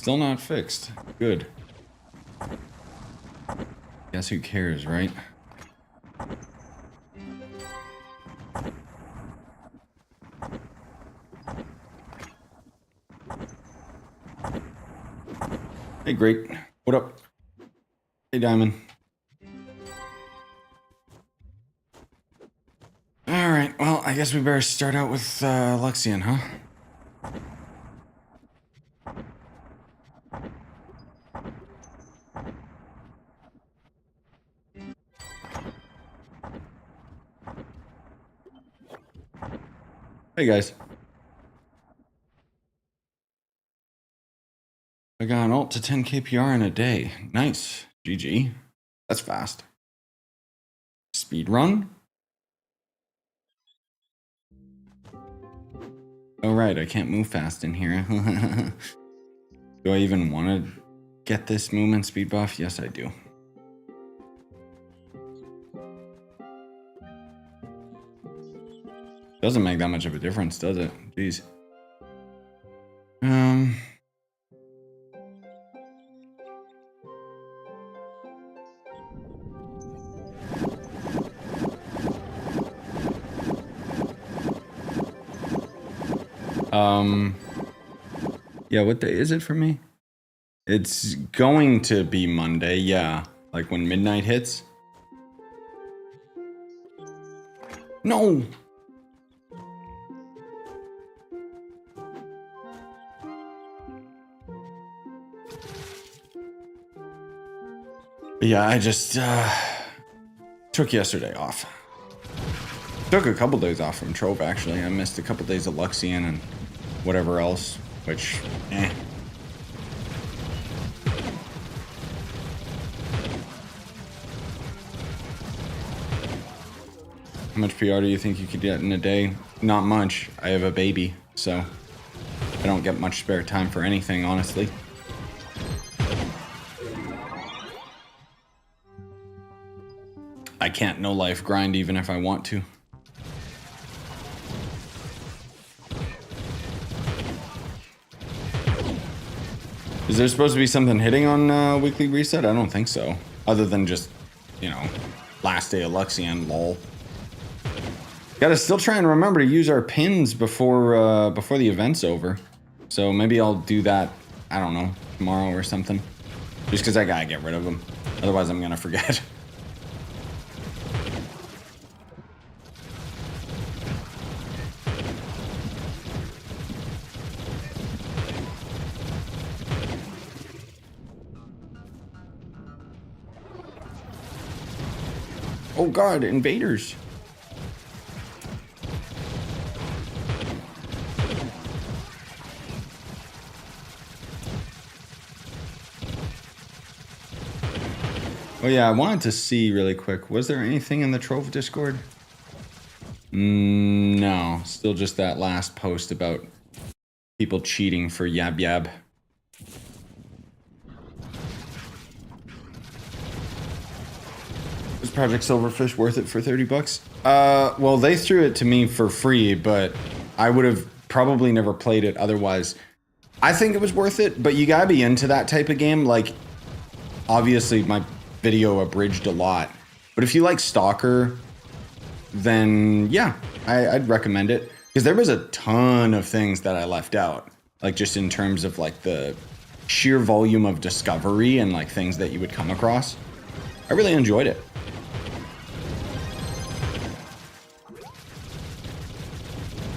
Still not fixed. Good. Guess who cares, right? Hey, great. What up? Hey, Diamond. Alright, well, I guess we better start out with Luxian, huh? Hey, guys. I got an ult to 10 KPR in a day. Nice. GG. That's fast. Speed run? Oh, right. I can't move fast in here. Do I even want to get this movement speed buff? Yes, I do. Doesn't make that much of a difference, does it? Jeez. Yeah, what day is it for me? It's going to be Monday, yeah. Like when midnight hits. No! Yeah, I just took yesterday off. Took a couple days off from Trove, actually. I missed a couple days of Luxian and whatever else, which, eh. How much PR do you think you could get in a day? Not much. I have a baby, so I don't get much spare time for anything, honestly. I can't no-life grind even if I want to. Is there supposed to be something hitting on weekly reset? I don't think so. Other than just, you know, last day of Luxian, lol. Gotta still try and remember to use our pins before before the event's over. So maybe I'll do that, I don't know, tomorrow or something. Just because I gotta get rid of them. Otherwise I'm gonna forget. Oh god, invaders. Oh yeah, I wanted to see really quick. Was there anything in the Trove Discord? No, still just that last post about people cheating for Yab Yab. Was Project Silverfish worth it for 30 bucks? Well, they threw it to me for free, but I would have probably never played it otherwise. I think it was worth it, but you gotta be into that type of game. Like, obviously my video abridged a lot, but if you like Stalker, then yeah, I'd recommend it, because there was a ton of things that I left out, like just in terms of like the sheer volume of discovery and like things that you would come across. I really enjoyed it.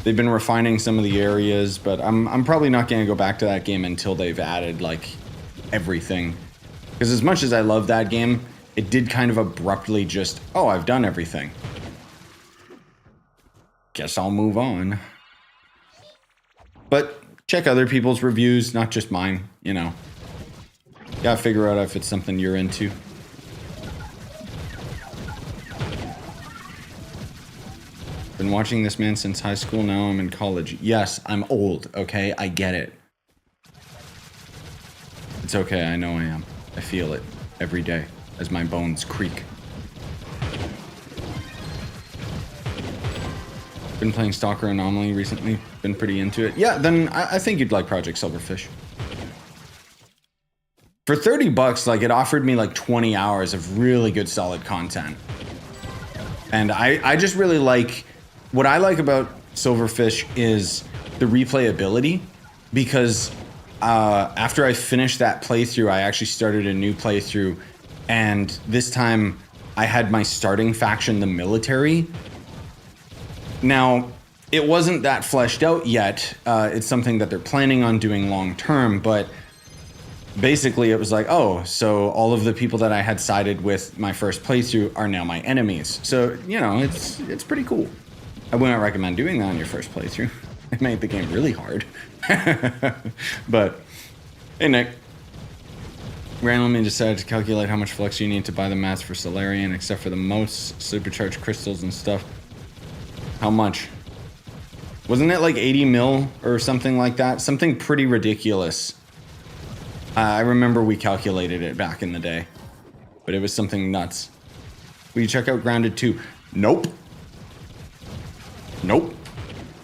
They've been refining some of the areas, but I'm probably not going to go back to that game until they've added like everything. Because as much as I love that game, it did kind of abruptly just, oh, I've done everything. Guess I'll move on. But check other people's reviews, not just mine, you know. Gotta figure out if it's something you're into. Been watching this man since high school, now I'm in college. Yes, I'm old, okay? I get it. It's okay, I know I am. I feel it every day as my bones creak. Been playing Stalker Anomaly recently. Been pretty into it. Yeah, then I think you'd like Project Silverfish. For 30 bucks, like it offered me like 20 hours of really good solid content. And I just really like, what I like about Silverfish is the replayability, because after I finished that playthrough, I actually started a new playthrough, and this time I had my starting faction, the military. Now, it wasn't that fleshed out yet. It's something that they're planning on doing long term, but basically it was like, oh, so all of the people that I had sided with my first playthrough are now my enemies. So, you know, it's pretty cool. I wouldn't recommend doing that on your first playthrough. It made the game really hard. But, hey Nick. Randomly decided to calculate how much flux you need to buy the mats for Solarian, except for the motes, supercharged crystals and stuff. How much? Wasn't it like 80 mil or something like that? Something pretty ridiculous. I remember we calculated it back in the day, but it was something nuts. Will you check out Grounded 2? Nope. Nope.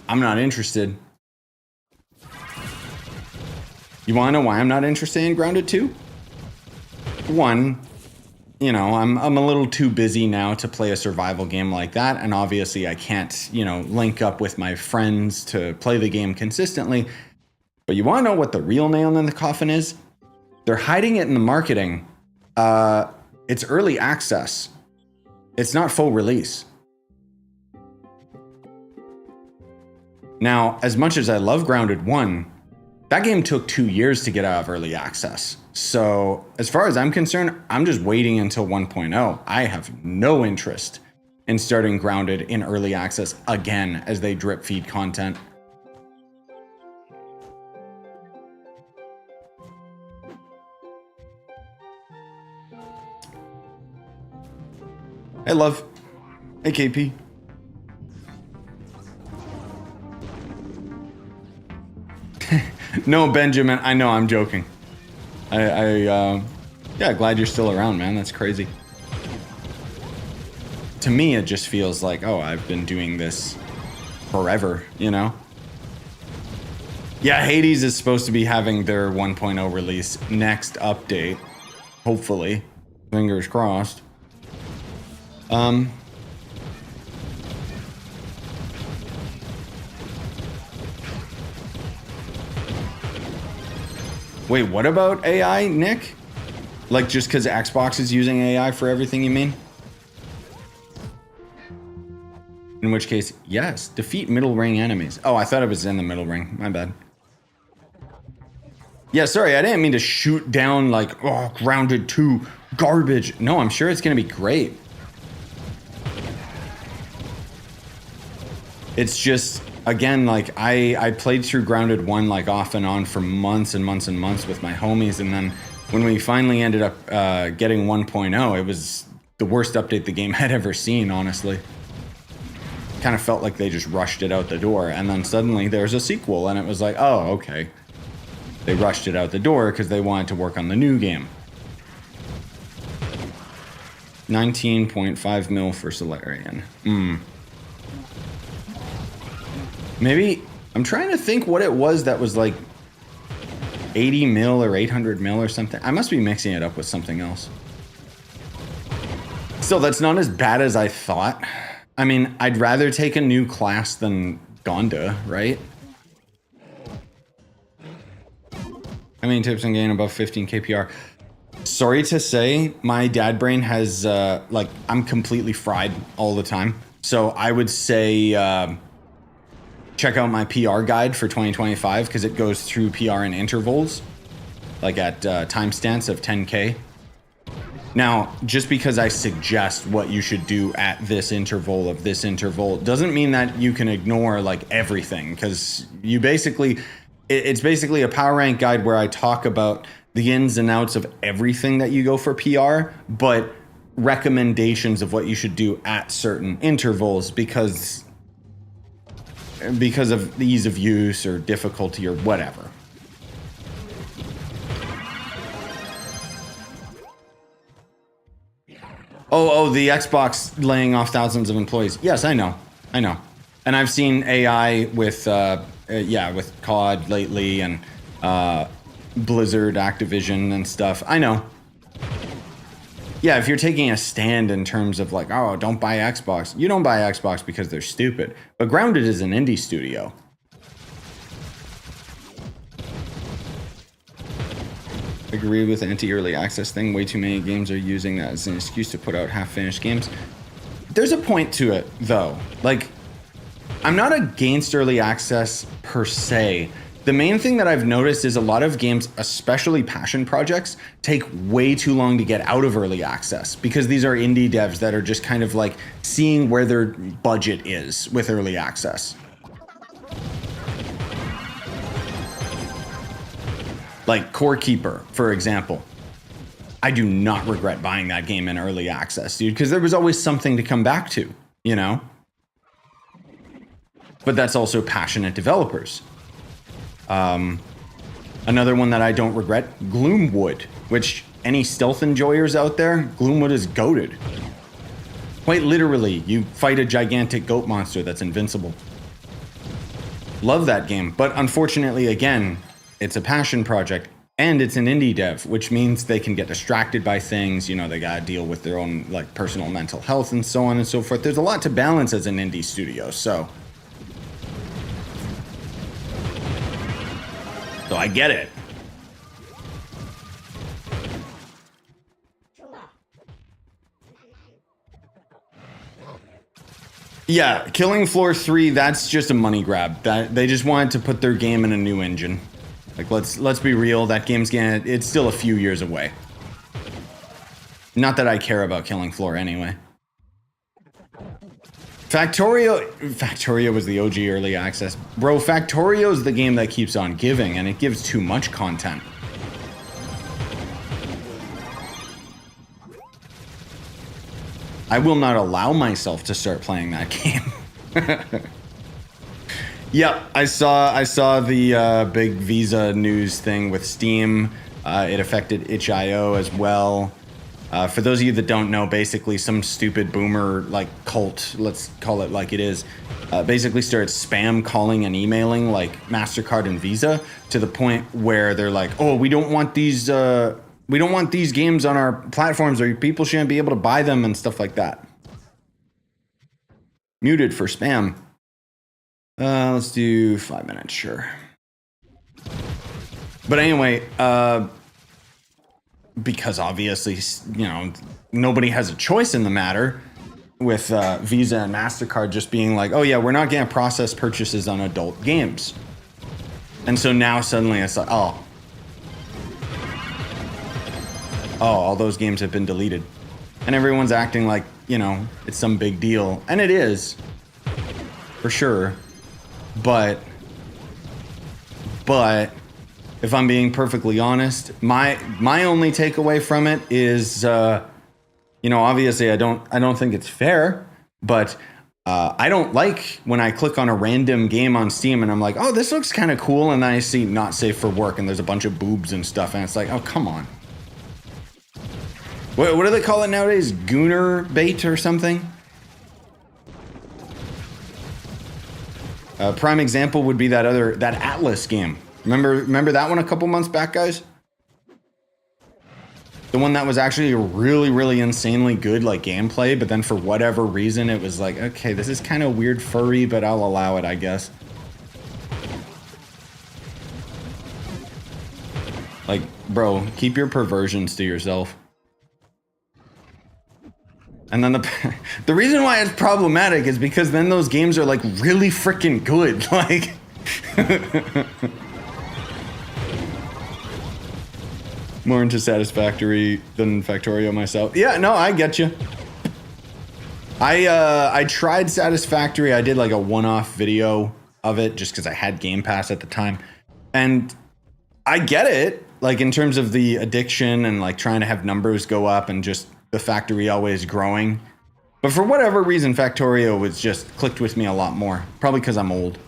I'm not interested. You want to know why I'm not interested in Grounded 2? One, you know, I'm a little too busy now to play a survival game like that, and obviously I can't, you know, link up with my friends to play the game consistently. But you want to know what the real nail in the coffin is? They're hiding it in the marketing. It's early access. It's not full release. Now, as much as I love Grounded 1, that game took 2 years to get out of early access. So as far as I'm concerned, I'm just waiting until 1.0. I have no interest in starting Grounded in early access again as they drip feed content. Hey, love. Hey, KP. No, Benjamin, I know, I'm joking. Yeah, glad you're still around, man. That's crazy. To me, it just feels like, oh, I've been doing this forever, you know? Yeah, Hades is supposed to be having their 1.0 release next update. Hopefully. Fingers crossed. Wait, what about AI, Nick? Like just because Xbox is using AI for everything, you mean? In which case, yes, defeat middle ring enemies. Oh, I thought it was in the middle ring. My bad. Yeah, sorry, I didn't mean to shoot down like, oh, Grounded 2, garbage. No, I'm sure it's gonna be great. It's just, again, like I played through Grounded 1 like off and on for months and months and months with my homies, and then when we finally ended up getting 1.0, it was the worst update the game had ever seen, honestly. Kind of felt like they just rushed it out the door, and then suddenly there's a sequel, and it was like, oh, okay. They rushed it out the door because they wanted to work on the new game. 19.5 mil for Solarian. Maybe, I'm trying to think what it was that was like 80 mil or 800 mil or something. I must be mixing it up with something else. Still, that's not as bad as I thought. I mean, I'd rather take a new class than Gonda, right? How many tips on getting above 15 KPR? Sorry to say, my dad brain has, like, I'm completely fried all the time. So I would say, check out my PR guide for 2025 because it goes through PR in intervals, like at timestamps of 10K. Now, just because I suggest what you should do at this interval of this interval doesn't mean that you can ignore like everything, because you basically, it's basically a power rank guide where I talk about the ins and outs of everything that you go for PR, but recommendations of what you should do at certain intervals because of the ease of use or difficulty or whatever. Oh, the Xbox laying off thousands of employees. Yes, I know. And I've seen AI with, with COD lately, and Blizzard, Activision, and stuff. I know. Yeah, if you're taking a stand in terms of like, oh, don't buy Xbox. You don't buy Xbox because they're stupid. But Grounded is an indie studio. Agree with the anti-early access thing. Way too many games are using that as an excuse to put out half-finished games. There's a point to it, though. Like, I'm not against early access per se. The main thing that I've noticed is a lot of games, especially passion projects, take way too long to get out of early access because these are indie devs that are just kind of like seeing where their budget is with early access. Like Core Keeper, for example. I do not regret buying that game in early access, dude, because there was always something to come back to, you know? But that's also passionate developers. Another one that I don't regret, Gloomwood, which any stealth enjoyers out there, Gloomwood is goated. Quite literally, you fight a gigantic goat monster that's invincible. Love that game, but unfortunately, again, it's a passion project and it's an indie dev, which means they can get distracted by things. You know, they gotta deal with their own like personal mental health and so on and so forth. There's a lot to balance as an indie studio, so I get it. Yeah, Killing Floor 3, that's just a money grab. That they just wanted to put their game in a new engine. Like, let's be real, that game's it's still a few years away. Not that I care about Killing Floor anyway. Factorio was the OG early access. Bro, Factorio's the game that keeps on giving, and it gives too much content. I will not allow myself to start playing that game. Yep, I saw the big Visa news thing with Steam. It affected itch.io as well. For those of you that don't know, basically some stupid boomer like cult, let's call it like it is, basically started spam calling and emailing like MasterCard and Visa to the point where they're like, oh, we don't want these games on our platforms, or people shouldn't be able to buy them and stuff like that. Muted for spam. Let's do 5 minutes, sure. But anyway, because obviously, you know, nobody has a choice in the matter with Visa and MasterCard just being like, oh yeah, we're not going to process purchases on adult games. And so now suddenly it's like, oh, all those games have been deleted. And everyone's acting like, you know, it's some big deal. And it is, for sure. But if I'm being perfectly honest, my only takeaway from it is, you know, obviously I don't think it's fair, but I don't like when I click on a random game on Steam and I'm like, oh, this looks kind of cool, and then I see not safe for work and there's a bunch of boobs and stuff, and it's like, oh, come on. What do they call it nowadays? Gooner bait or something? A prime example would be that Atlas game. Remember that one a couple months back, guys? The one that was actually a really, really insanely good like gameplay, but then for whatever reason it was like, okay, this is kind of weird furry, but I'll allow it, I guess. Like, bro, keep your perversions to yourself. And then the reason why it's problematic is because then those games are like really freaking good. Like, more into Satisfactory than Factorio myself. Yeah, no, I get you. I tried Satisfactory. I did like a one-off video of it just because I had Game Pass at the time, and I get it. Like in terms of the addiction and like trying to have numbers go up and just the factory always growing. But for whatever reason, Factorio was just clicked with me a lot more. Probably because I'm old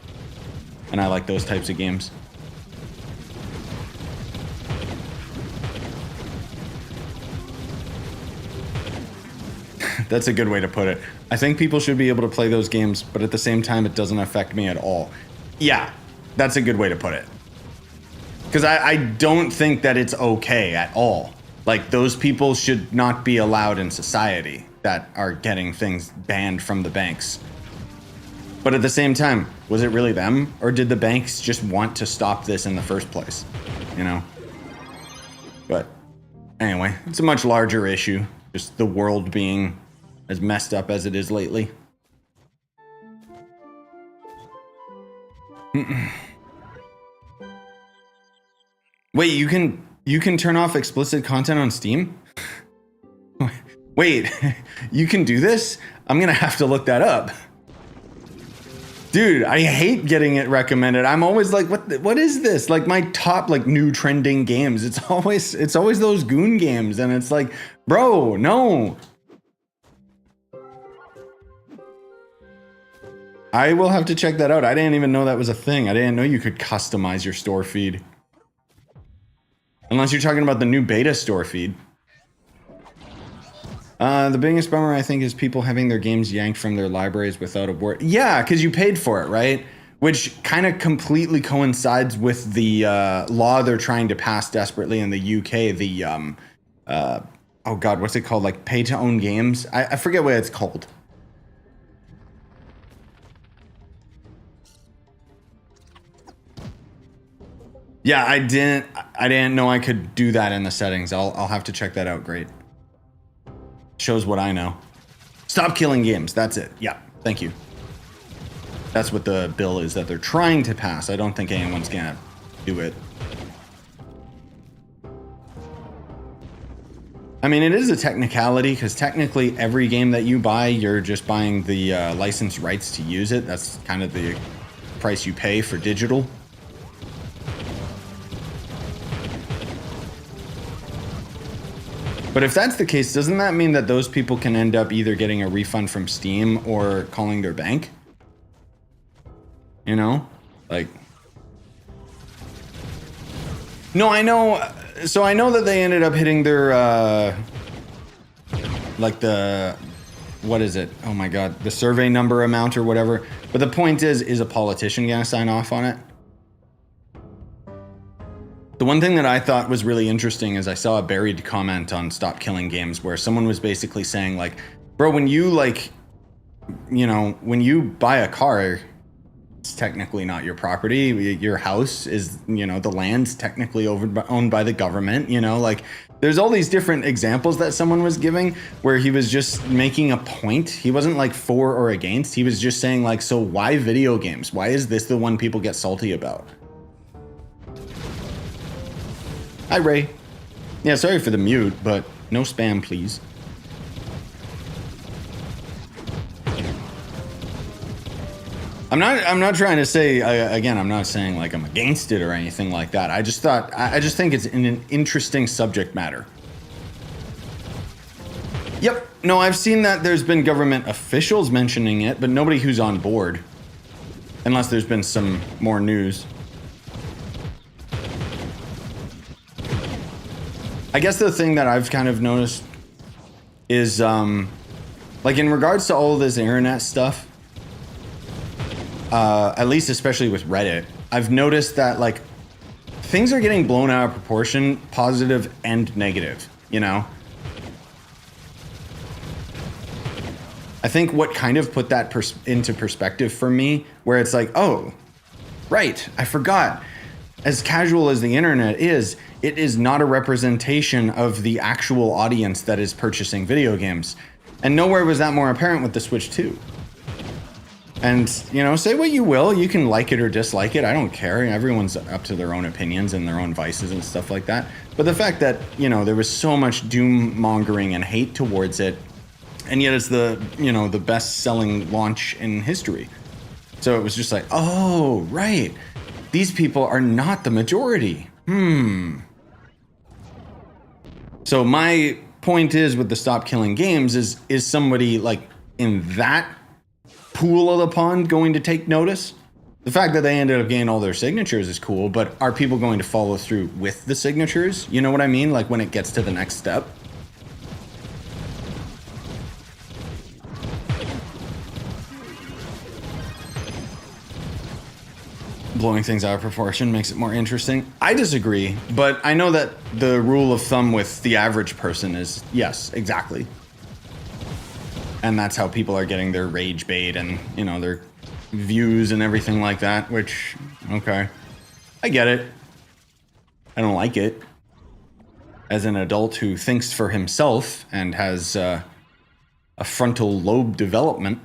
and I like those types of games. That's a good way to put it. I think people should be able to play those games, but at the same time, it doesn't affect me at all. Yeah, that's a good way to put it. Because I don't think that it's okay at all. Like, those people should not be allowed in society that are getting things banned from the banks. But at the same time, was it really them? Or did the banks just want to stop this in the first place? You know? But anyway, it's a much larger issue. Just the world being as messed up as it is lately. Wait, you can turn off explicit content on Steam? Wait, you can do this? I'm gonna have to look that up. Dude, I hate getting it recommended. I'm always like, what is this? Like my top like new trending games. It's always those goon games, and it's like, bro, no. I will have to check that out. I didn't even know that was a thing. I didn't know you could customize your store feed. Unless you're talking about the new beta store feed. The biggest bummer, I think, is people having their games yanked from their libraries without a word. Yeah, because you paid for it, right? Which kind of completely coincides with the law they're trying to pass desperately in the UK. The, oh God, what's it called? Like pay-to-own games? I forget what it's called. Yeah, I didn't know I could do that in the settings. I'll have to check that out. Great. Shows what I know. Stop killing games. That's it. Yeah, thank you. That's what the bill is that they're trying to pass. I don't think anyone's gonna do it. I mean, it is a technicality because technically every game that you buy, you're just buying the license rights to use it. That's kind of the price you pay for digital. But if that's the case, doesn't that mean that those people can end up either getting a refund from Steam or calling their bank? You know? Like... No, I know... So I know that they ended up hitting their, like the... What is it? Oh my god. The survey number amount or whatever. But the point is a politician gonna sign off on it? The one thing that I thought was really interesting is I saw a buried comment on Stop Killing Games where someone was basically saying like, bro, when you like, you know, when you buy a car, it's technically not your property. Your house is, you know, the land's technically owned by the government, you know, like there's all these different examples that someone was giving where he was just making a point. He wasn't like for or against. He was just saying like, so why video games? Why is this the one people get salty about? Hi, Ray. Yeah, sorry for the mute, but no spam, please. I'm not trying to say, again, I'm not saying like I'm against it or anything like that. I just think it's an interesting subject matter. Yep. No, I've seen that there's been government officials mentioning it, but nobody who's on board. Unless there's been some more news. I guess the thing that I've kind of noticed is, like in regards to all of this internet stuff, at least especially with Reddit, I've noticed that like things are getting blown out of proportion, positive and negative, you know? I think what kind of put that into perspective for me, where it's like, oh, right, I forgot. As casual as the internet is, it is not a representation of the actual audience that is purchasing video games. And nowhere was that more apparent with the Switch 2. And, you know, say what you will, you can like it or dislike it, I don't care. Everyone's up to their own opinions and their own vices and stuff like that. But the fact that, you know, there was so much doom mongering and hate towards it, and yet it's the, you know, the best-selling launch in history. So it was just like, oh, right. These people are not the majority. So my point is with the Stop Killing Games is somebody like in that pool of the pond going to take notice? The fact that they ended up getting all their signatures is cool, but are people going to follow through with the signatures? You know what I mean? Like when it gets to the next step? blowing things out of proportion makes it more interesting. I disagree, but I know that the rule of thumb with the average person is yes, exactly. And that's how people are getting their rage bait and, you know, their views and everything like that, which, okay. I get it. I don't like it. As an adult who thinks for himself and has a frontal lobe development.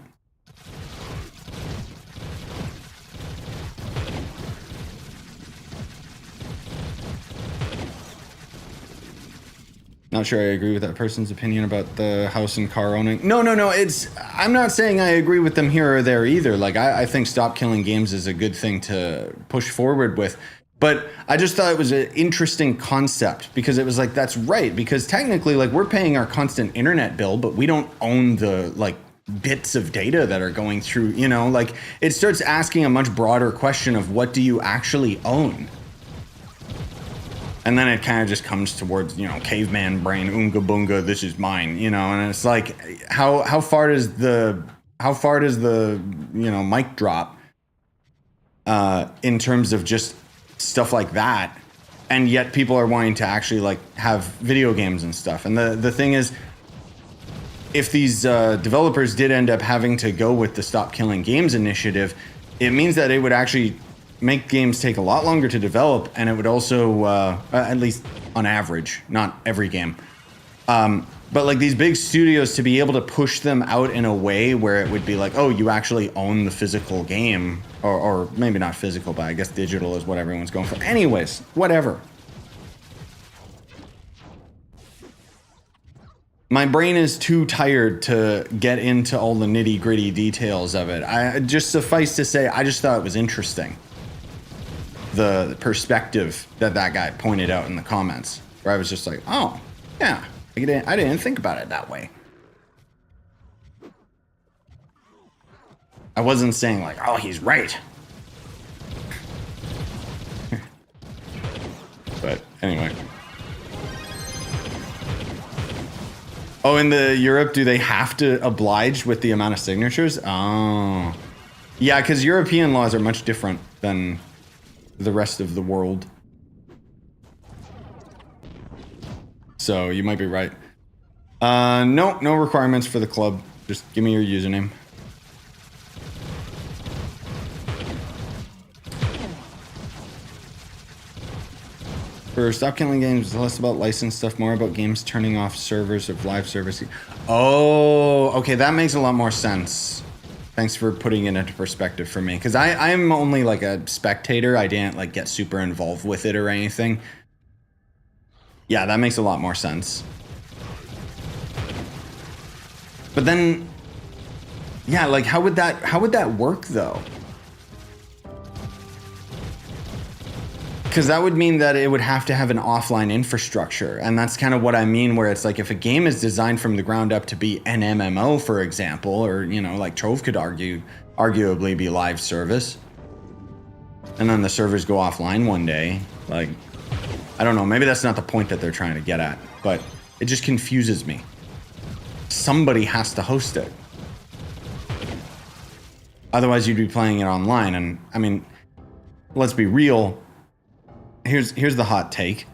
Not sure I agree with that person's opinion about the house and car owning. No, I'm not saying I agree with them here or there either. Like, I think stop killing games is a good thing to push forward with. But I just thought it was an interesting concept because it was like, that's right. Because technically, like, we're paying our constant internet bill, but we don't own the, like, bits of data that are going through, you know? Like, it starts asking a much broader question of what do you actually own? And then it kind of just comes towards, you know, caveman brain, oonga boonga, this is mine, you know, and it's like, how far does the, you know, mic drop in terms of just stuff like that? And yet people are wanting to actually like have video games and stuff. And the thing is, if these developers did end up having to go with the Stop Killing Games initiative, it means that it would actually make games take a lot longer to develop, and it would also, at least on average, not every game, but like these big studios to be able to push them out in a way where it would be like, oh, you actually own the physical game, or maybe not physical, but I guess digital is what everyone's going for. Anyways, whatever. My brain is too tired to get into all the nitty-gritty details of it. I just suffice to say, I just thought it was interesting. The perspective that guy pointed out in the comments, where I was just like, oh, yeah, I didn't think about it that way. I wasn't saying like, oh, he's right. But anyway. Oh, in the Europe, do they have to oblige with the amount of signatures? Oh. Yeah, because European laws are much different than the rest of the world. So you might be right. No requirements for the club. Just give me your username. For Stop Killing Games, it's less about licensed stuff, more about games turning off servers of live service. Oh, okay, that makes a lot more sense. Thanks for putting it into perspective for me, because I'm only like a spectator. I didn't like get super involved with it or anything. Yeah, that makes a lot more sense. But then, yeah, like how would that work though? Because that would mean that it would have to have an offline infrastructure. And that's kind of what I mean, where it's like if a game is designed from the ground up to be an MMO, for example, or, you know, like Trove could arguably be live service. And then the servers go offline one day. Like, I don't know, maybe that's not the point that they're trying to get at, but it just confuses me. Somebody has to host it. Otherwise you'd be playing it online. And I mean, let's be real. Here's the hot take.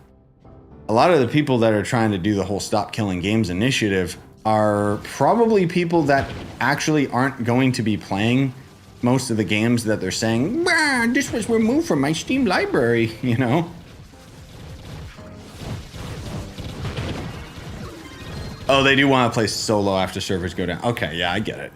A lot of the people that are trying to do the whole Stop Killing Games initiative are probably people that actually aren't going to be playing most of the games that they're saying, this was removed from my Steam library, you know? Oh, they do want to play solo after servers go down. Okay, yeah, I get it.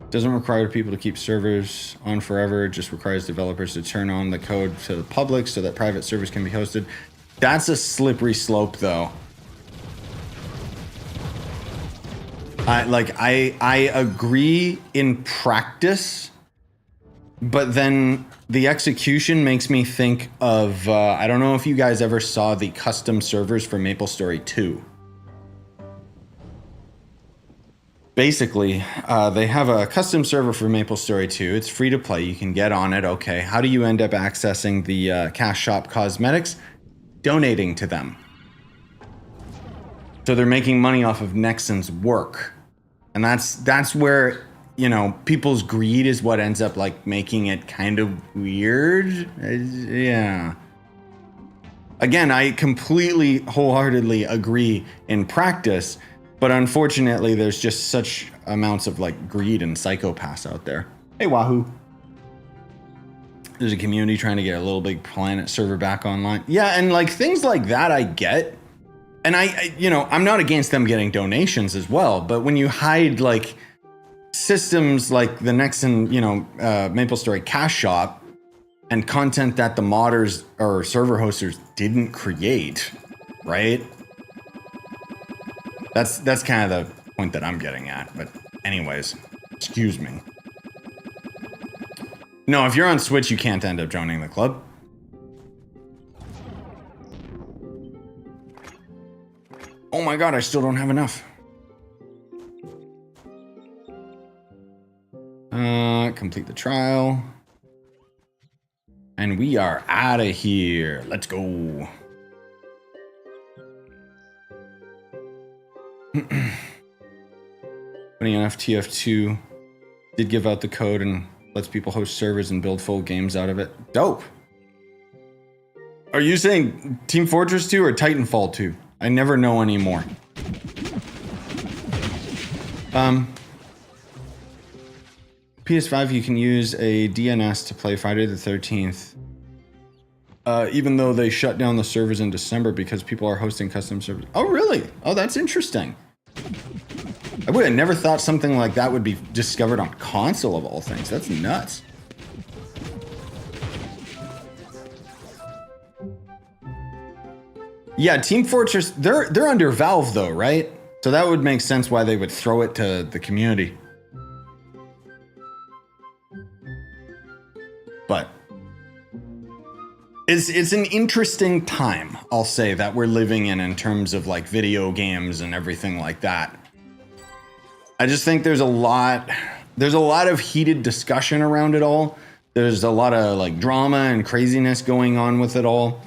Doesn't require people to keep servers on forever. It just requires developers to turn on the code to the public so that private servers can be hosted. That's a slippery slope, though. I agree in practice, but then the execution makes me think of, I don't know if you guys ever saw the custom servers for MapleStory 2. Basically, they have a custom server for MapleStory 2. It's free to play. You can get on it. Okay, how do you end up accessing the Cash Shop cosmetics? Donating to them. So they're making money off of Nexon's work. And that's where, you know, people's greed is what ends up like making it kind of weird. Yeah. Again, I completely wholeheartedly agree in practice, but unfortunately there's just such amounts of like greed and psychopaths out there. Hey, Wahoo. There's a community trying to get a Little Big Planet server back online. Yeah, and like things like that I get. And I you know, I'm not against them getting donations as well, but when you hide like systems like the Nexon, you know, MapleStory Cash Shop and content that the modders or server hosters didn't create, right? That's kind of the point that I'm getting at. But anyways, excuse me. No, if you're on Switch, you can't end up joining the club. Oh my god, I still don't have enough. Complete the trial. And we are out of here. Let's go. Funny enough, TF2 did give out the code and lets people host servers and build full games out of it. Dope. Are you saying Team Fortress 2 or Titanfall 2? I never know anymore. PS5, you can use a DNS to play Friday the 13th. Even though they shut down the servers in December because people are hosting custom servers. Oh, really? Oh, that's interesting. I would have never thought something like that would be discovered on console of all things. That's nuts. Yeah, Team Fortress, they're under Valve though, right? So that would make sense why they would throw it to the community. But it's an interesting time, I'll say, that we're living in terms of like video games and everything like that. I just think there's a lot of heated discussion around it all. There's a lot of like drama and craziness going on with it all.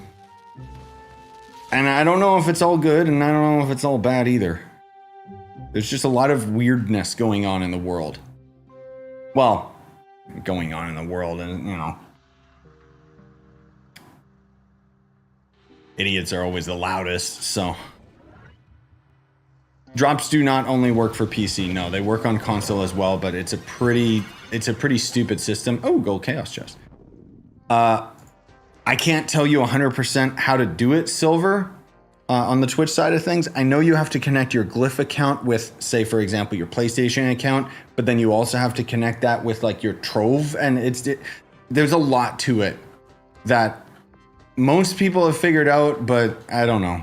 And I don't know if it's all good, and I don't know if it's all bad either. There's just a lot of weirdness going on in the world. Well, going on in the world, and you know, idiots are always the loudest, so. Drops do not only work for PC, no, they work on console as well, but it's a pretty stupid system. Oh, gold chaos chest. I can't tell you 100% how to do it, Silver, on the Twitch side of things. I know you have to connect your Glyph account with, say, for example, your PlayStation account, but then you also have to connect that with like your Trove, and there's a lot to it that most people have figured out, but I don't know.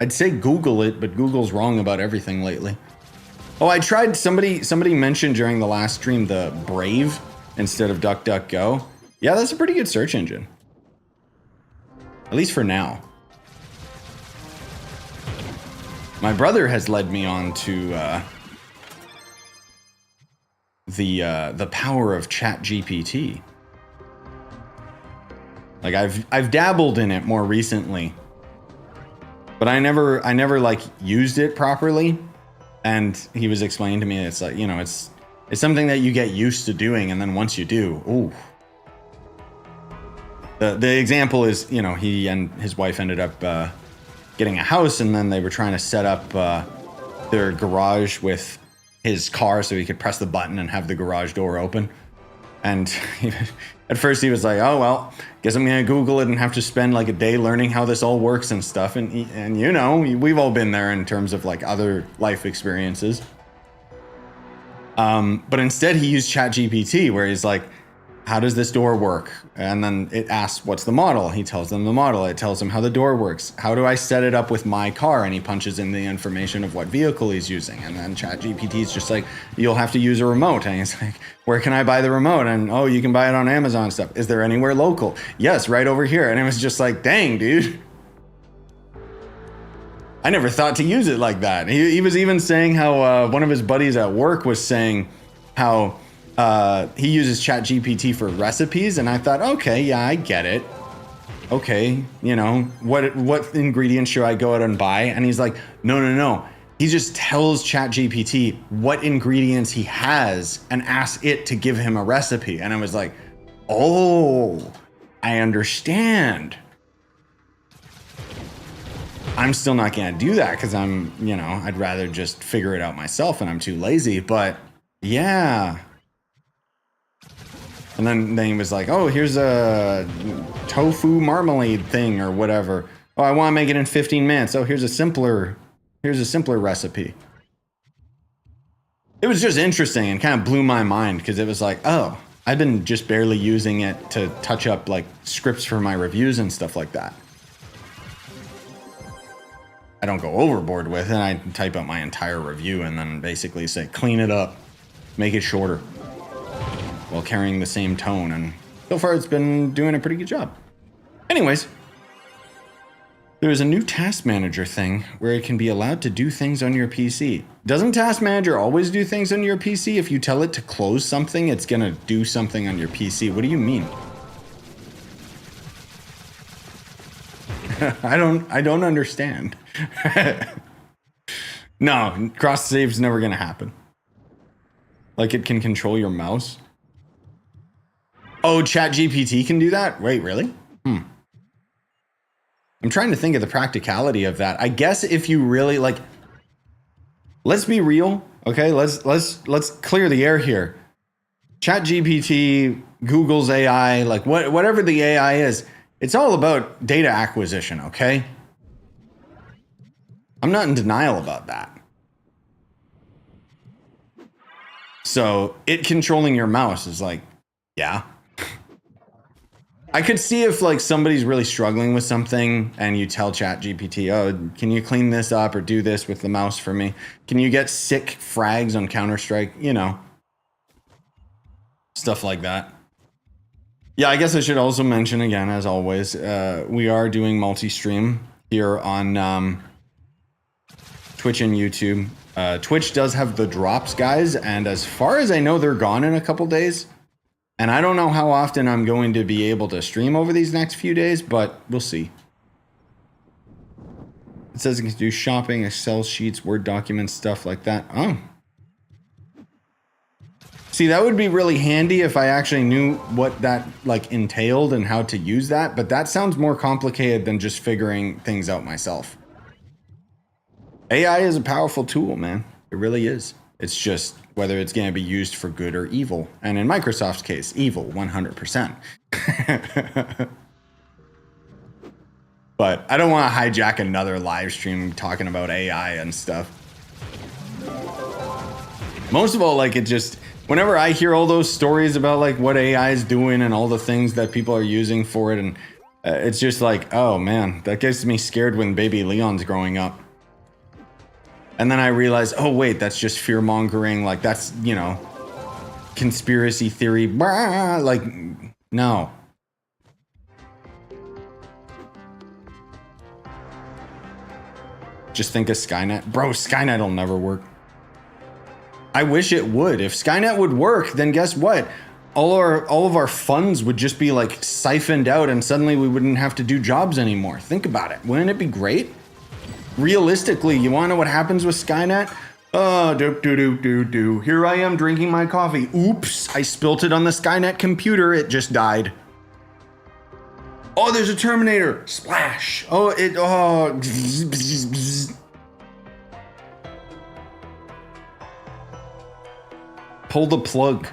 I'd say Google it, but Google's wrong about everything lately. Oh, I tried, somebody mentioned during the last stream the Brave instead of DuckDuckGo. Yeah, that's a pretty good search engine. At least for now. My brother has led me on to the power of ChatGPT. Like I've dabbled in it more recently, but I never like used it properly. And he was explaining to me, it's like, you know, it's something that you get used to doing, and then once you do, ooh. The example is, you know, he and his wife ended up getting a house, and then they were trying to set up their garage with his car so he could press the button and have the garage door open. And at first he was like, oh, well, guess I'm going to Google it and have to spend like a day learning how this all works and stuff. And you know, we've all been there in terms of like other life experiences. But instead he used ChatGPT, where he's like, how does this door work? And then it asks, what's the model? He tells them the model. It tells him how the door works. How do I set it up with my car? And he punches in the information of what vehicle he's using. And then ChatGPT is just like, you'll have to use a remote. And he's like, where can I buy the remote? And oh, you can buy it on Amazon and stuff. Is there anywhere local? Yes, right over here. And it was just like, dang, dude. I never thought to use it like that. He was even saying how one of his buddies at work was saying how he uses ChatGPT for recipes, and I thought, okay, yeah, I get it. Okay, you know, what ingredients should I go out and buy? And he's like, no. He just tells ChatGPT what ingredients he has and asks it to give him a recipe. And I was like, oh, I understand. I'm still not going to do that because I'm, you know, I'd rather just figure it out myself and I'm too lazy. But yeah. And then he was like, oh, here's a tofu marmalade thing or whatever. Oh, I want to make it in 15 minutes. Oh, here's a simpler recipe. It was just interesting and kind of blew my mind because it was like, oh, I've been just barely using it to touch up like scripts for my reviews and stuff like that. I don't go overboard with it. I type out my entire review and then basically say, clean it up, make it shorter, while carrying the same tone. And so far it's been doing a pretty good job. Anyways, there's a new task manager thing where it can be allowed to do things on your PC. Doesn't task manager always do things on your PC? If you tell it to close something, it's gonna do something on your PC. What do you mean? I don't understand. No, cross save's never gonna happen. Like it can control your mouse. Oh, ChatGPT can do that? Wait, really? I'm trying to think of the practicality of that. I guess if you really like, let's be real, okay? Let's clear the air here. ChatGPT, Google's AI, like whatever the AI is, it's all about data acquisition, okay? I'm not in denial about that. So it controlling your mouse is like, yeah. I could see if like somebody's really struggling with something and you tell ChatGPT, oh, can you clean this up or do this with the mouse for me? Can you get sick frags on Counter-Strike? You know, stuff like that. Yeah, I guess I should also mention again, as always, we are doing multi-stream here on Twitch and YouTube. Twitch does have the drops, guys, and as far as I know, they're gone in a couple days. And I don't know how often I'm going to be able to stream over these next few days, but we'll see. It says it can do shopping, Excel sheets, Word documents, stuff like that. Oh. See, that would be really handy if I actually knew what that like entailed and how to use that, but that sounds more complicated than just figuring things out myself. AI is a powerful tool, man. It really is. It's just whether it's going to be used for good or evil. And in Microsoft's case, evil, 100%. But I don't want to hijack another live stream talking about AI and stuff. Most of all, like it just, whenever I hear all those stories about like what AI is doing and all the things that people are using for it, and it's just like, oh man, that gets me scared when baby Leon's growing up. And then I realized, oh wait, that's just fear mongering. Like that's, you know, conspiracy theory. Like, no. Just think of Skynet. Bro, Skynet will never work. I wish it would. If Skynet would work, then guess what? All of our funds would just be like siphoned out and suddenly we wouldn't have to do jobs anymore. Think about it. Wouldn't it be great? Realistically, you want to know what happens with Skynet? Oh, do. Here I am drinking my coffee. Oops, I spilt it on the Skynet computer. It just died. Oh, there's a Terminator. Splash. Oh. Pull the plug.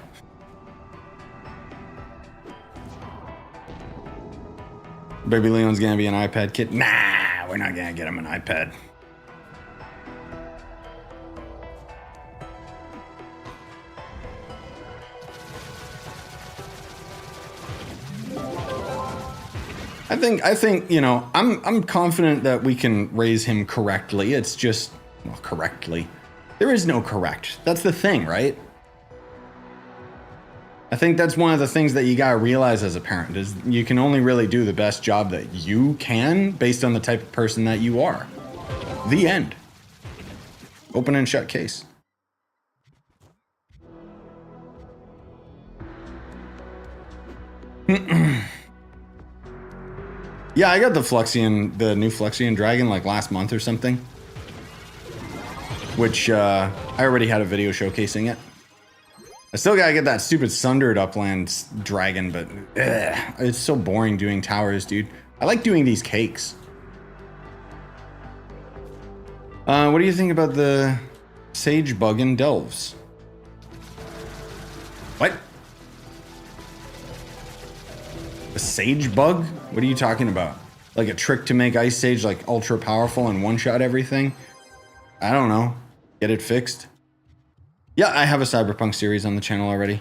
Baby Leon's gonna be an iPad kid. Nah, we're not gonna get him an iPad. I think, you know, I'm confident that we can raise him correctly. It's just, well, correctly. There is no correct. That's the thing, right? I think that's one of the things that you gotta realize as a parent is you can only really do the best job that you can based on the type of person that you are. The end. Open and shut case. Yeah, I got the new Fluxion Dragon like last month or something. which I already had a video showcasing it. I still gotta get that stupid Sundered Uplands dragon, but it's so boring doing towers, dude. I like doing these cakes. What do you think about the Sage Bug in Delves? What? A Sage Bug? What are you talking about? Like a trick to make Ice Sage like ultra powerful and one-shot everything? I don't know. Get it fixed? Yeah, I have a Cyberpunk series on the channel already.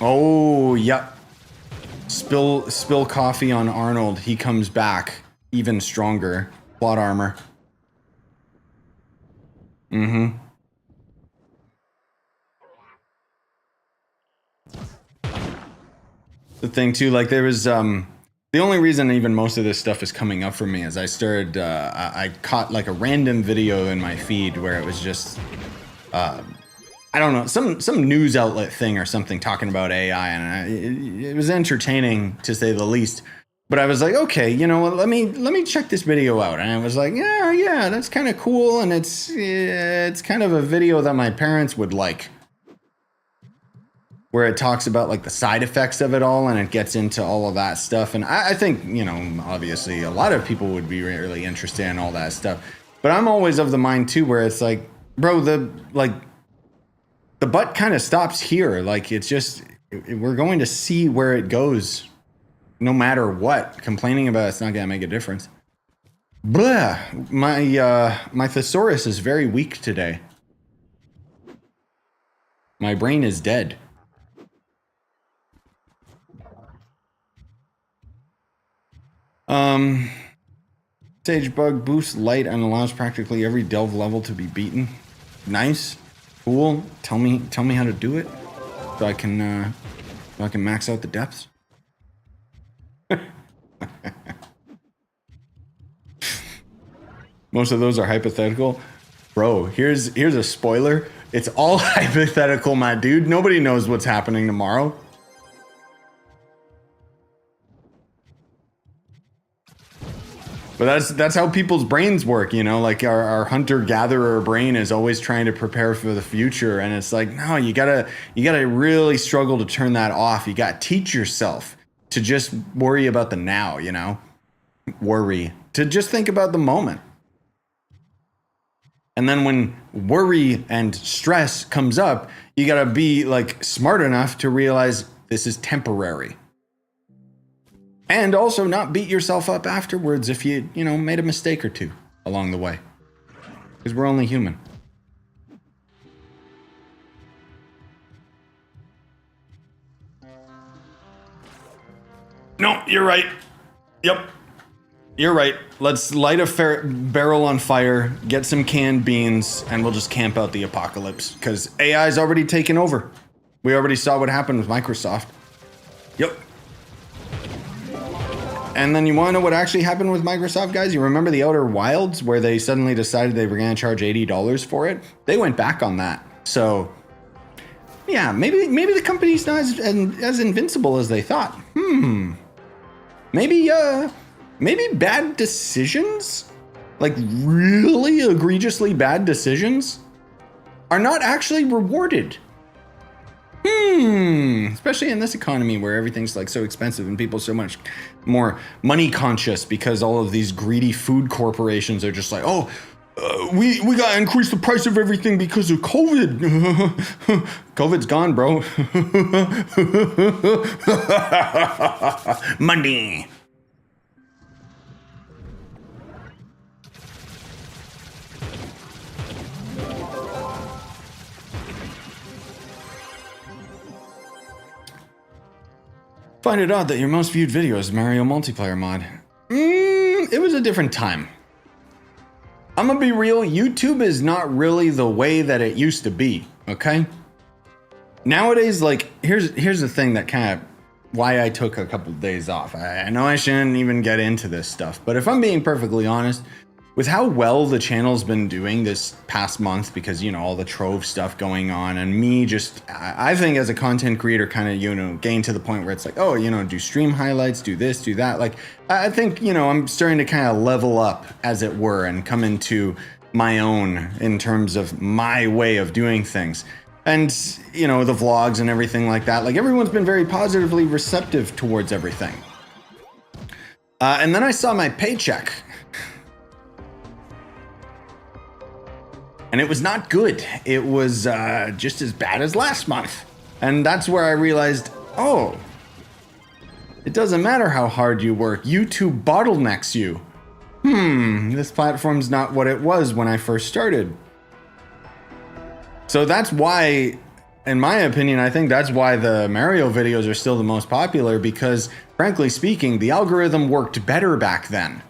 Oh, yep. Spill coffee on Arnold. He comes back even stronger. Plot armor. Mm-hmm. The thing too, like there was the only reason even most of this stuff is coming up for me is I started I caught like a random video in my feed where it was just I don't know, some news outlet thing or something talking about AI, and it was entertaining to say the least. But I was like, okay, you know what, let me check this video out. And I was like, yeah, that's kind of cool, and it's kind of a video that my parents would like, where it talks about like the side effects of it all, and it gets into all of that stuff. And I think, you know, obviously a lot of people would be really interested in all that stuff. But I'm always of the mind too, where it's like, bro, the butt kind of stops here. Like, it's just, we're going to see where it goes no matter what. Complaining about it's not gonna make a difference. Blah, my thesaurus is very weak today. My brain is dead. Sage Bug boosts light and allows practically every delve level to be beaten. Nice, cool. Tell me how to do it, so I can max out the depths. Most of those are hypothetical, bro. Here's a spoiler. It's all hypothetical, my dude. Nobody knows what's happening tomorrow. But that's how people's brains work, you know, like our hunter-gatherer brain is always trying to prepare for the future. And it's like, no, you gotta really struggle to turn that off. You gotta teach yourself to just worry about the now, you know, to just think about the moment. And then when worry and stress comes up, you gotta be like smart enough to realize this is temporary. And also not beat yourself up afterwards if you know, made a mistake or two along the way. Because we're only human. No, you're right. Yep. You're right. Let's light a barrel on fire, get some canned beans, and we'll just camp out the apocalypse. Because AI's already taken over. We already saw what happened with Microsoft. Yep. And then you want to know what actually happened with Microsoft, guys? You remember the Outer Wilds, where they suddenly decided they were going to charge $80 for it? They went back on that. So, yeah, maybe the company's not as invincible as they thought. Maybe bad decisions, like really egregiously bad decisions, are not actually rewarded. Especially in this economy where everything's like so expensive and people so much more money conscious because all of these greedy food corporations are just like, we gotta increase the price of everything because of COVID. COVID's gone, bro. Money. Find it odd that your most viewed video is Mario multiplayer mod. It was a different time. I'm gonna be real, YouTube is not really the way that it used to be, okay? Nowadays, like, here's the thing that kind of, why I took a couple of days off. I know I shouldn't even get into this stuff, but if I'm being perfectly honest, with how well the channel's been doing this past month, because, you know, all the Trove stuff going on, and me just, I think as a content creator, kind of, you know, getting to the point where it's like, oh, you know, do stream highlights, do this, do that. Like, I think, you know, I'm starting to kind of level up, as it were, and come into my own in terms of my way of doing things. And, you know, the vlogs and everything like that, like, everyone's been very positively receptive towards everything. And then I saw my paycheck. And it was not good. It was just as bad as last month. And that's where I realized, oh, it doesn't matter how hard you work. YouTube bottlenecks you. This platform's not what it was when I first started. So that's why, in my opinion, I think that's why the Mario videos are still the most popular, because, frankly speaking, the algorithm worked better back then.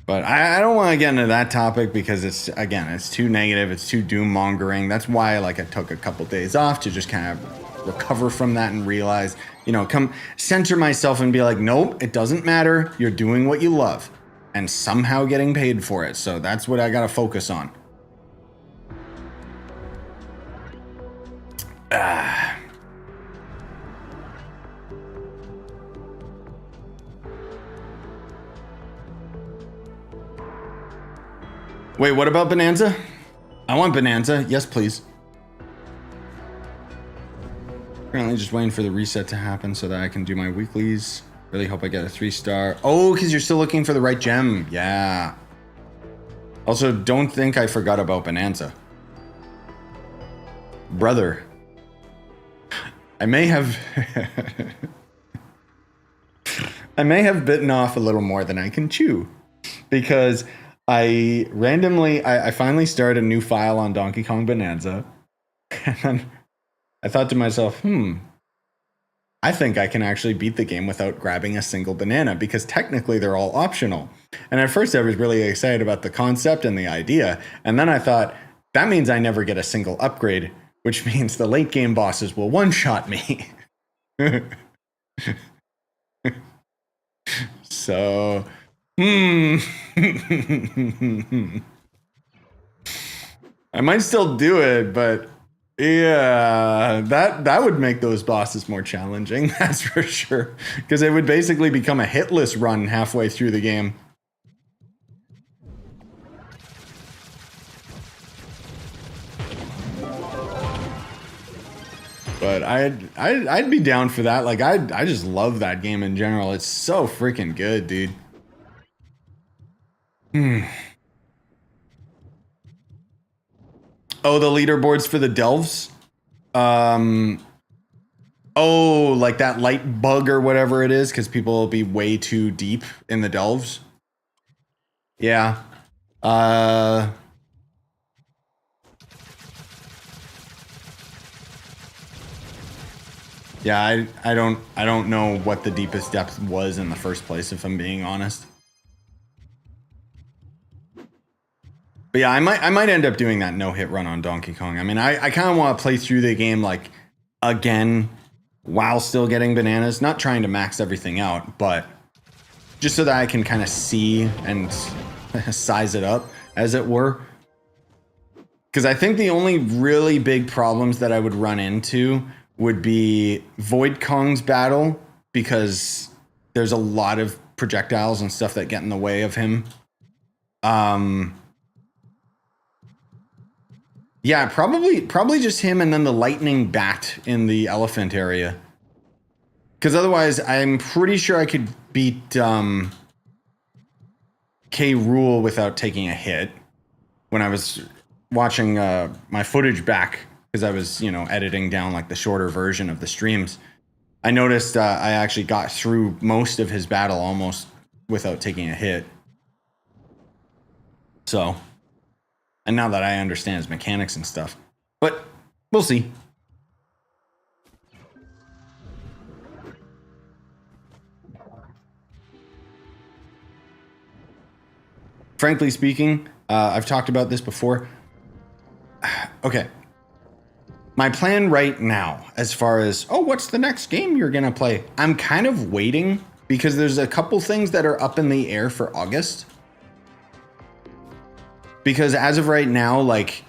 But I don't want to get into that topic because it's, again, it's too negative, it's too doom mongering. That's why, like, I took a couple days off to just kind of recover from that and realize, you know, come center myself and be like, nope, it doesn't matter. You're doing what you love and somehow getting paid for it. So that's what I got to focus on. Wait, what about Bonanza? I want Bonanza. Yes, please. Currently just waiting for the reset to happen so that I can do my weeklies. Really hope I get a 3-star. Oh, because you're still looking for the right gem. Yeah. Also, don't think I forgot about Bonanza. Brother. I may have... I may have bitten off a little more than I can chew. Because... I finally started a new file on Donkey Kong Bonanza, and I thought to myself, I think I can actually beat the game without grabbing a single banana, because technically they're all optional. And at first I was really excited about the concept and the idea, and then I thought, that means I never get a single upgrade, which means the late game bosses will one-shot me. So... I might still do it, but yeah, that would make those bosses more challenging, that's for sure. Because it would basically become a hitless run halfway through the game. But I'd be down for that. Like, I just love that game in general. It's so freaking good, dude. Oh, the leaderboards for the delves? Oh, like that light bug or whatever it is, because people will be way too deep in the delves. Yeah. Yeah, I don't know what the deepest depth was in the first place, if I'm being honest. But yeah, I might end up doing that no-hit run on Donkey Kong. I mean, I kind of want to play through the game, like, again, while still getting bananas. Not trying to max everything out, but just so that I can kind of see and size it up, as it were. Because I think the only really big problems that I would run into would be Void Kong's battle, because there's a lot of projectiles and stuff that get in the way of him. Yeah, probably just him, and then the lightning bat in the elephant area. Because otherwise, I'm pretty sure I could beat K. Rool without taking a hit. When I was watching my footage back, because I was, you know, editing down like the shorter version of the streams, I noticed I actually got through most of his battle almost without taking a hit. So... And now that I understand his mechanics and stuff. But we'll see. Frankly speaking, I've talked about this before. Okay. My plan right now, as far as, oh, what's the next game you're going to play? I'm kind of waiting because there's a couple things that are up in the air for August. Because as of right now, like,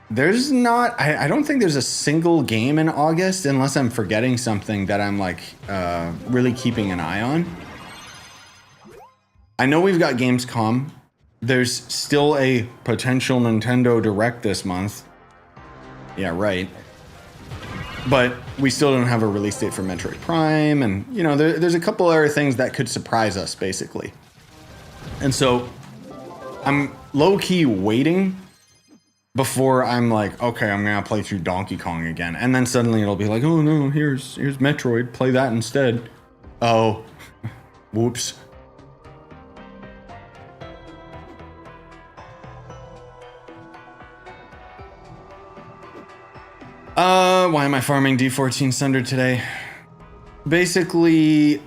there's not, I don't think there's a single game in August, unless I'm forgetting something that I'm like really keeping an eye on. I know we've got Gamescom. There's still a potential Nintendo Direct this month. Yeah, right. But we still don't have a release date for Metroid Prime. And, you know, there's a couple other things that could surprise us, basically. And so I'm low-key waiting before I'm like, okay, I'm going to play through Donkey Kong again. And then suddenly it'll be like, oh, no, here's Metroid. Play that instead. Oh, whoops. Why am I farming D14 Sunder today? Basically,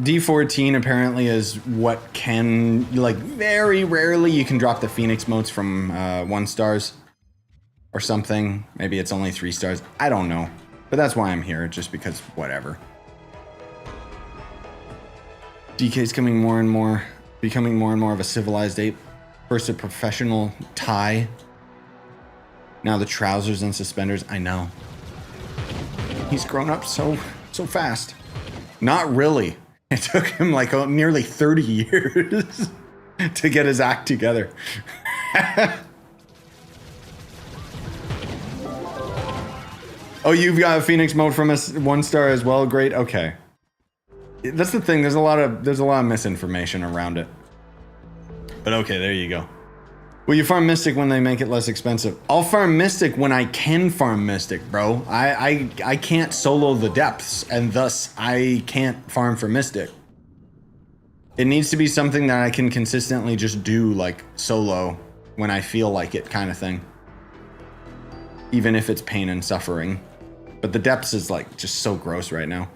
D14 apparently is what can, like, very rarely you can drop the Phoenix motes from 1 stars or something. Maybe it's only 3 stars. I don't know. But that's why I'm here, just because whatever. DK's becoming more and more of a civilized ape. First a professional tie. Now the trousers and suspenders. I know. He's grown up so fast. Not really. It took him like nearly 30 years to get his act together. Oh, you've got a Phoenix mode from a 1 star as well. Great. Okay. That's the thing. There's a lot of misinformation around it. But okay, there you go. Will you farm Mystic when they make it less expensive? I'll farm Mystic when I can farm Mystic, bro. I can't solo the depths, and thus I can't farm for Mystic. It needs to be something that I can consistently just do, like, solo when I feel like it, kind of thing. Even if it's pain and suffering. But the depths is, like, just so gross right now.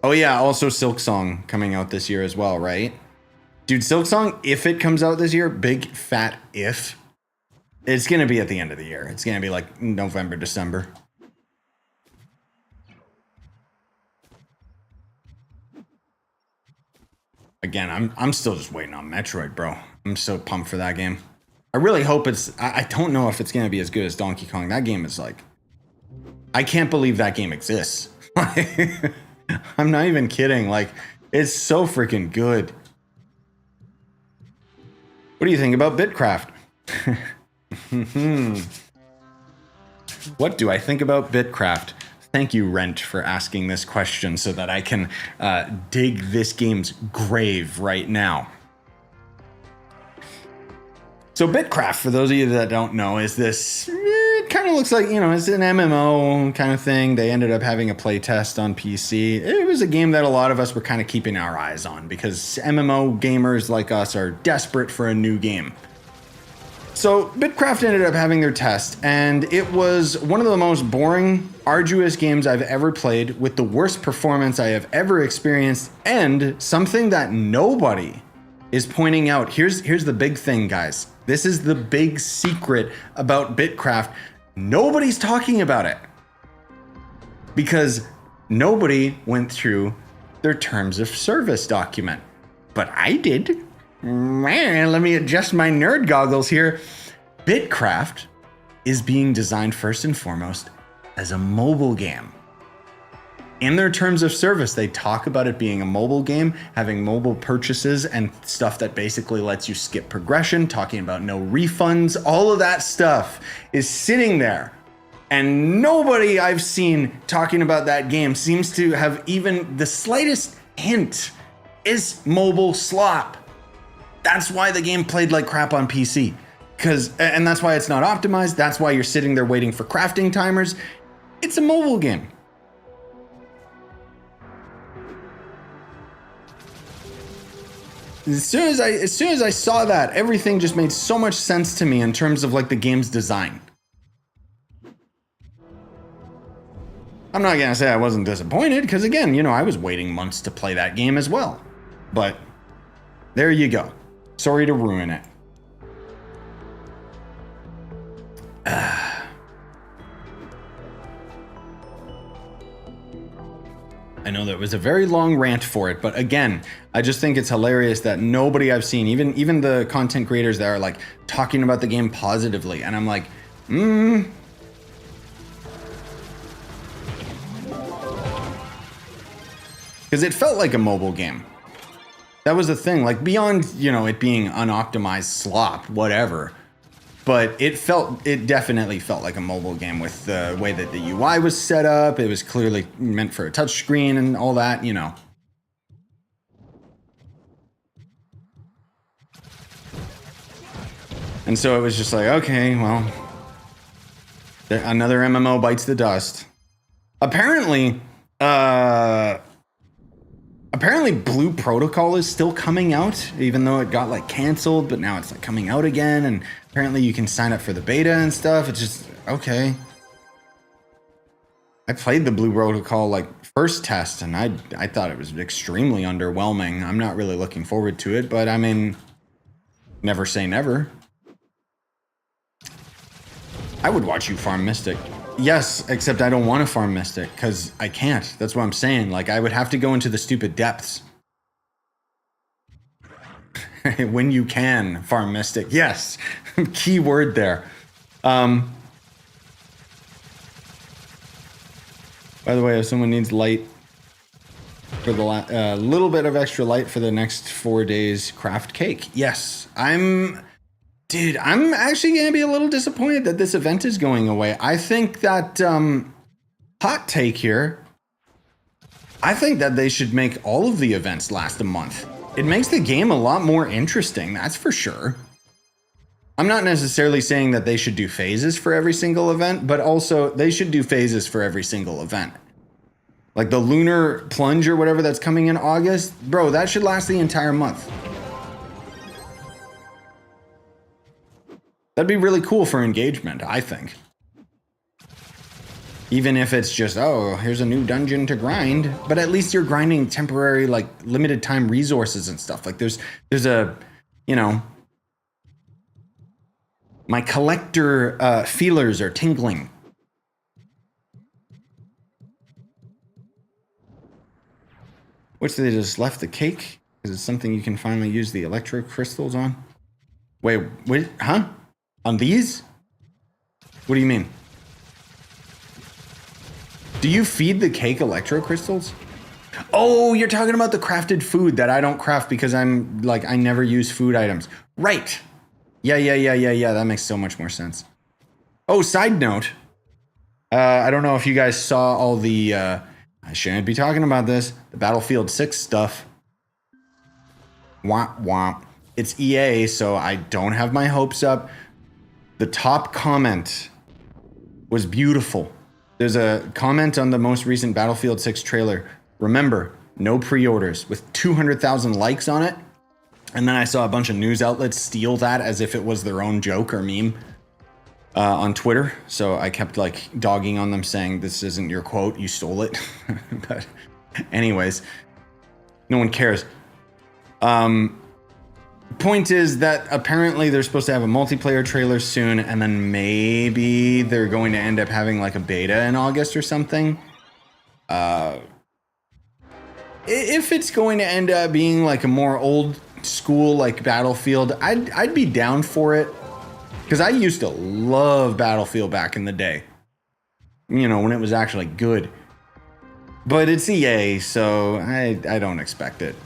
Oh yeah, also Silksong coming out this year as well, right? Dude, Silksong, if it comes out this year, big fat if, it's going to be at the end of the year. It's going to be like November, December. Again, I'm still just waiting on Metroid, bro. I'm so pumped for that game. I really hope I don't know if it's going to be as good as Donkey Kong. That game is like, I can't believe that game exists. I'm not even kidding. Like, it's so freaking good. What do you think about Bitcraft? What do I think about Bitcraft? Thank you, Rent, for asking this question so that I can dig this game's grave right now. So Bitcraft, for those of you that don't know, is this, it kind of looks like, you know, it's an MMO kind of thing. They ended up having a play test on PC. It was a game that a lot of us were kind of keeping our eyes on because MMO gamers like us are desperate for a new game. So Bitcraft ended up having their test, and it was one of the most boring, arduous games I've ever played with the worst performance I have ever experienced, and something that nobody is pointing out. Here's the big thing, guys. This is the big secret about Bitcraft. Nobody's talking about it because nobody went through their terms of service document. But I did. Man, let me adjust my nerd goggles here. Bitcraft is being designed first and foremost as a mobile game. In their terms of service, they talk about it being a mobile game, having mobile purchases and stuff that basically lets you skip progression, talking about no refunds. All of that stuff is sitting there. And nobody I've seen talking about that game seems to have even the slightest hint is mobile slop. That's why the game played like crap on PC. And that's why it's not optimized. That's why you're sitting there waiting for crafting timers. It's a mobile game. As soon as I saw that, everything just made so much sense to me in terms of like the game's design. I'm not gonna say I wasn't disappointed, because again, you know, I was waiting months to play that game as well. But there you go. Sorry to ruin it. I know that was a very long rant for it, but again, I just think it's hilarious that nobody I've seen, even the content creators that are like talking about the game positively, and I'm like, because it felt like a mobile game. That was the thing, like beyond, you know, it being unoptimized slop, whatever. But it definitely felt like a mobile game with the way that the UI was set up. It was clearly meant for a touchscreen and all that, you know. And so it was just like, okay, well, another MMO bites the dust. Apparently Blue Protocol is still coming out, even though it got like canceled, but now it's like coming out again, and apparently you can sign up for the beta and stuff. It's just, okay. I played the Blue Protocol like first test, and I thought it was extremely underwhelming. I'm not really looking forward to it, but I mean, never say never. I would watch you farm Mystic. Yes, except I don't want to farm Mystic, because I can't. That's what I'm saying. Like, I would have to go into the stupid depths. When you can farm Mystic. Yes, key word there. By the way, if someone needs light for the little bit of extra light for the next 4 days, craft cake. Yes, Dude, I'm actually going to be a little disappointed that this event is going away. I think that, hot take here, I think that they should make all of the events last a month. It makes the game a lot more interesting, that's for sure. I'm not necessarily saying that they should do phases for every single event, but also they should do phases for every single event. Like the Lunar Plunge or whatever that's coming in August, bro, that should last the entire month. That'd be really cool for engagement, I think. Even if it's just, oh, here's a new dungeon to grind, but at least you're grinding temporary, like, limited time resources and stuff. Like, there's a, you know, my collector feelers are tingling. Which they just left the cake? Is it something you can finally use the electro crystals on? Wait, huh? On these? What do you mean? Do you feed the cake electro crystals? Oh, you're talking about the crafted food that I don't craft because I'm like, I never use food items. Right. Yeah. That makes so much more sense. Oh, side note. I don't know if you guys saw all the, I shouldn't be talking about this, the Battlefield 6 stuff. Womp womp. It's EA, so I don't have my hopes up. The top comment was beautiful. There's a comment on the most recent Battlefield 6 trailer. Remember, no pre-orders, with 200,000 likes on it. And then I saw a bunch of news outlets steal that as if it was their own joke or meme on Twitter. So I kept like dogging on them saying, this isn't your quote, you stole it. But anyways, no one cares. Point is that apparently they're supposed to have a multiplayer trailer soon, and then maybe they're going to end up having like a beta in August or something. If it's going to end up being like a more old school like Battlefield, I'd be down for it, because I used to love Battlefield back in the day. You know, when it was actually good. But it's EA, so I don't expect it.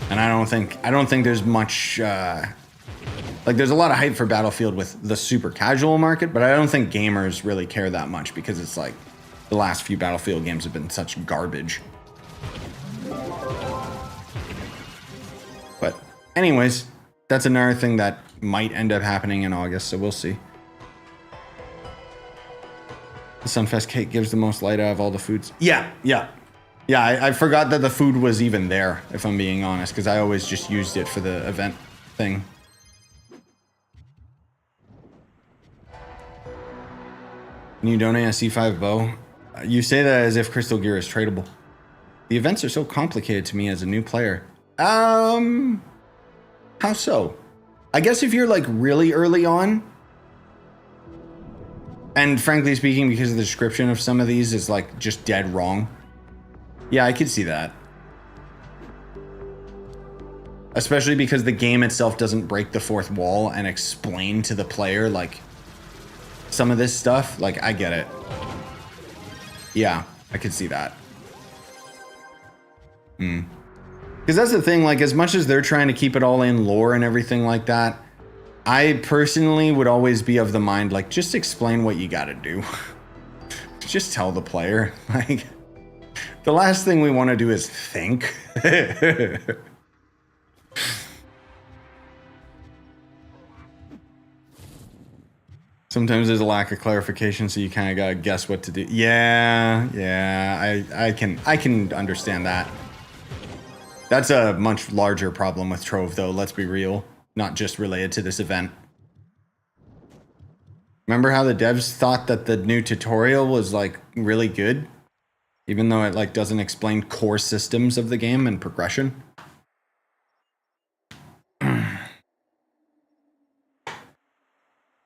And I don't think there's much, like there's a lot of hype for Battlefield with the super casual market, but I don't think gamers really care that much because it's like the last few Battlefield games have been such garbage. But anyways, that's another thing that might end up happening in August, so we'll see. The Sunfest cake gives the most light out of all the foods. Yeah, I forgot that the food was even there, if I'm being honest, because I always just used it for the event thing. Can you donate a C5 bow? You say that as if crystal gear is tradable. The events are so complicated to me as a new player. How so? I guess if you're like really early on, And frankly speaking, because of the description of some of these is like just dead wrong. Yeah, I could see that. Especially because the game itself doesn't break the fourth wall and explain to the player like some of this stuff. Like, I get it. Yeah, I could see that. Because that's the thing, like, as much as they're trying to keep it all in lore and everything like that, I personally would always be of the mind, like, just explain what you gotta do. Just tell the player. Like, the last thing we want to do is think. Sometimes there's a lack of clarification, so you kind of gotta guess what to do. Yeah, I can understand that. That's a much larger problem with Trove, though, let's be real. Not just related to this event. Remember how the devs thought that the new tutorial was, like, really good? Even though it, like, doesn't explain core systems of the game and progression? I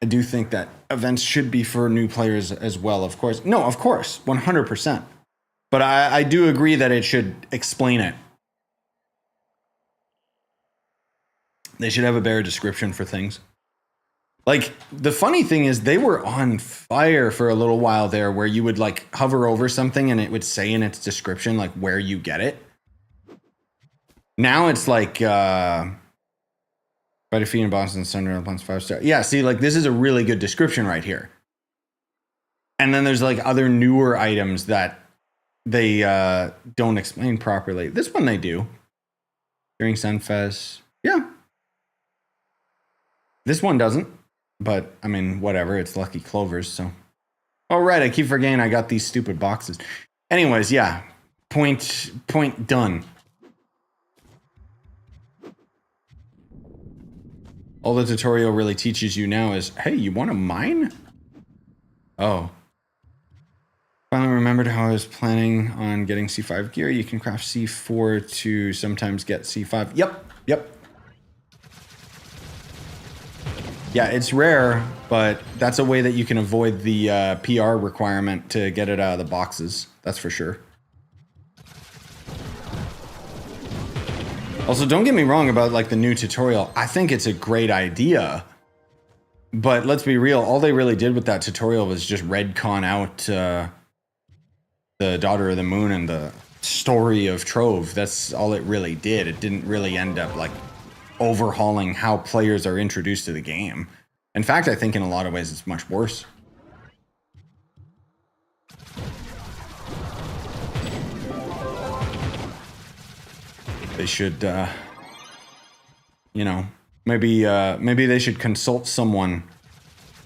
do think that events should be for new players as well, of course. No, of course, 100%. But I do agree that it should explain it. They should have a better description for things. Like, the funny thing is they were on fire for a little while there where you would, like, hover over something and it would say in its description, like, where you get it. Now it's like, by defeating Boston Thunder plus 5-star. Yeah, see, like, this is a really good description right here. And then there's, like, other newer items that they don't explain properly. This one they do. During Sunfest. Yeah. This one doesn't. But, I mean, whatever. It's Lucky Clovers, so. Oh, right. I keep forgetting I got these stupid boxes. Anyways, yeah. Point done. All the tutorial really teaches you now is, hey, you want to mine? Oh. Finally remembered how I was planning on getting C5 gear. You can craft C4 to sometimes get C5. Yep. Yeah, it's rare, but that's a way that you can avoid the PR requirement to get it out of the boxes. That's for sure. Also, don't get me wrong about, like, the new tutorial. I think it's a great idea. But let's be real, all they really did with that tutorial was just redcon out the Daughter of the Moon and the story of Trove. That's all it really did. It didn't really end up, like, overhauling how players are introduced to the game. In fact, I think in a lot of ways it's much worse. They should, you know, maybe they should consult someone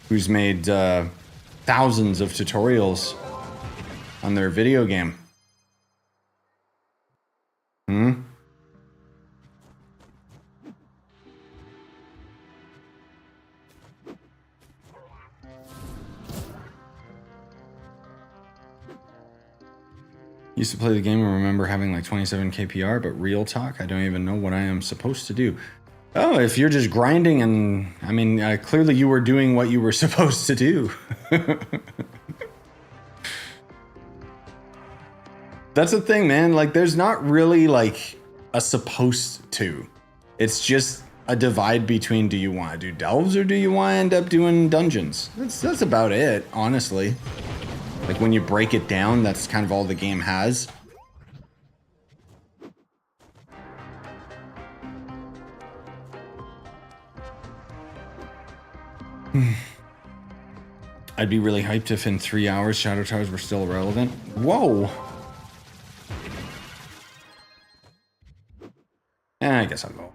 who's made thousands of tutorials on their video game. Used to play the game and remember having like 27 KPR, but real talk, I don't even know what I am supposed to do. Oh, if you're just grinding and, I mean, clearly you were doing what you were supposed to do. That's the thing, man. Like, there's not really like a supposed to. It's just a divide between, do you want to do delves or do you want to end up doing dungeons? That's about it, honestly. Like, when you break it down, that's kind of all the game has. I'd be really hyped if in 3 hours Shadow Towers were still relevant. Whoa! I guess I'll go.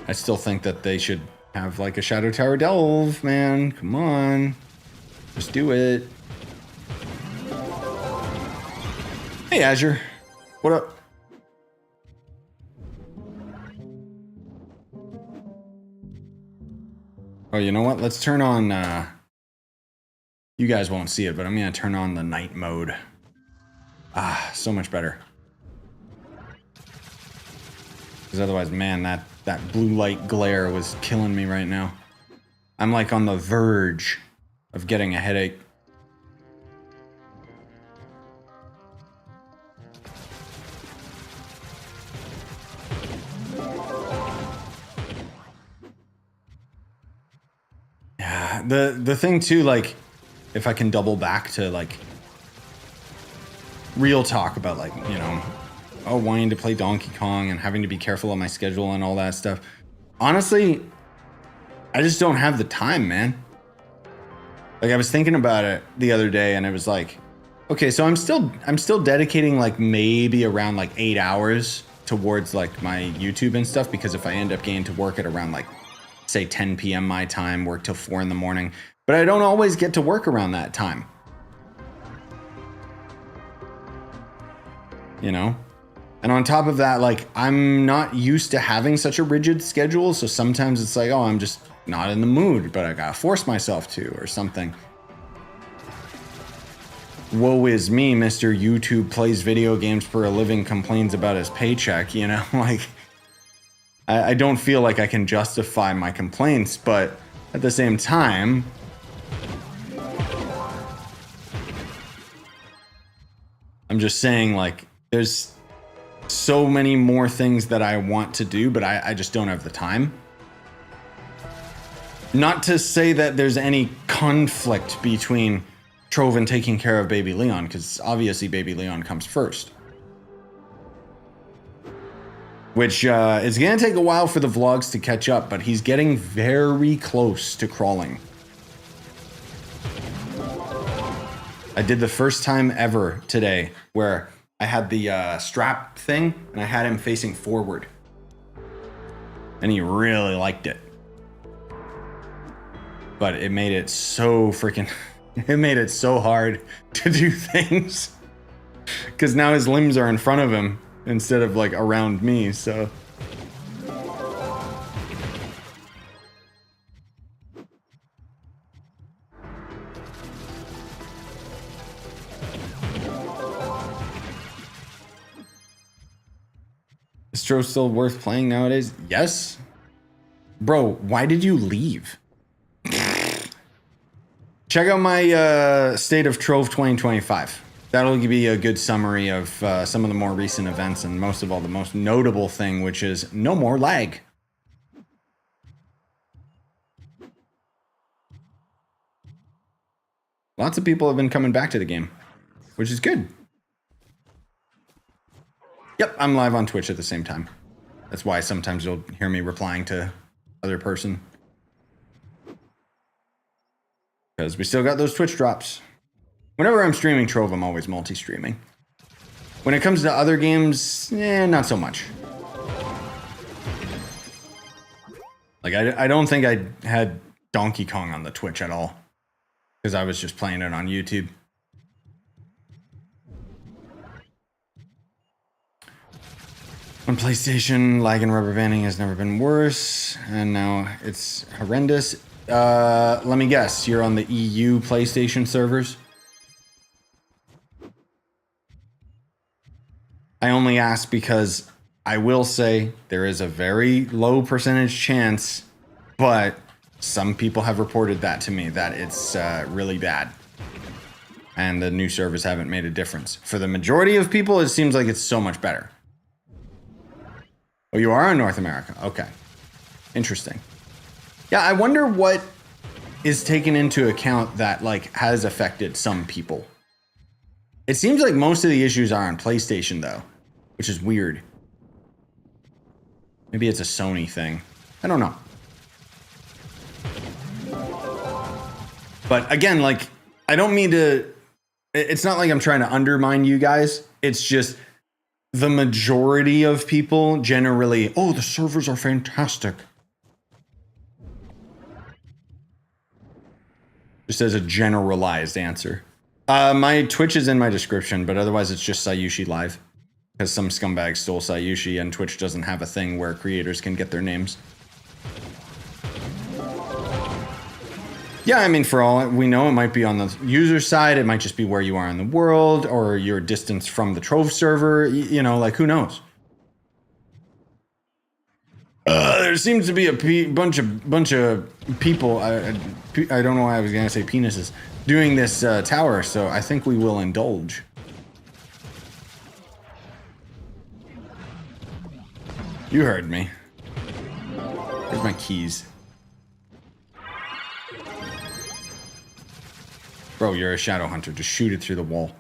I still think that they should have like a Shadow Tower delve, man. Come on. Just do it. Hey, Azure. What up? Oh, you know what? Let's turn on, you guys won't see it, but I'm gonna turn on the night mode. Ah, so much better. Because otherwise, man, that that blue light glare was killing me right now. I'm like on the verge of getting a headache. Yeah, the thing too, like, if I can double back to like real talk about like, you know, oh, wanting to play Donkey Kong and having to be careful on my schedule and all that stuff. Honestly, I just don't have the time, man. Like I was thinking about it the other day and it was like, okay, so I'm still dedicating like maybe around like 8 hours towards like my YouTube and stuff, because if I end up getting to work at around like say 10 p.m. my time, work till 4 in the morning, but I don't always get to work around that time. You know? And on top of that, like I'm not used to having such a rigid schedule, so sometimes it's like, oh, I'm just not in the mood, but I gotta force myself to or something. Woe is me, Mr. YouTube plays video games for a living, complains about his paycheck, you know? Like, I don't feel like I can justify my complaints, but at the same time, I'm just saying, like, there's so many more things that I want to do, but I just don't have the time. Not to say that there's any conflict between Trove and taking care of baby Leon, because obviously baby Leon comes first. Which is going to take a while for the vlogs to catch up, but he's getting very close to crawling. I did the first time ever today where I had the strap thing and I had him facing forward. And he really liked it. But it made it so freaking... It made it so hard to do things. Because now his limbs are in front of him instead of like around me, so... Is Trove still worth playing nowadays? Yes. Bro, why did you leave? Check out my State of Trove 2025. That'll give you a good summary of some of the more recent events and most of all the most notable thing, which is no more lag. Lots of people have been coming back to the game, which is good. Yep, I'm live on Twitch at the same time. That's why sometimes you'll hear me replying to other person. Because we still got those Twitch drops. Whenever I'm streaming Trove, I'm always multi-streaming. When it comes to other games, not so much. Like, I don't think I had Donkey Kong on the Twitch at all. Because I was just playing it on YouTube. On PlayStation, lag and rubber banding has never been worse. And now it's horrendous. Let me guess, you're on the EU PlayStation servers? I only ask because I will say there is a very low percentage chance, but some people have reported that to me, that it's really bad. And the new servers haven't made a difference. For the majority of people, it seems like it's so much better. Oh, you are in North America? Okay. Interesting. Yeah, I wonder what is taken into account that, like, has affected some people. It seems like most of the issues are on PlayStation, though, which is weird. Maybe it's a Sony thing. I don't know. But again, like, I don't mean to... It's not like I'm trying to undermine you guys. It's just the majority of people generally, oh, the servers are fantastic. Just as a generalized answer. My Twitch is in my description, but otherwise it's just Scyushi Live. Because some scumbag stole Scyushi and Twitch doesn't have a thing where creators can get their names. Yeah, I mean, for all we know, it might be on the user side. It might just be where you are in the world or your distance from the Trove server. You know, like, who knows? there seems to be a bunch of people. I don't know why I was gonna say penises doing this tower, so I think we will indulge. You heard me. Where's my keys? Bro, you're a shadow hunter. Just shoot it through the wall.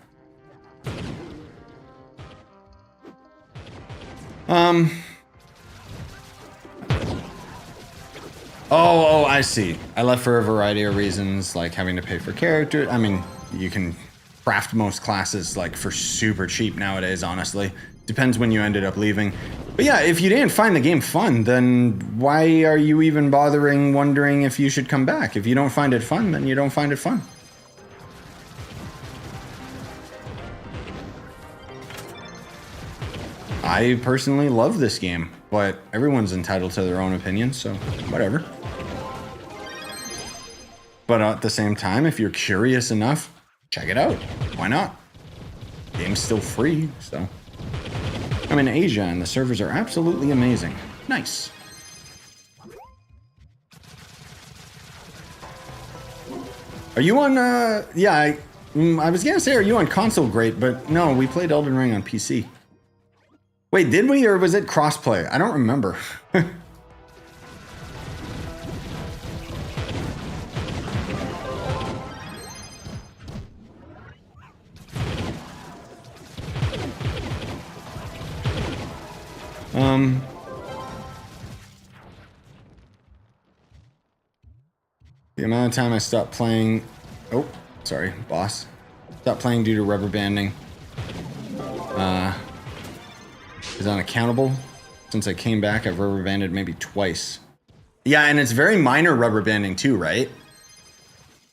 Oh, I see. I left for a variety of reasons, like having to pay for character. I mean, you can craft most classes like for super cheap nowadays, honestly. Depends when you ended up leaving. But yeah, if you didn't find the game fun, then why are you even bothering wondering if you should come back? If you don't find it fun, then you don't find it fun. I personally love this game, but everyone's entitled to their own opinion, so whatever. But at the same time, if you're curious enough, check it out. Why not? The game's still free, so. I'm in Asia, and the servers are absolutely amazing. Nice. Are you on, yeah, I was gonna say, are you on console? Great, but no, we played Elden Ring on PC. Wait, did we, or was it crossplay? I don't remember. The amount of time I stopped playing... Oh, sorry, boss. Stopped playing due to rubber banding. Is unaccountable. Since I came back, I've rubber banded maybe twice. Yeah, and it's very minor rubber banding too, right?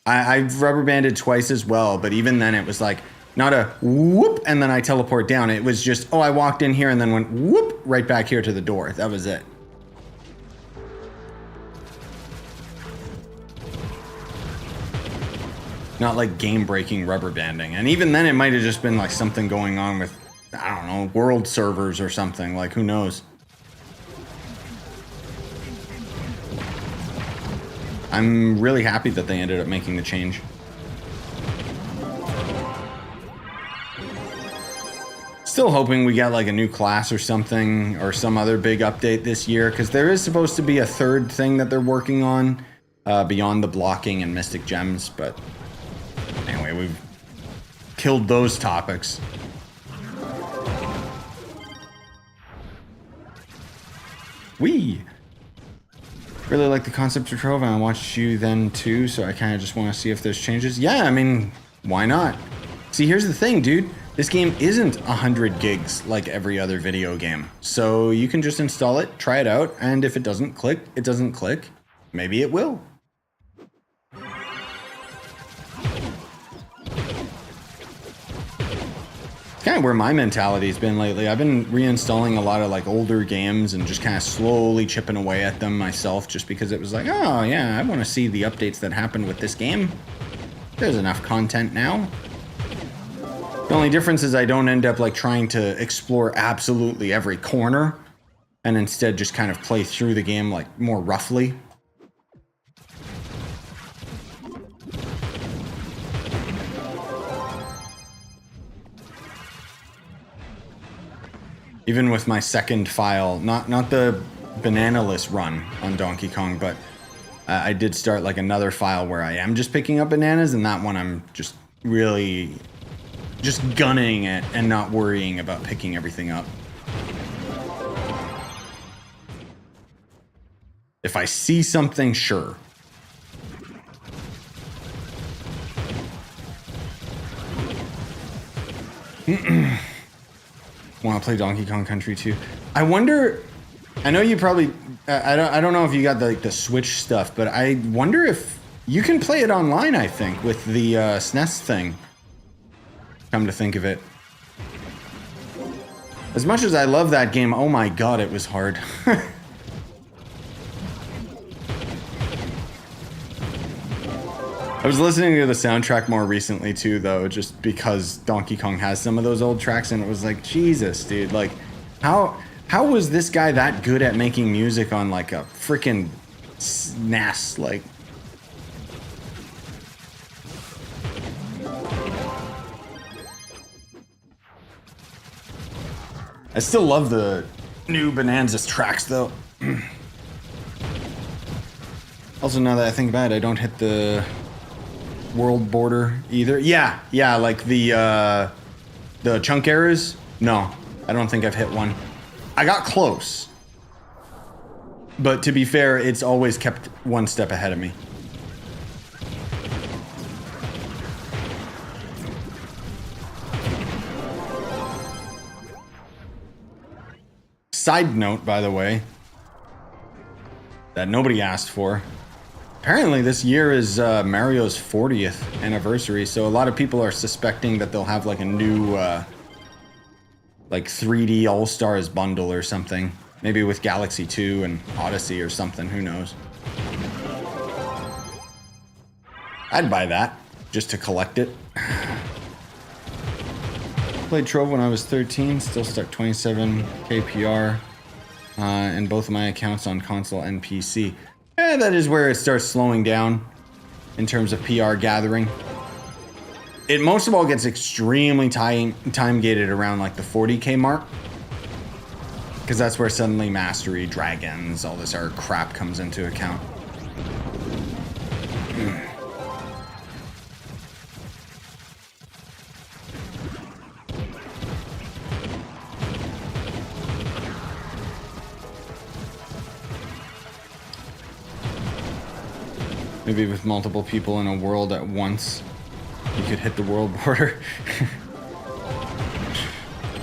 I've rubber banded twice as well, but even then it was like, not a whoop, and then I teleport down. It was just, oh, I walked in here and then went whoop, right back here to the door. That was it. Not like game-breaking rubber banding. And even then it might have just been like something going on with, I don't know, world servers or something. Like, who knows? I'm really happy that they ended up making the change. Still hoping we get like a new class or something, or some other big update this year, because there is supposed to be a third thing that they're working on beyond the blocking and mystic gems. But anyway, we've killed those topics. Wee! Really like the concept of Trove, and I watched you then too, so I kind of just want to see if there's changes. Yeah, I mean, why not? See, here's the thing, dude. This game isn't 100 gigs like every other video game. So you can just install it, try it out, and if it doesn't click, it doesn't click. Maybe it will. It's kind of where my mentality's been lately. I've been reinstalling a lot of like older games and just kind of slowly chipping away at them myself, just because it was like, oh yeah, I want to see the updates that happened with this game. There's enough content now. The only difference is I don't end up like trying to explore absolutely every corner, and instead just kind of play through the game like more roughly. Even with my second file, not the banana-less run on Donkey Kong, but I did start like another file where I am just picking up bananas, and that one I'm just really just gunning it and not worrying about picking everything up. If I see something, sure. Want to play Donkey Kong Country 2? I wonder, I know you probably, I don't know if you got the Switch stuff, but I wonder if you can play it online, I think, with the SNES thing. Come to think of it. As much as I love that game, oh my god, it was hard. I was listening to the soundtrack more recently too, though, just because Donkey Kong has some of those old tracks, and it was like, Jesus, dude, like, how How was this guy that good at making music on like a freaking NAS? Like, I still love the new Bananza tracks though. Also, now that I think about it, I don't hit the world border either. Yeah, like the chunk errors. No, I don't think I've hit one. I got close, but to be fair, it's always kept one step ahead of me. Side note, by the way, that nobody asked for. Apparently this year is Mario's 40th anniversary, so a lot of people are suspecting that they'll have like a new like 3D All-Stars bundle or something. Maybe with Galaxy 2 and Odyssey or something, who knows. I'd buy that, just to collect it. Played Trove when I was 13, still stuck 27 KPR in both of my accounts on console and PC. That is where it starts slowing down in terms of PR gathering. It most of all gets extremely time gated around like the 40K mark, because that's where suddenly mastery, dragons, all this other crap comes into account. Maybe with multiple people in a world at once, you could hit the world border.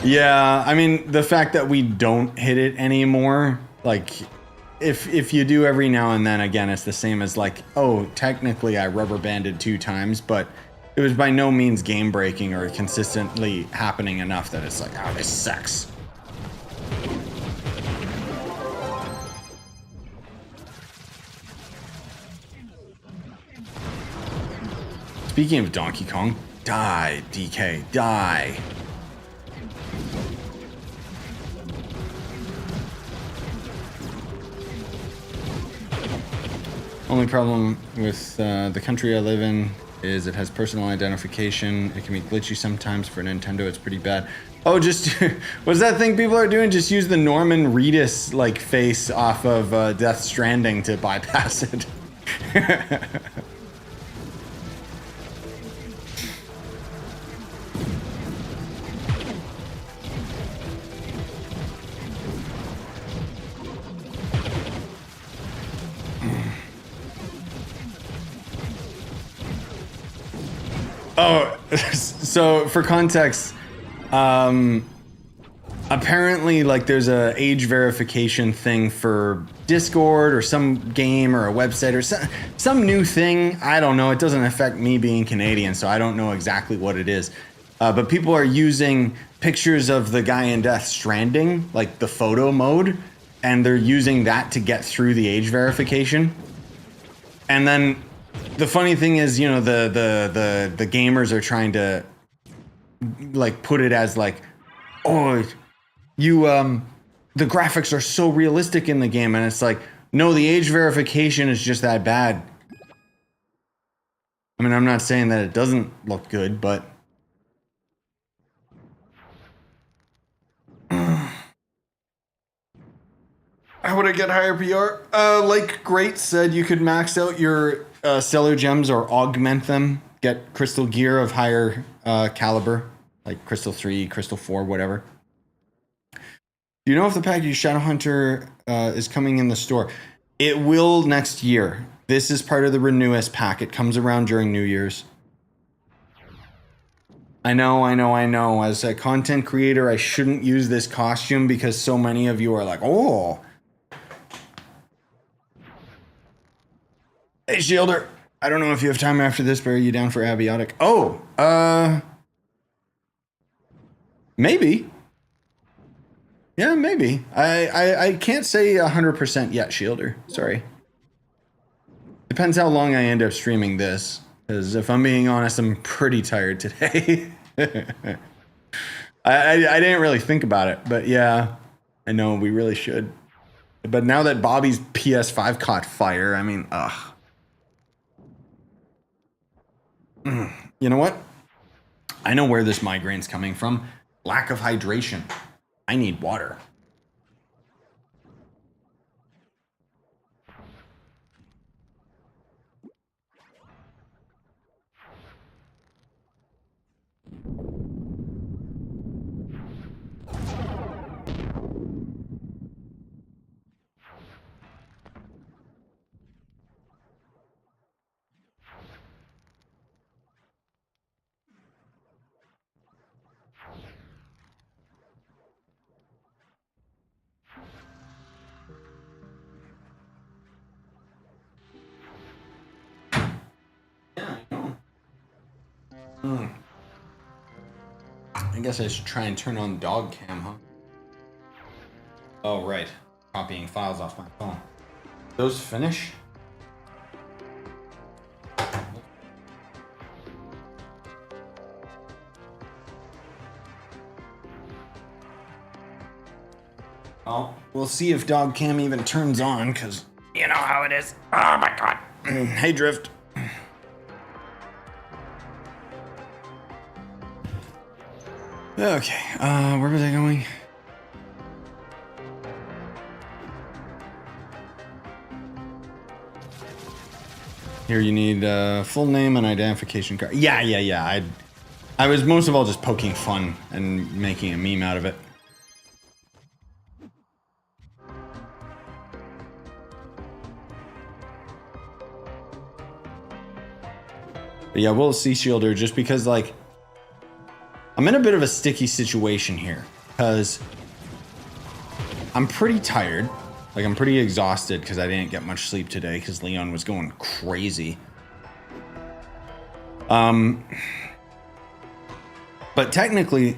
Yeah, I mean, the fact that we don't hit it anymore, like, if you do every now and then, again, it's the same as like, oh, technically I rubber banded 2 times, but it was by no means game breaking or consistently happening enough that it's like, oh, this sucks. Speaking of Donkey Kong, die, DK, die. Only problem with the country I live in is it has personal identification. It can be glitchy sometimes. For Nintendo, it's pretty bad. Oh, just what's that thing people are doing? Just use the Norman Reedus like face off of Death Stranding to bypass it. Oh, so for context, apparently like there's a age verification thing for Discord or some game or a website or some new thing. I don't know. It doesn't affect me being Canadian, so I don't know exactly what it is. But people are using pictures of the guy in Death Stranding, like the photo mode, and they're using that to get through the age verification. And then the funny thing is, you know, the gamers are trying to like put it as like, oh, you the graphics are so realistic in the game, and it's like, no, the age verification is just that bad. I mean, I'm not saying that it doesn't look good, but how would I get higher PR? Like Great said, you could max out your seller gems or augment them. Get crystal gear of higher caliber, like crystal 3, crystal 4, whatever. Do you know if the package Shadowhunter is coming in the store? It will next year. This is part of the Renewus pack. It comes around during New Year's. I know. As a content creator, I shouldn't use this costume because so many of you are like, oh. Hey, Shielder. I don't know if you have time after this, but are you down for Abiotic? Oh, maybe. Yeah, maybe. I can't say 100% yet, Shielder. Sorry. Depends how long I end up streaming this. Because if I'm being honest, I'm pretty tired today. I didn't really think about it, but yeah. I know, we really should. But now that Bobby's PS5 caught fire, I mean, ugh. You know what? I know where this migraine's coming from. Lack of hydration. I need water. I guess I should try and turn on dog cam, huh? Oh, right. Copying files off my phone. Those finish? Well, we'll see if dog cam even turns on, because you know how it is. Oh my god. Hey, Drift. Okay, where was I going? Here you need full name and identification card. Yeah. I was most of all just poking fun and making a meme out of it. But yeah, we'll see Shielder just because, like, I'm in a bit of a sticky situation here because I'm pretty tired. Like, I'm pretty exhausted because I didn't get much sleep today because Leon was going crazy. But technically,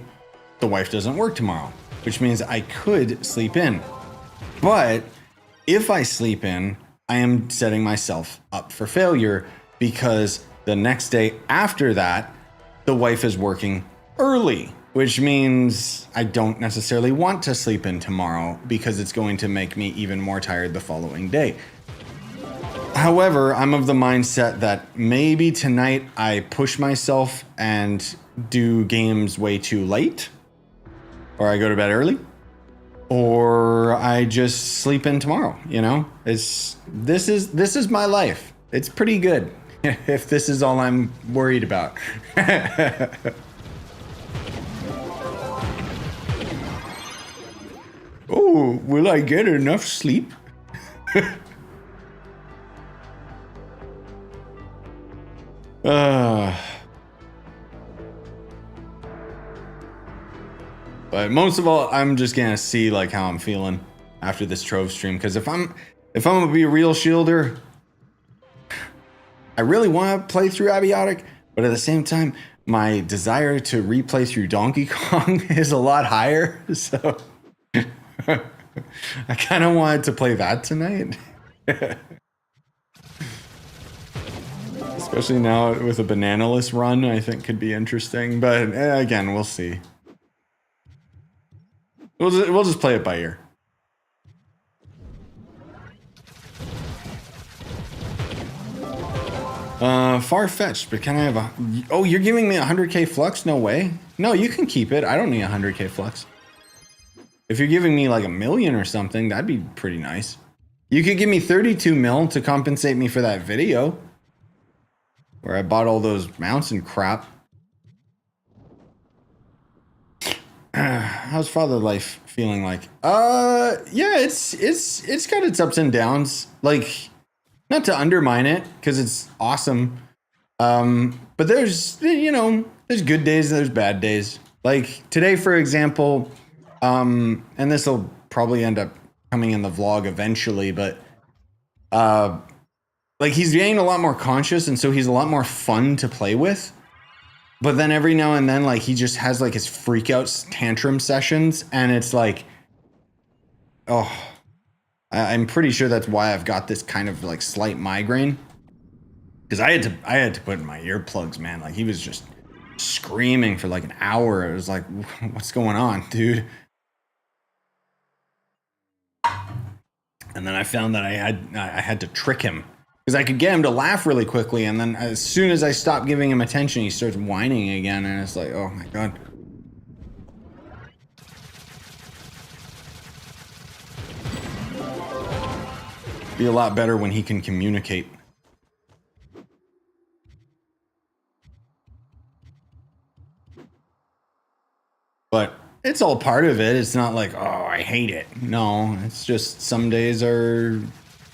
the wife doesn't work tomorrow, which means I could sleep in. But if I sleep in, I am setting myself up for failure because the next day after that, the wife is working early, which means I don't necessarily want to sleep in tomorrow because it's going to make me even more tired the following day. However, I'm of the mindset that maybe tonight I push myself and do games way too late, or I go to bed early, or I just sleep in tomorrow. You know, this is my life. It's pretty good if this is all I'm worried about. Oh, will I get enough sleep? But most of all, I'm just gonna see like how I'm feeling after this Trove stream. Because if I'm gonna be a real shielder, I really want to play through Abiotic, but at the same time, my desire to replay through Donkey Kong is a lot higher. So I kind of wanted to play that tonight. Especially now with a bananaless run, I think could be interesting. But again, we'll see. We'll just play it by ear. Far-fetched, but can I have a... Oh, you're giving me 100k flux? No way. No, you can keep it. I don't need 100k flux. If you're giving me like 1 million or something, that'd be pretty nice. You could give me 32 mil to compensate me for that video where I bought all those mounts and crap. How's father life feeling like? Yeah, it's got its ups and downs. Like, not to undermine it, because it's awesome. But there's, you know, there's good days and there's bad days. Like today, for example, and this will probably end up coming in the vlog eventually, but like he's getting a lot more conscious, and so he's a lot more fun to play with. But then every now and then, like, he just has like his freak out tantrum sessions, and it's like, oh, I'm pretty sure that's why I've got this kind of like slight migraine. Because I had to put in my earplugs, man. Like, he was just screaming for like an hour. It was like, what's going on, dude? And then I found that I had to trick him because I could get him to laugh really quickly, and then as soon as I stop giving him attention, he starts whining again, and it's like, oh my god. Be a lot better when he can communicate. But it's all part of it. It's not like, oh, I hate it. No, it's just some days are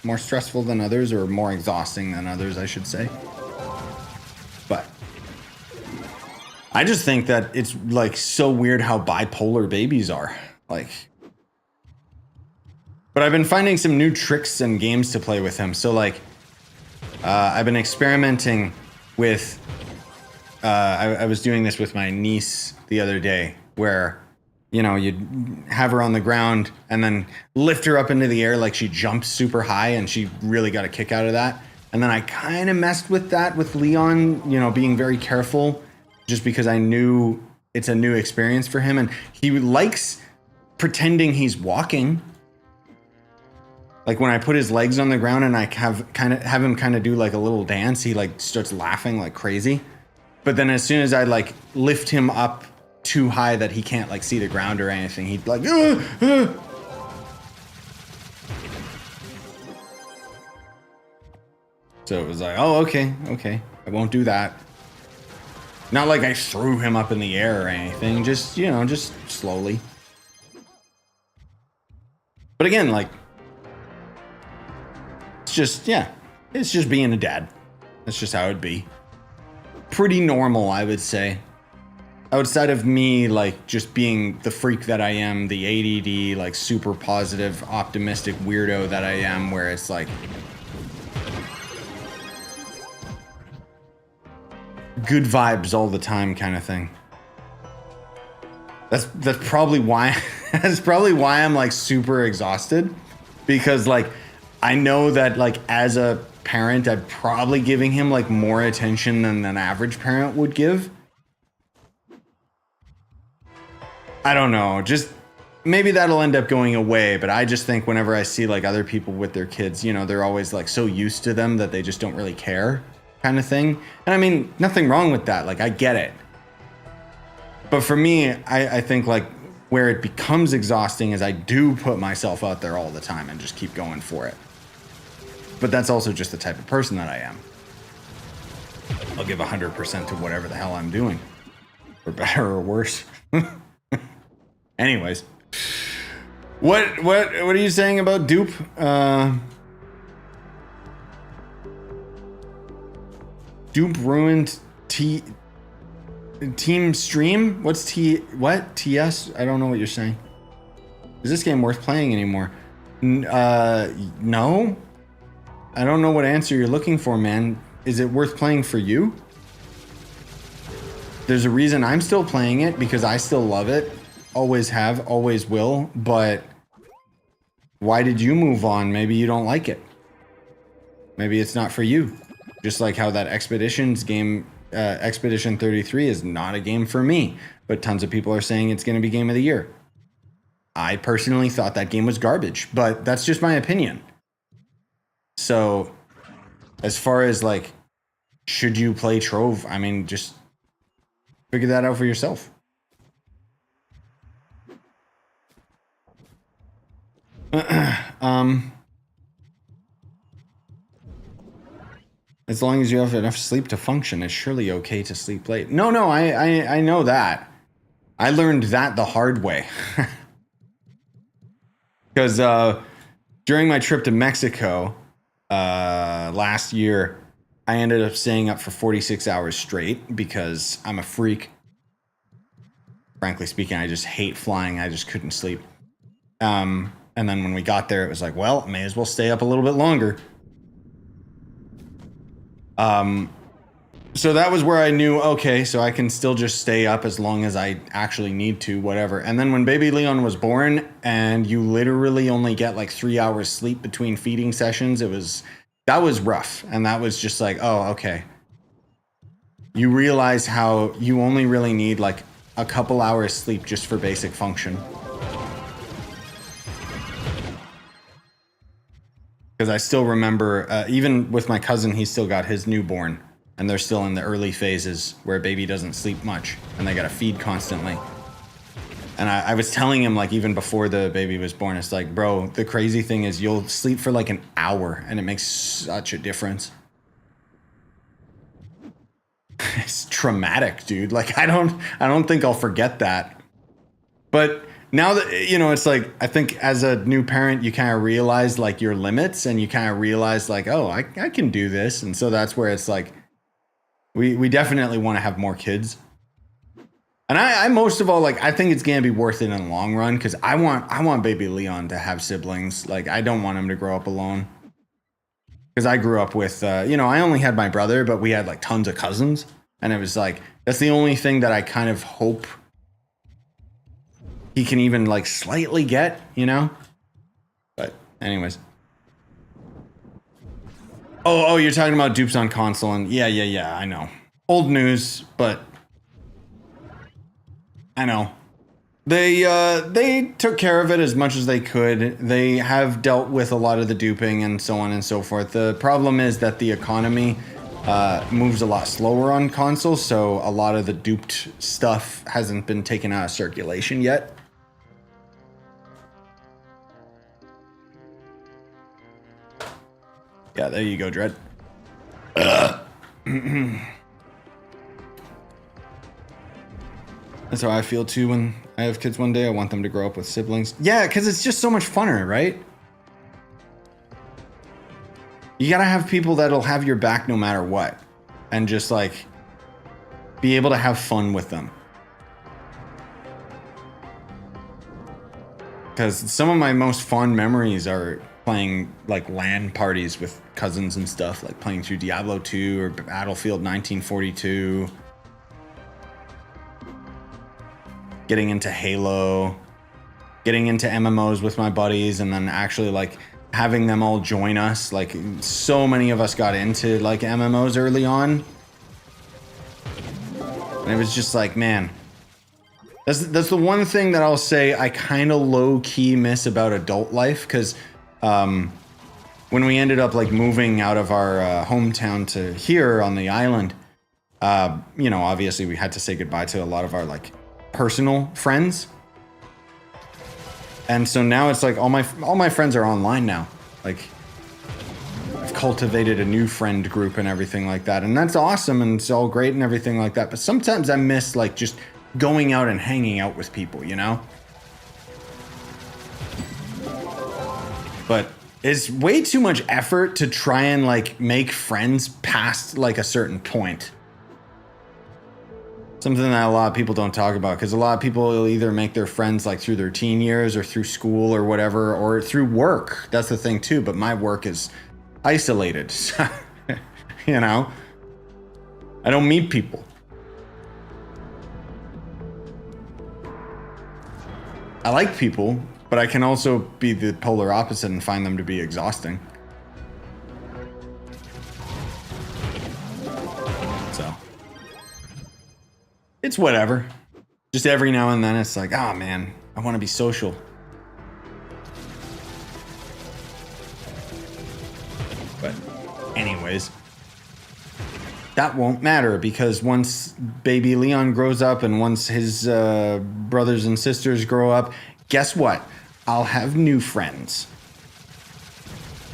more stressful than others, or more exhausting than others, I should say. But I just think that it's like so weird how bipolar babies are. Like, but I've been finding some new tricks and games to play with him. So like, I've been experimenting with, I was doing this with my niece the other day, where, you know, you'd have her on the ground and then lift her up into the air like she jumps super high, and she really got a kick out of that. And then I kind of messed with that with Leon, you know, being very careful, just because I knew it's a new experience for him. And he likes pretending he's walking. Like when I put his legs on the ground and I have him kind of do like a little dance, he like starts laughing like crazy. But then as soon as I like lift him up too high that he can't like see the ground or anything, he'd like, So it was like, oh, okay, I won't do that. Not like I threw him up in the air or anything, just, you know, just slowly. But again, like, it's just, yeah, it's just being a dad. That's just how it'd be. Pretty normal, I would say. Outside of me, like, just being the freak that I am, the ADD, like, super positive, optimistic weirdo that I am, where it's like, good vibes all the time kind of thing. That's probably why I'm like super exhausted, because like I know that like as a parent I'm probably giving him like more attention than an average parent would give. I don't know, just maybe that'll end up going away, but I just think whenever I see like other people with their kids, you know, they're always like so used to them that they just don't really care, kind of thing. And I mean, nothing wrong with that, like I get it. But for me, I think like where it becomes exhausting is I do put myself out there all the time and just keep going for it. But that's also just the type of person that I am. I'll give 100% to whatever the hell I'm doing, for better or worse. Anyways, what are you saying about dupe? Dupe ruined Team Stream? What's TS? I don't know what you're saying. Is this game worth playing anymore? No. I don't know what answer you're looking for, man. Is it worth playing for you? There's a reason I'm still playing it, because I still love it. Always have, always will. But why did you move on? Maybe you don't like it. Maybe it's not for you. Just like how that Expeditions game, Expedition 33 is not a game for me, but tons of people are saying it's going to be game of the year. I personally thought that game was garbage, but that's just my opinion. So as far as like, should you play Trove? I mean, just figure that out for yourself. As long as you have enough sleep to function, it's surely okay to sleep late. No, I know that. I learned that the hard way. Because during my trip to Mexico last year, I ended up staying up for 46 hours straight because I'm a freak. Frankly speaking, I just hate flying. I just couldn't sleep. And then when we got there, it was like, well, may as well stay up a little bit longer. So that was where I knew, okay, so I can still just stay up as long as I actually need to, whatever. And then when baby Leon was born and you literally only get like 3 hours sleep between feeding sessions, that was rough. And that was just like, oh, okay. You realize how you only really need like a couple hours sleep just for basic function. Because I still remember, even with my cousin, he still got his newborn. And they're still in the early phases where a baby doesn't sleep much. And they got to feed constantly. And I was telling him, like, even before the baby was born, it's like, bro, the crazy thing is you'll sleep for like an hour. And it makes such a difference. It's traumatic, dude. Like, I don't think I'll forget that. But now that, you know, it's like, I think as a new parent, you kind of realize like your limits and you kind of realize like, oh, I can do this. And so that's where it's like, we definitely want to have more kids. And I most of all, like, I think it's going to be worth it in the long run. Cause I want baby Leon to have siblings. Like, I don't want him to grow up alone. Cause I grew up with, you know, I only had my brother, but we had like tons of cousins. And it was like, that's the only thing that I kind of hope he can even like slightly get, you know? But anyways. Oh, you're talking about dupes on console, and yeah, I know. Old news, but I know. They took care of it as much as they could. They have dealt with a lot of the duping and so on and so forth. The problem is that the economy moves a lot slower on console, so a lot of the duped stuff hasn't been taken out of circulation yet. Yeah, there you go, Dread. That's how I feel too when I have kids one day. I want them to grow up with siblings. Yeah, because it's just so much funner, right? You gotta have people that'll have your back no matter what. And just like be able to have fun with them. Because some of my most fond memories are playing like LAN parties with cousins and stuff, like playing through Diablo 2 or Battlefield 1942. Getting into Halo, getting into MMOs with my buddies, and then actually like having them all join us. Like, so many of us got into like MMOs early on. And it was just like, man, that's the one thing that I'll say I kind of low-key miss about adult life, because when we ended up like moving out of our hometown to here on the island, you know, obviously we had to say goodbye to a lot of our like personal friends. And so now it's like all my friends are online now. Like, I've cultivated a new friend group and everything like that. And that's awesome and it's all great and everything like that. But sometimes I miss like just going out and hanging out with people, you know? But it's way too much effort to try and like make friends past like a certain point. Something that a lot of people don't talk about, because a lot of people will either make their friends like through their teen years or through school or whatever, or through work. That's the thing too. But my work is isolated. You know, I don't meet people. I like people, but I can also be the polar opposite and find them to be exhausting. So it's whatever. Just every now and then it's like, oh man, I want to be social. But anyways, that won't matter, because once baby Leon grows up and once his brothers and sisters grow up, guess what? I'll have new friends.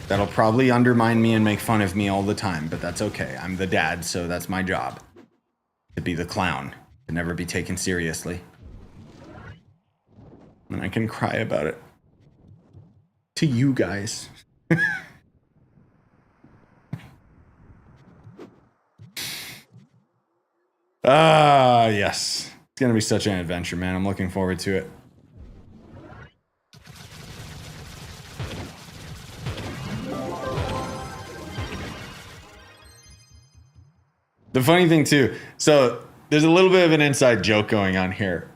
That'll probably undermine me and make fun of me all the time, but that's okay. I'm the dad, so that's my job. To be the clown. To never be taken seriously. And I can cry about it. To you guys. Yes. It's gonna be such an adventure, man. I'm looking forward to it. The funny thing too, so there's a little bit of an inside joke going on here.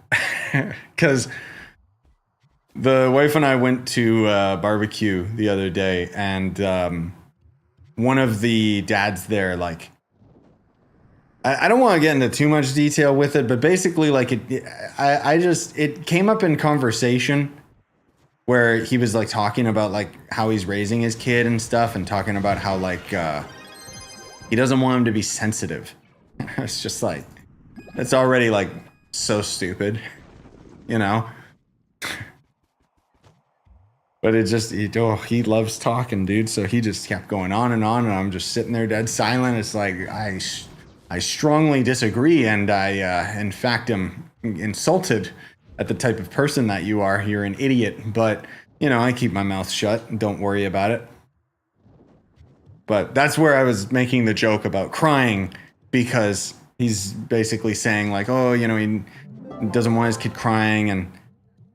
Because the wife and I went to barbecue the other day, and one of the dads there, like, I don't want to get into too much detail with it, but basically, like, it came up in conversation where he was like talking about like how he's raising his kid and stuff, and talking about how like he doesn't want him to be sensitive. It's just like, it's already like so stupid, you know. But it just, he loves talking, dude. So he just kept going on, and I'm just sitting there dead silent. It's like, I strongly disagree, and I, in fact, am insulted at the type of person that you are. You're an idiot. But, you know, I keep my mouth shut and don't worry about it. But that's where I was making the joke about crying, because he's basically saying like, oh, you know, he doesn't want his kid crying, and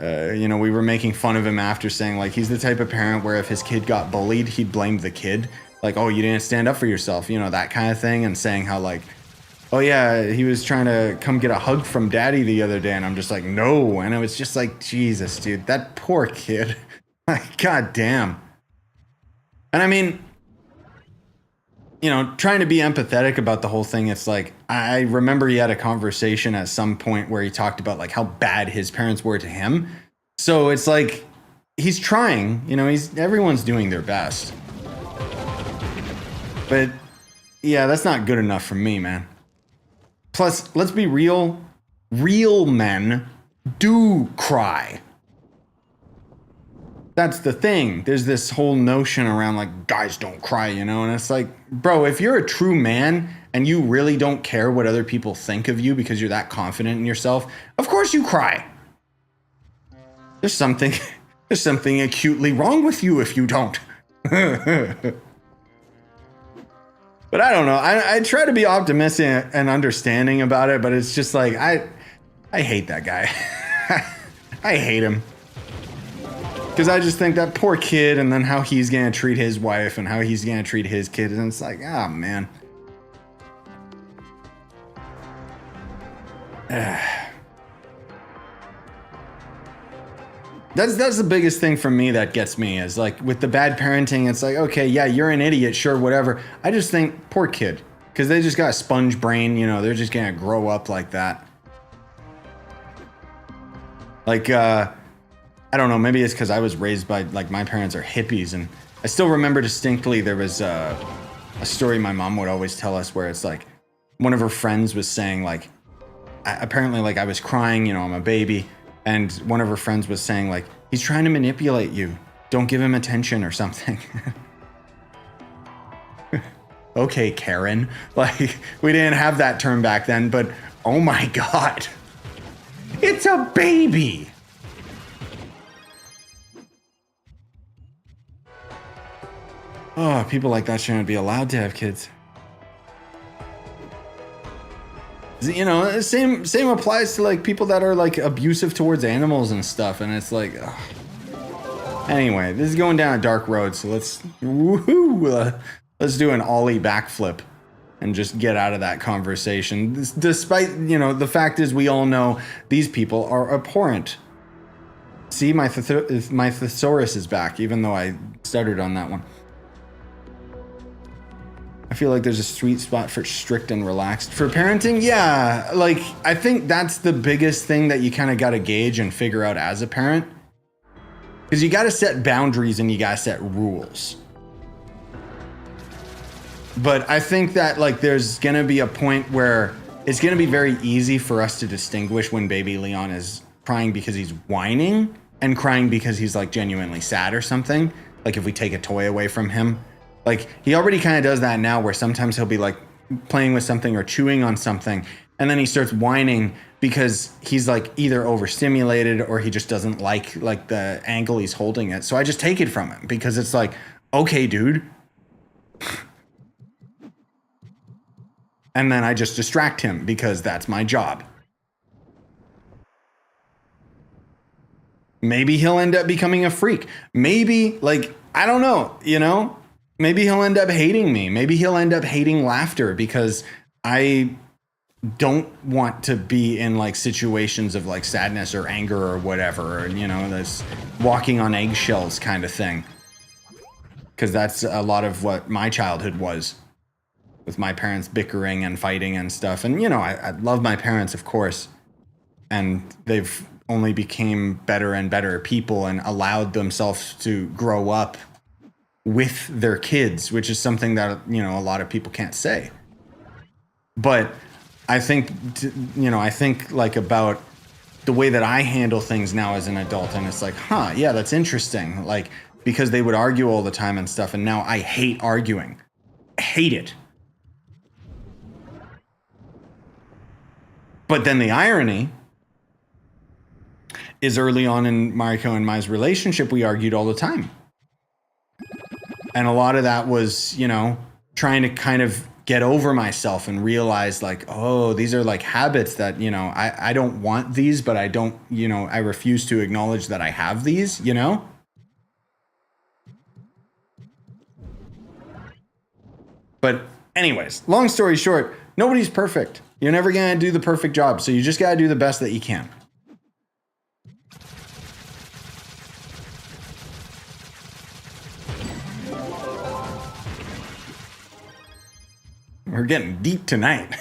you know, we were making fun of him after, saying like he's the type of parent where if his kid got bullied, he'd blame the kid. Like, oh, you didn't stand up for yourself, you know, that kind of thing. And saying how like, oh yeah, he was trying to come get a hug from daddy the other day. And I'm just like, no. And it was just like, Jesus, dude, that poor kid. Like, God damn. And I mean, you know, trying to be empathetic about the whole thing, it's like, I remember he had a conversation at some point where he talked about like how bad his parents were to him. So it's like, he's trying, you know, everyone's doing their best. But yeah, that's not good enough for me, man. Plus, let's be real. Real men do cry. That's the thing. There's this whole notion around like guys don't cry, you know? And it's like, bro, if you're a true man and you really don't care what other people think of you because you're that confident in yourself, of course you cry. There's something acutely wrong with you if you don't. But I don't know. I try to be optimistic and understanding about it, but it's just like, I hate that guy. I hate him. Because I just think that poor kid, and then how he's going to treat his wife and how he's going to treat his kid. And it's like, oh, man. That's the biggest thing for me that gets me, is like with the bad parenting, it's like, okay, yeah, you're an idiot, sure, whatever. I just think, poor kid. Because they just got a sponge brain, you know, they're just going to grow up like that. Like, I don't know, maybe it's because I was raised by, like, my parents are hippies, and I still remember distinctly there was a story my mom would always tell us where it's like, one of her friends was saying, like, apparently, like, I was crying, you know, I'm a baby, and one of her friends was saying, like, he's trying to manipulate you. Don't give him attention or something. Okay, Karen. Like, we didn't have that term back then, but oh my God. It's a baby. Oh, people like that shouldn't be allowed to have kids. You know, same applies to like people that are like abusive towards animals and stuff, and it's like, ugh. Anyway, this is going down a dark road, so let's do an ollie backflip and just get out of that conversation. Despite, you know, the fact is we all know these people are abhorrent. See, my thesaurus is back, even though I stuttered on that one. I feel like there's a sweet spot for strict and relaxed. For parenting, yeah, like, I think that's the biggest thing that you kind of got to gauge and figure out as a parent. Because you got to set boundaries and you got to set rules. But I think that, like, there's going to be a point where it's going to be very easy for us to distinguish when baby Leon is crying because he's whining and crying because he's, like, genuinely sad or something. Like, if we take a toy away from him. Like, he already kind of does that now, where sometimes he'll be like playing with something or chewing on something, and then he starts whining because he's like either overstimulated or he just doesn't like the angle he's holding it. So I just take it from him because it's like, okay, dude. And then I just distract him because that's my job. Maybe he'll end up becoming a freak. Maybe, like, I don't know, you know? Maybe he'll end up hating me. Maybe he'll end up hating laughter because I don't want to be in like situations of like sadness or anger or whatever, or, you know, this walking on eggshells kind of thing. Because that's a lot of what my childhood was, with my parents bickering and fighting and stuff. And, you know, I love my parents, of course. And they've only became better and better people and allowed themselves to grow up with their kids, which is something that, you know, a lot of people can't say. But I think, you know, I think like about the way that I handle things now as an adult, and it's like, huh, yeah, that's interesting. Like, because they would argue all the time and stuff, and now I hate arguing. I hate it. But then the irony is early on in Mariko and Mai's relationship, we argued all the time. And a lot of that was, you know, trying to kind of get over myself and realize like, oh, these are like habits that, you know, I don't want these, but I don't, you know, I refuse to acknowledge that I have these, you know? But anyways, long story short, nobody's perfect. You're never going to do the perfect job. So you just got to do the best that you can. We're getting deep tonight.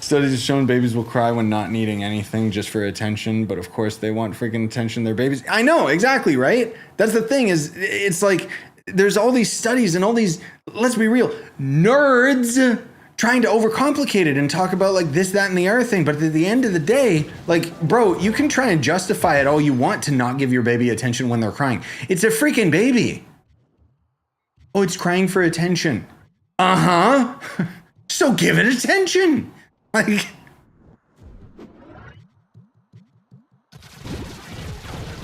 Studies have shown babies will cry when not needing anything just for attention, but of course they want freaking attention. They're babies. I know, exactly, right? That's the thing is, it's like, there's all these studies and all these, let's be real, nerds trying to overcomplicate it and talk about like this, that, and the other thing. But at the end of the day, like, bro, you can try and justify it all you want to not give your baby attention when they're crying. It's a freaking baby. Oh, it's crying for attention. Uh-huh. So give it attention. Like,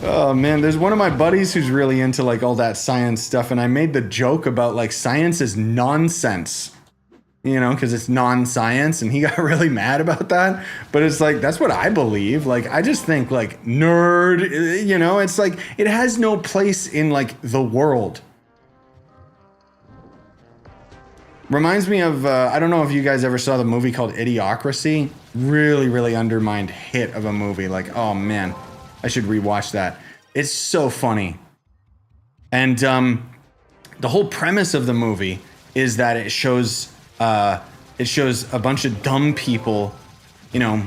oh man, there's one of my buddies who's really into like all that science stuff, and I made the joke about like science is nonsense, you know, because it's non-science, and he got really mad about that. But it's like, that's what I believe. Like, I just think like nerd, you know, it's like it has no place in like the world. Reminds me of, I don't know if you guys ever saw the movie called Idiocracy. Really, really undermined hit of a movie. Like, oh man, I should rewatch that. It's so funny. And the whole premise of the movie is that it shows a bunch of dumb people, you know,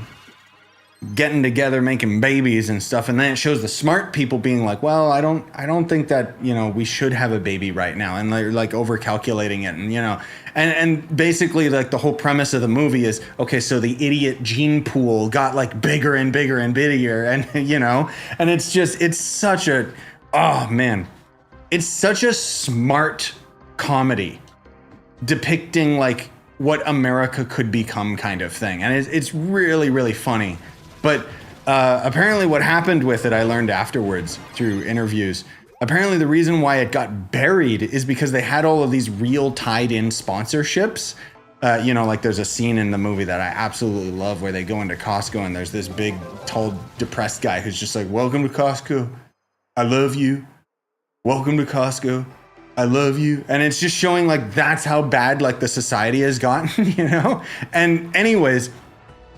getting together, making babies and stuff, and then it shows the smart people being like, well, I don't think that, you know, we should have a baby right now, and they're like over calculating it, and you know, and basically like the whole premise of the movie is, okay, so the idiot gene pool got like bigger and bigger and bigger, and you know, and it's just, it's such a, oh man, it's such a smart comedy depicting like what America could become kind of thing, and it's really, really funny. But apparently what happened with it, I learned afterwards through interviews. Apparently the reason why it got buried is because they had all of these real tied-in sponsorships. You know, like there's a scene in the movie that I absolutely love where they go into Costco and there's this big, tall, depressed guy who's just like, welcome to Costco. I love you. Welcome to Costco. I love you. And it's just showing like that's how bad like the society has gotten, you know? And anyways,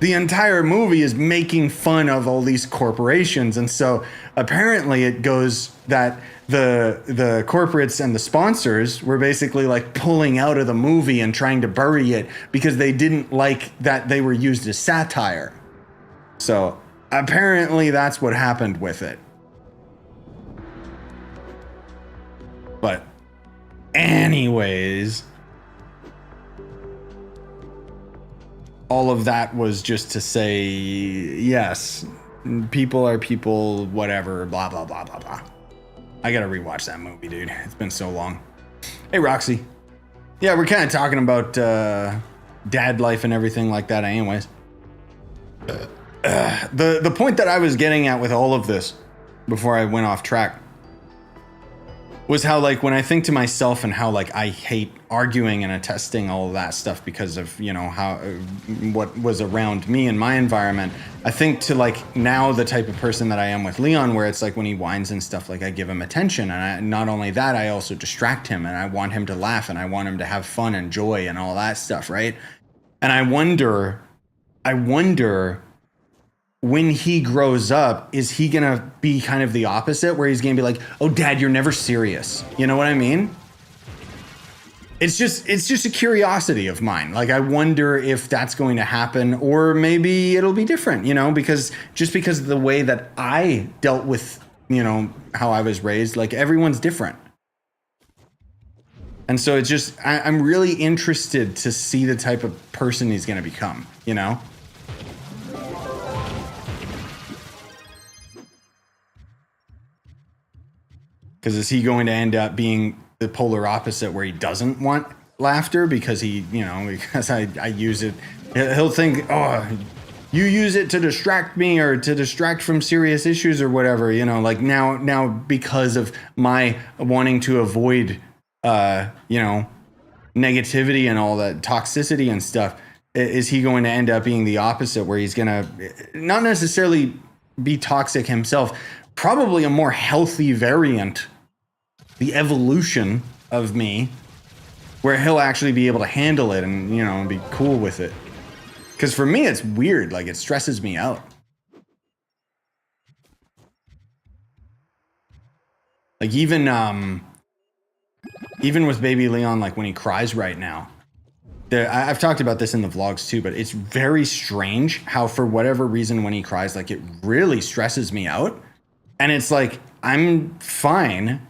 the entire movie is making fun of all these corporations. And so apparently it goes that the corporates and the sponsors were basically like pulling out of the movie and trying to bury it because they didn't like that they were used as satire. So apparently that's what happened with it. But anyways, all of that was just to say, yes, people are people, whatever, blah, blah, blah, blah, blah. I gotta rewatch that movie, dude. It's been so long. Hey, Roxy. Yeah, we're kind of talking about dad life and everything like that anyways. The point that I was getting at with all of this, before I went off track, was how, like, when I think to myself and how, like, I hate arguing and attesting all of that stuff because of, you know, how, what was around me and my environment, I think to, like, now the type of person that I am with Leon, where it's like when he whines and stuff, like, I give him attention. And not only that, I also distract him and I want him to laugh and I want him to have fun and joy and all that stuff, right? And I wonder when he grows up, is he gonna be kind of the opposite, where he's gonna be like, oh, dad, you're never serious. You know what I mean? it's just a curiosity of mine. Like, I wonder if that's going to happen, or maybe it'll be different, you know, because of the way that I dealt with, you know, how I was raised, like everyone's different. And so it's just, I'm really interested to see the type of person he's going to become, you know? Because is he going to end up being the polar opposite where he doesn't want laughter because because I use it? He'll think, oh, you use it to distract me or to distract from serious issues or whatever, you know, like now because of my wanting to avoid, negativity and all that toxicity and stuff, is he going to end up being the opposite where he's going to not necessarily be toxic himself, probably a more healthy variant, the evolution of me, where he'll actually be able to handle it and, you know, be cool with it. Because for me, it's weird. Like, it stresses me out. Like, even with baby Leon, like when he cries right now, I've talked about this in the vlogs too, but it's very strange how, for whatever reason, when he cries, like, it really stresses me out. And it's like, I'm fine,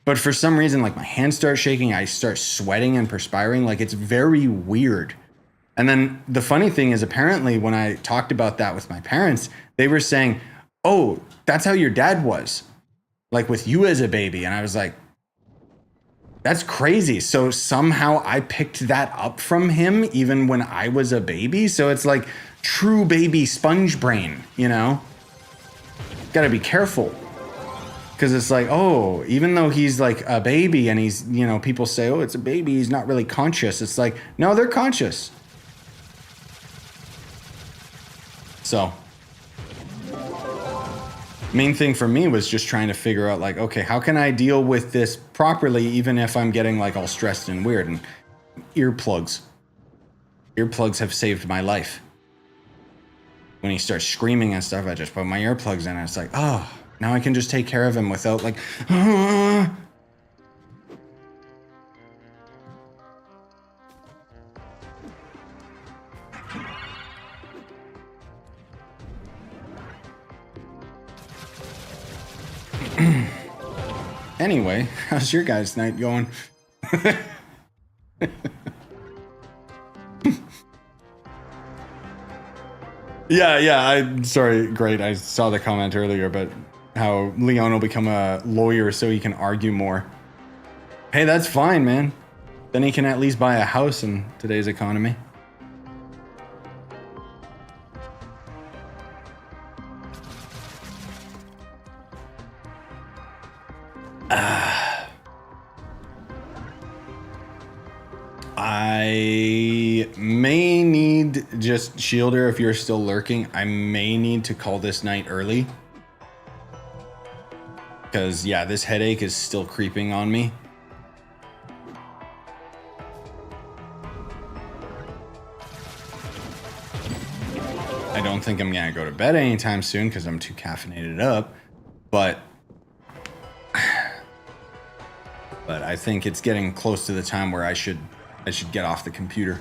but for some reason, like, my hands start shaking, I start sweating and perspiring. Like, it's very weird. And then the funny thing is, apparently, when I talked about that with my parents, they were saying, oh, that's how your dad was, like with you as a baby. And I was like, that's crazy. So somehow I picked that up from him even when I was a baby. So it's like true baby sponge brain, you know? Gotta be careful. Because it's like, oh, even though he's like a baby and he's, you know, people say, oh, it's a baby, he's not really conscious. It's like, no, they're conscious. So, main thing for me was just trying to figure out, like, okay, how can I deal with this properly, even if I'm getting like all stressed and weird? And earplugs have saved my life. When he starts screaming and stuff, I just put my earplugs in and it's like, oh, now I can just take care of him without like, Anyway, how's your guys' night going? Yeah, I'm sorry, great. I saw the comment earlier, but how Leon will become a lawyer so he can argue more. Hey, that's fine, man. Then he can at least buy a house in today's economy. I may need, just Shielder, if you're still lurking, I may need to call this night early. Because, yeah, this headache is still creeping on me. I don't think I'm going to go to bed anytime soon because I'm too caffeinated up. But I think it's getting close to the time where I should get off the computer.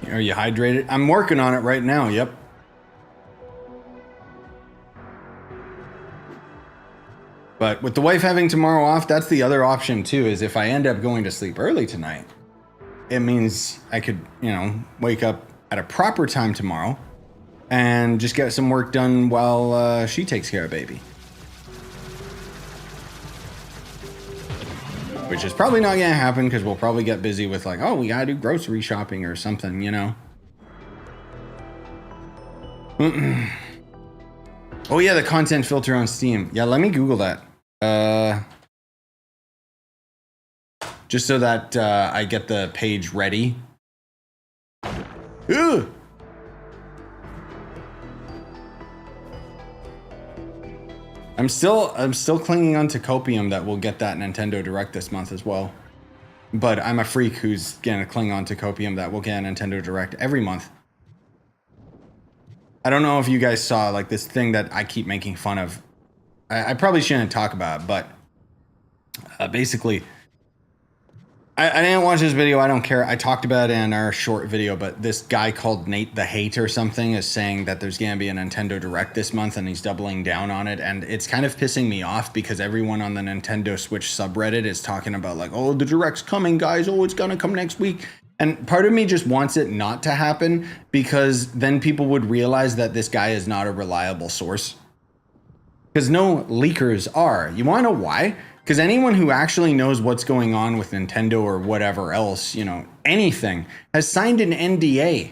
Are you hydrated? I'm working on it right now, yep. But with the wife having tomorrow off, that's the other option too, is if I end up going to sleep early tonight, it means I could, you know, wake up at a proper time tomorrow and just get some work done while she takes care of baby. Which is probably not gonna happen because we'll probably get busy with like, oh, we gotta do grocery shopping or something, you know? Oh yeah, the content filter on Steam. Yeah, let me Google that. Just so that I get the page ready. Ugh. I'm still clinging on to Copium that we'll get that Nintendo Direct this month as well. But I'm a freak who's gonna cling on to Copium that we'll get a Nintendo Direct every month. I don't know if you guys saw like this thing that I keep making fun of I probably shouldn't talk about it, but basically, I didn't watch this video. I don't care. I talked about it in our short video, but this guy called Nate the Hate or something is saying that there's going to be a Nintendo Direct this month and he's doubling down on it. And it's kind of pissing me off because everyone on the Nintendo Switch subreddit is talking about like, oh, the Direct's coming, guys. Oh, it's going to come next week. And part of me just wants it not to happen because then people would realize that this guy is not a reliable source. Because no leakers are. You want to know why? Because anyone who actually knows what's going on with Nintendo or whatever else, you know, anything, has signed an NDA.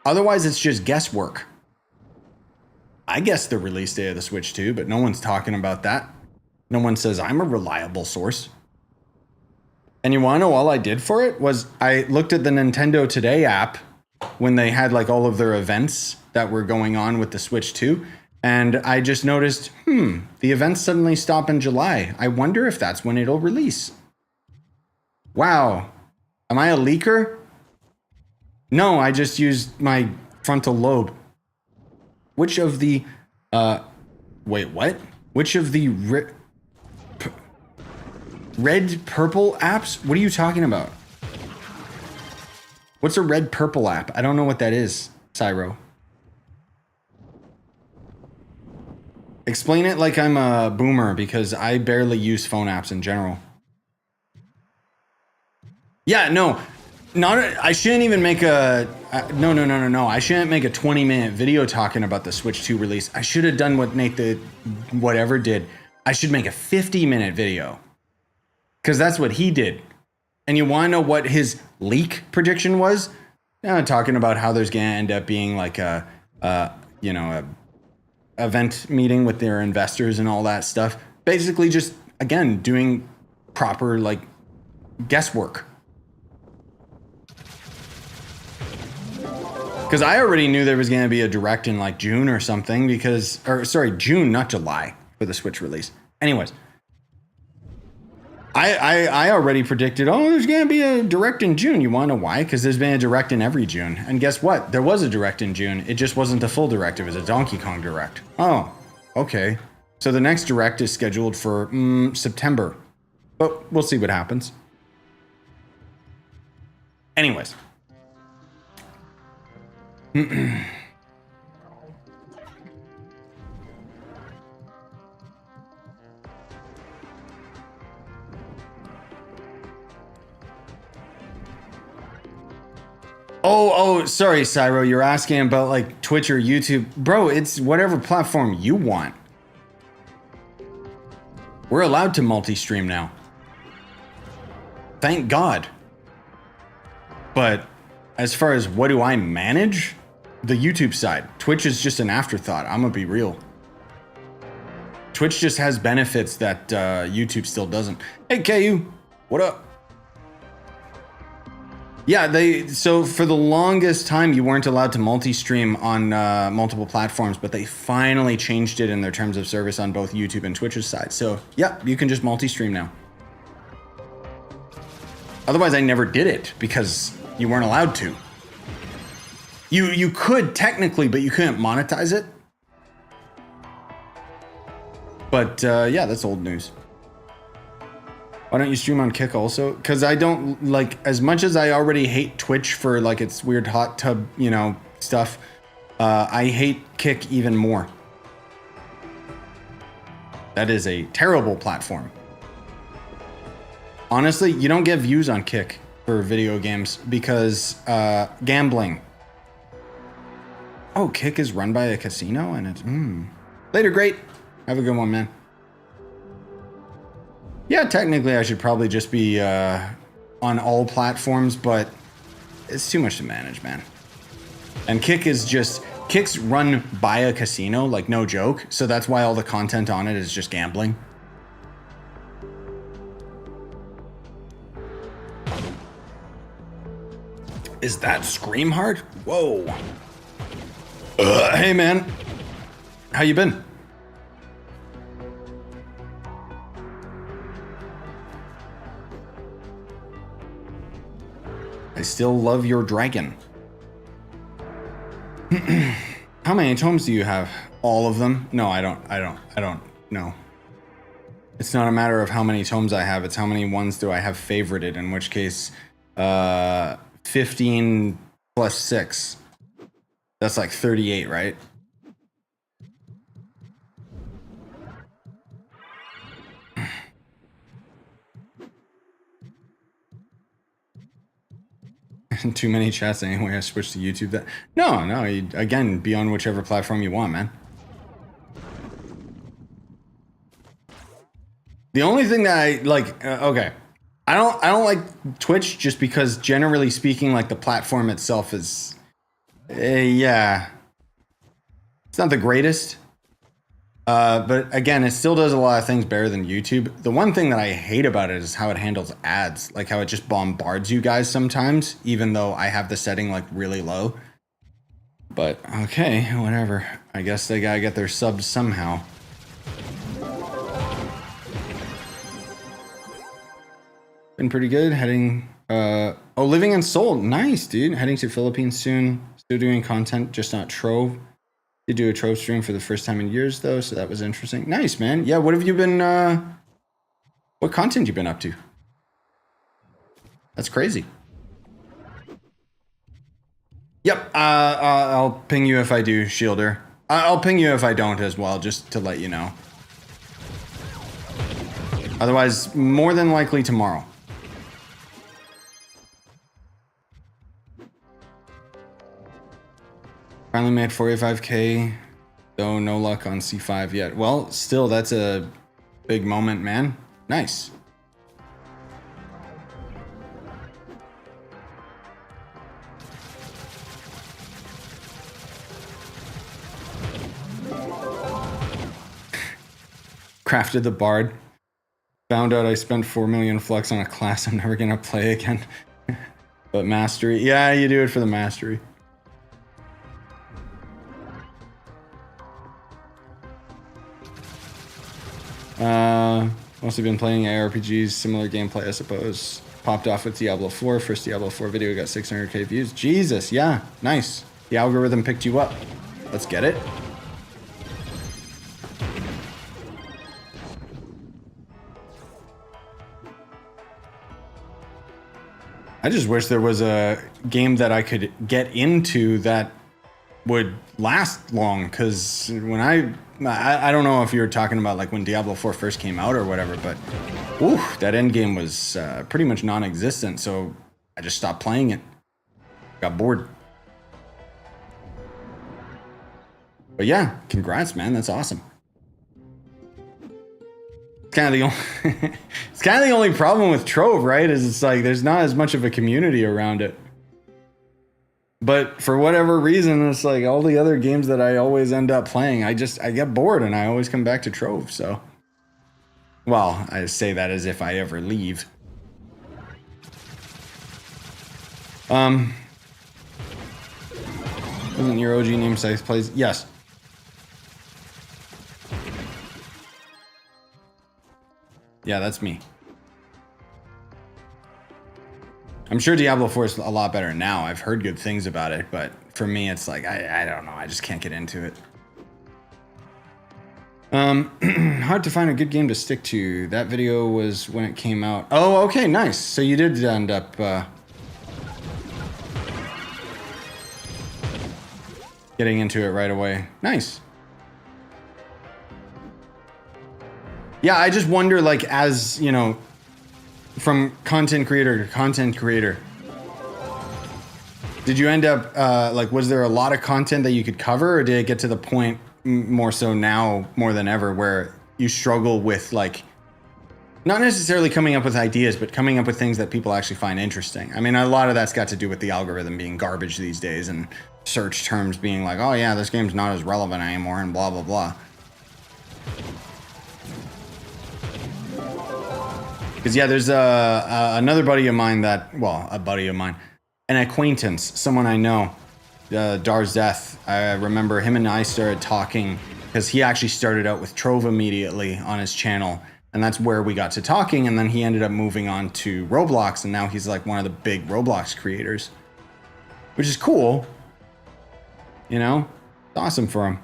Otherwise, it's just guesswork. I guess the release date of the Switch 2, but no one's talking about that. No one says I'm a reliable source. And you want to know all I did for it was I looked at the Nintendo Today app when they had like all of their events that were going on with the Switch 2. And I just noticed, the events suddenly stop in July. I wonder if that's when it'll release. Wow. Am I a leaker? No, I just used my frontal lobe. Which of the, wait, what? Which of the red purple apps? What are you talking about? What's a red purple app? I don't know what that is, Cyro. Explain it like I'm a boomer because I barely use phone apps in general. Yeah, no, I shouldn't even make a, no. I shouldn't make a 20-minute video talking about the Switch 2 release. I should have done what Nate the whatever did. I should make a 50-minute video because that's what he did. And you want to know what his leak prediction was? Talking about how there's going to end up being like a event meeting with their investors and all that stuff. Basically just, again, doing proper, like, guesswork. Because I already knew there was going to be a Direct in, like, June or something because... Or, sorry, June, not July, for the Switch release. Anyways. I already predicted, oh, there's going to be a Direct in June. You want to know why? Because there's been a Direct in every June. And guess what? There was a Direct in June. It just wasn't the full Direct. It was a Donkey Kong Direct. Oh, okay. So the next Direct is scheduled for September. But we'll see what happens. Anyways. Oh, sorry, Cyro. You're asking about like Twitch or YouTube. Bro, it's whatever platform you want. We're allowed to multi-stream now. Thank God. But as far as what do I manage? The YouTube side. Twitch is just an afterthought. I'm gonna be real. Twitch just has benefits that YouTube still doesn't. Hey, KU. What up? Yeah, so for the longest time you weren't allowed to multi-stream on multiple platforms, but they finally changed it in their terms of service on both YouTube and Twitch's side. So yeah, you can just multi-stream now. Otherwise, I never did it because you weren't allowed to. You could technically, but you couldn't monetize it. But yeah, that's old news. Why don't you stream on Kick also? Because I don't, like, as much as I already hate Twitch for, like, its weird hot tub, you know, stuff, I hate Kick even more. That is a terrible platform. Honestly, you don't get views on Kick for video games because gambling. Oh, Kick is run by a casino and it's, Later, great. Have a good one, man. Yeah, technically I should probably just be on all platforms, but it's too much to manage, man. And Kick's run by a casino, like no joke. So that's why all the content on it is just gambling. Is that Scream Hard? Whoa. Hey, man. How you been? I still love your dragon. How many tomes do you have? All of them? No, I don't know. It's not a matter of how many tomes I have, it's how many ones do I have favorited, in which case, 15 plus 6. That's like 38, right? Too many chats anyway, I switched to YouTube. That No, again, be on whichever platform you want, man. The only thing that I like, okay, I don't like Twitch just because generally speaking, like the platform itself is, yeah, it's not the greatest. But again, it still does a lot of things better than YouTube. The one thing that I hate about it is how it handles ads, like how it just bombards you guys sometimes, even though I have the setting like really low. But okay, whatever. I guess they gotta get their subs somehow. Been pretty good. Heading, living in Seoul. Nice, dude. Heading to Philippines soon. Still doing content, just not Trove. Did do a Trove stream for the first time in years, though, so that was interesting. Nice, man. Yeah, what have you been, what content you been up to? That's crazy. Yep, I'll ping you if I do, Shielder. I'll ping you if I don't as well, just to let you know. Otherwise, more than likely tomorrow. Finally made 45k, though no luck on C5 yet. Well, still, that's a big moment, man. Nice. Crafted the Bard. Found out I spent 4 million flux on a class I'm never gonna play again. But mastery, yeah, you do it for the mastery. Mostly been playing ARPGs, similar gameplay, I suppose. Popped off with Diablo 4. First Diablo 4 video got 600k views. Jesus, yeah, nice. The algorithm picked you up. Let's get it. I just wish there was a game that I could get into that would last long, because when I don't know if you were talking about like when Diablo 4 first came out or whatever, but whew, that end game was pretty much non-existent, so I just stopped playing it. Got bored. But yeah, congrats, man. That's awesome. It's kind of the only it's kind of the only problem with Trove, right? Is it's like there's not as much of a community around it. But for whatever reason, it's like all the other games that I always end up playing, I get bored and I always come back to Trove, so. Well, I say that as if I ever leave. Wasn't your OG namesake plays? Yes. Yeah, that's me. I'm sure Diablo 4 is a lot better now. I've heard good things about it, but for me, it's like, I don't know. I just can't get into it. Hard to find a good game to stick to. That video was when it came out. Oh, okay, nice. So you did end up, getting into it right away. Nice. Yeah, I just wonder, like, as, you know, from content creator to content creator, did you end up, like, was there a lot of content that you could cover, or did it get to the point more so now, more than ever, where you struggle with, like, not necessarily coming up with ideas, but coming up with things that people actually find interesting? I mean, a lot of that's got to do with the algorithm being garbage these days, and search terms being like, oh yeah, this game's not as relevant anymore, and blah, blah, blah. Because, yeah, there's another buddy of mine that, well, a buddy of mine, an acquaintance, someone I know, Darzeth. I remember him and I started talking because he actually started out with Trove immediately on his channel, and that's where we got to talking, and then he ended up moving on to Roblox, and now he's like one of the big Roblox creators, which is cool, you know? awesome for him.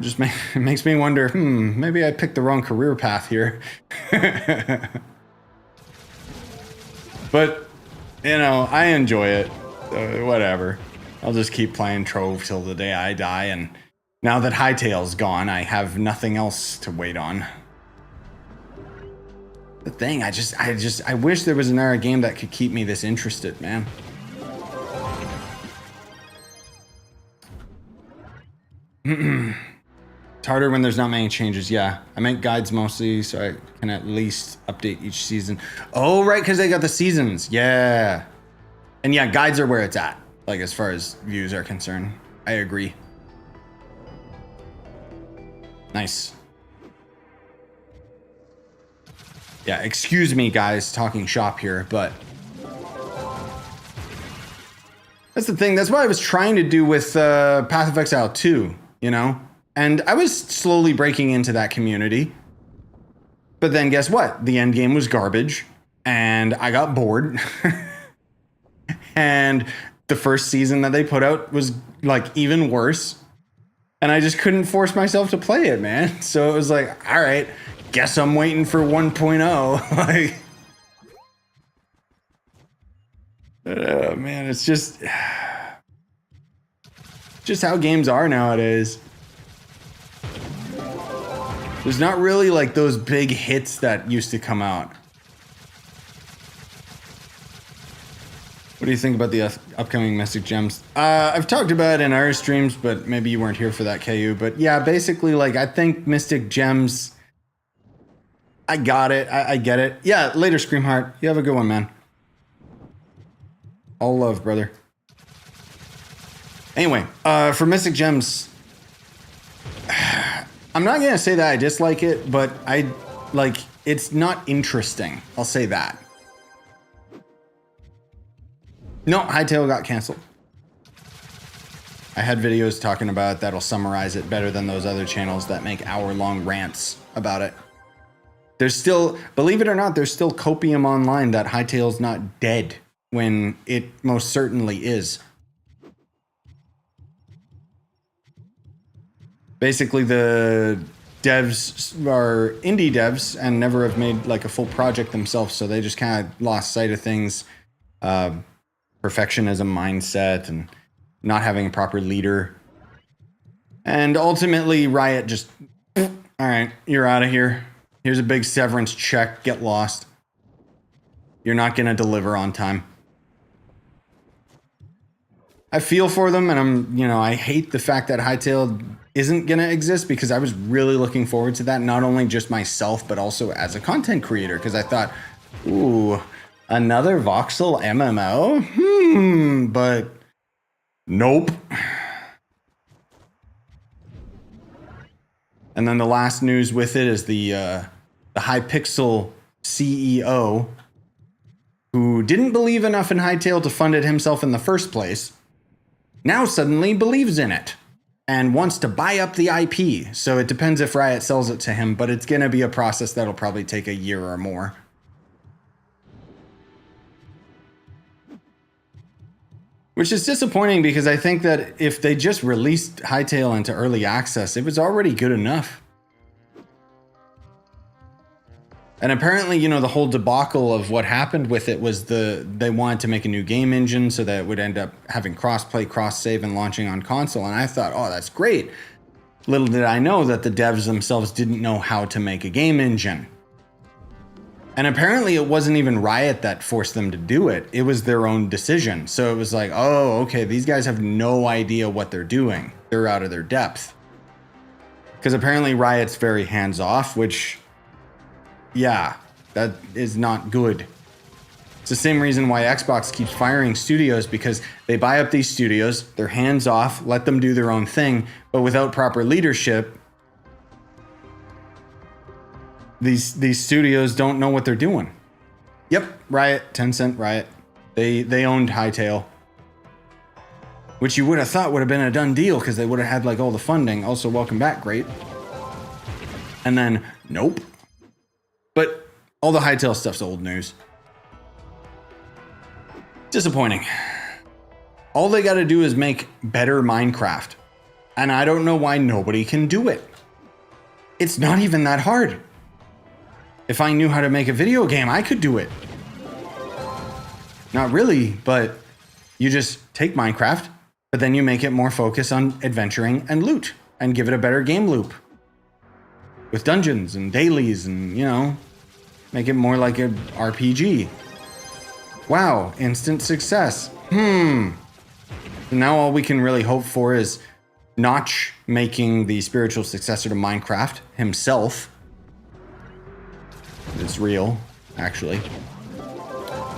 Just it makes me wonder, maybe I picked the wrong career path here. But, you know, I enjoy it. So whatever. I'll just keep playing Trove till the day I die, and now that Hightail's gone, I have nothing else to wait on. The thing, I wish there was another game that could keep me this interested, man. It's harder when there's not many changes. Yeah, I make guides mostly so I can at least update each season. Oh, right, because they got the seasons. Yeah. And yeah, guides are where it's at, like as far as views are concerned. I agree. Nice. Yeah, excuse me, guys, talking shop here, but that's the thing. That's what I was trying to do with Path of Exile 2, you know? And I was slowly breaking into that community. But then guess what? The end game was garbage, and I got bored. And the first season that they put out was like even worse. And I just couldn't force myself to play it, man. So it was like, all right, guess I'm waiting for 1.0. Like, oh man, it's just how games are nowadays. There's not really like those big hits that used to come out. What do you think about the upcoming Mystic Gems? I've talked about it in our streams, but maybe you weren't here for that, KU. But yeah, basically, like, I think Mystic Gems, I got it. I get it. Yeah, later, Screamheart. You have a good one, man. All love, brother. Anyway, for Mystic Gems, I'm not going to say that I dislike it, but it's not interesting. I'll say that. No, Hightail got canceled. I had videos talking about it that'll summarize it better than those other channels that make hour-long rants about it. There's still, believe it or not, there's still copium online that Hightail's not dead when it most certainly is. Basically, the devs are indie devs and never have made like a full project themselves, so they just kind of lost sight of things. Perfectionism mindset and not having a proper leader. And ultimately, Riot just, all right, you're out of here. Here's a big severance check. Get lost. You're not going to deliver on time. I feel for them, and I hate the fact that Hightail isn't going to exist, because I was really looking forward to that, not only just myself, but also as a content creator, because I thought, ooh, another voxel MMO? But nope. And then the last news with it is the Hypixel CEO, who didn't believe enough in Hightail to fund it himself in the first place, now suddenly believes in it and wants to buy up the IP. So it depends if Riot sells it to him, but it's going to be a process that'll probably take a year or more. Which is disappointing, because I think that if they just released Hightail into early access, it was already good enough. And apparently, the whole debacle of what happened with it was they wanted to make a new game engine so that it would end up having cross-play, cross-save, and launching on console. And I thought, oh, that's great. Little did I know that the devs themselves didn't know how to make a game engine. And apparently it wasn't even Riot that forced them to do it. It was their own decision. So it was like, oh, okay, these guys have no idea what they're doing. They're out of their depth. Because apparently Riot's very hands-off, which, yeah, that is not good. It's the same reason why Xbox keeps firing studios, because they buy up these studios, they're hands-off, let them do their own thing, but without proper leadership, these studios don't know what they're doing. Yep, Riot, Tencent, Riot. They owned Hightail, which you would have thought would have been a done deal, because they would have had like all the funding. Also, welcome back, great. And then, nope. But all the Hightail stuff's old news. Disappointing. All they got to do is make better Minecraft. And I don't know why nobody can do it. It's not even that hard. If I knew how to make a video game, I could do it. Not really, but you just take Minecraft, but then you make it more focused on adventuring and loot and give it a better game loop with dungeons and dailies and, you know, make it more like an RPG. Wow, instant success. Now all we can really hope for is Notch making the spiritual successor to Minecraft himself. It's real, actually.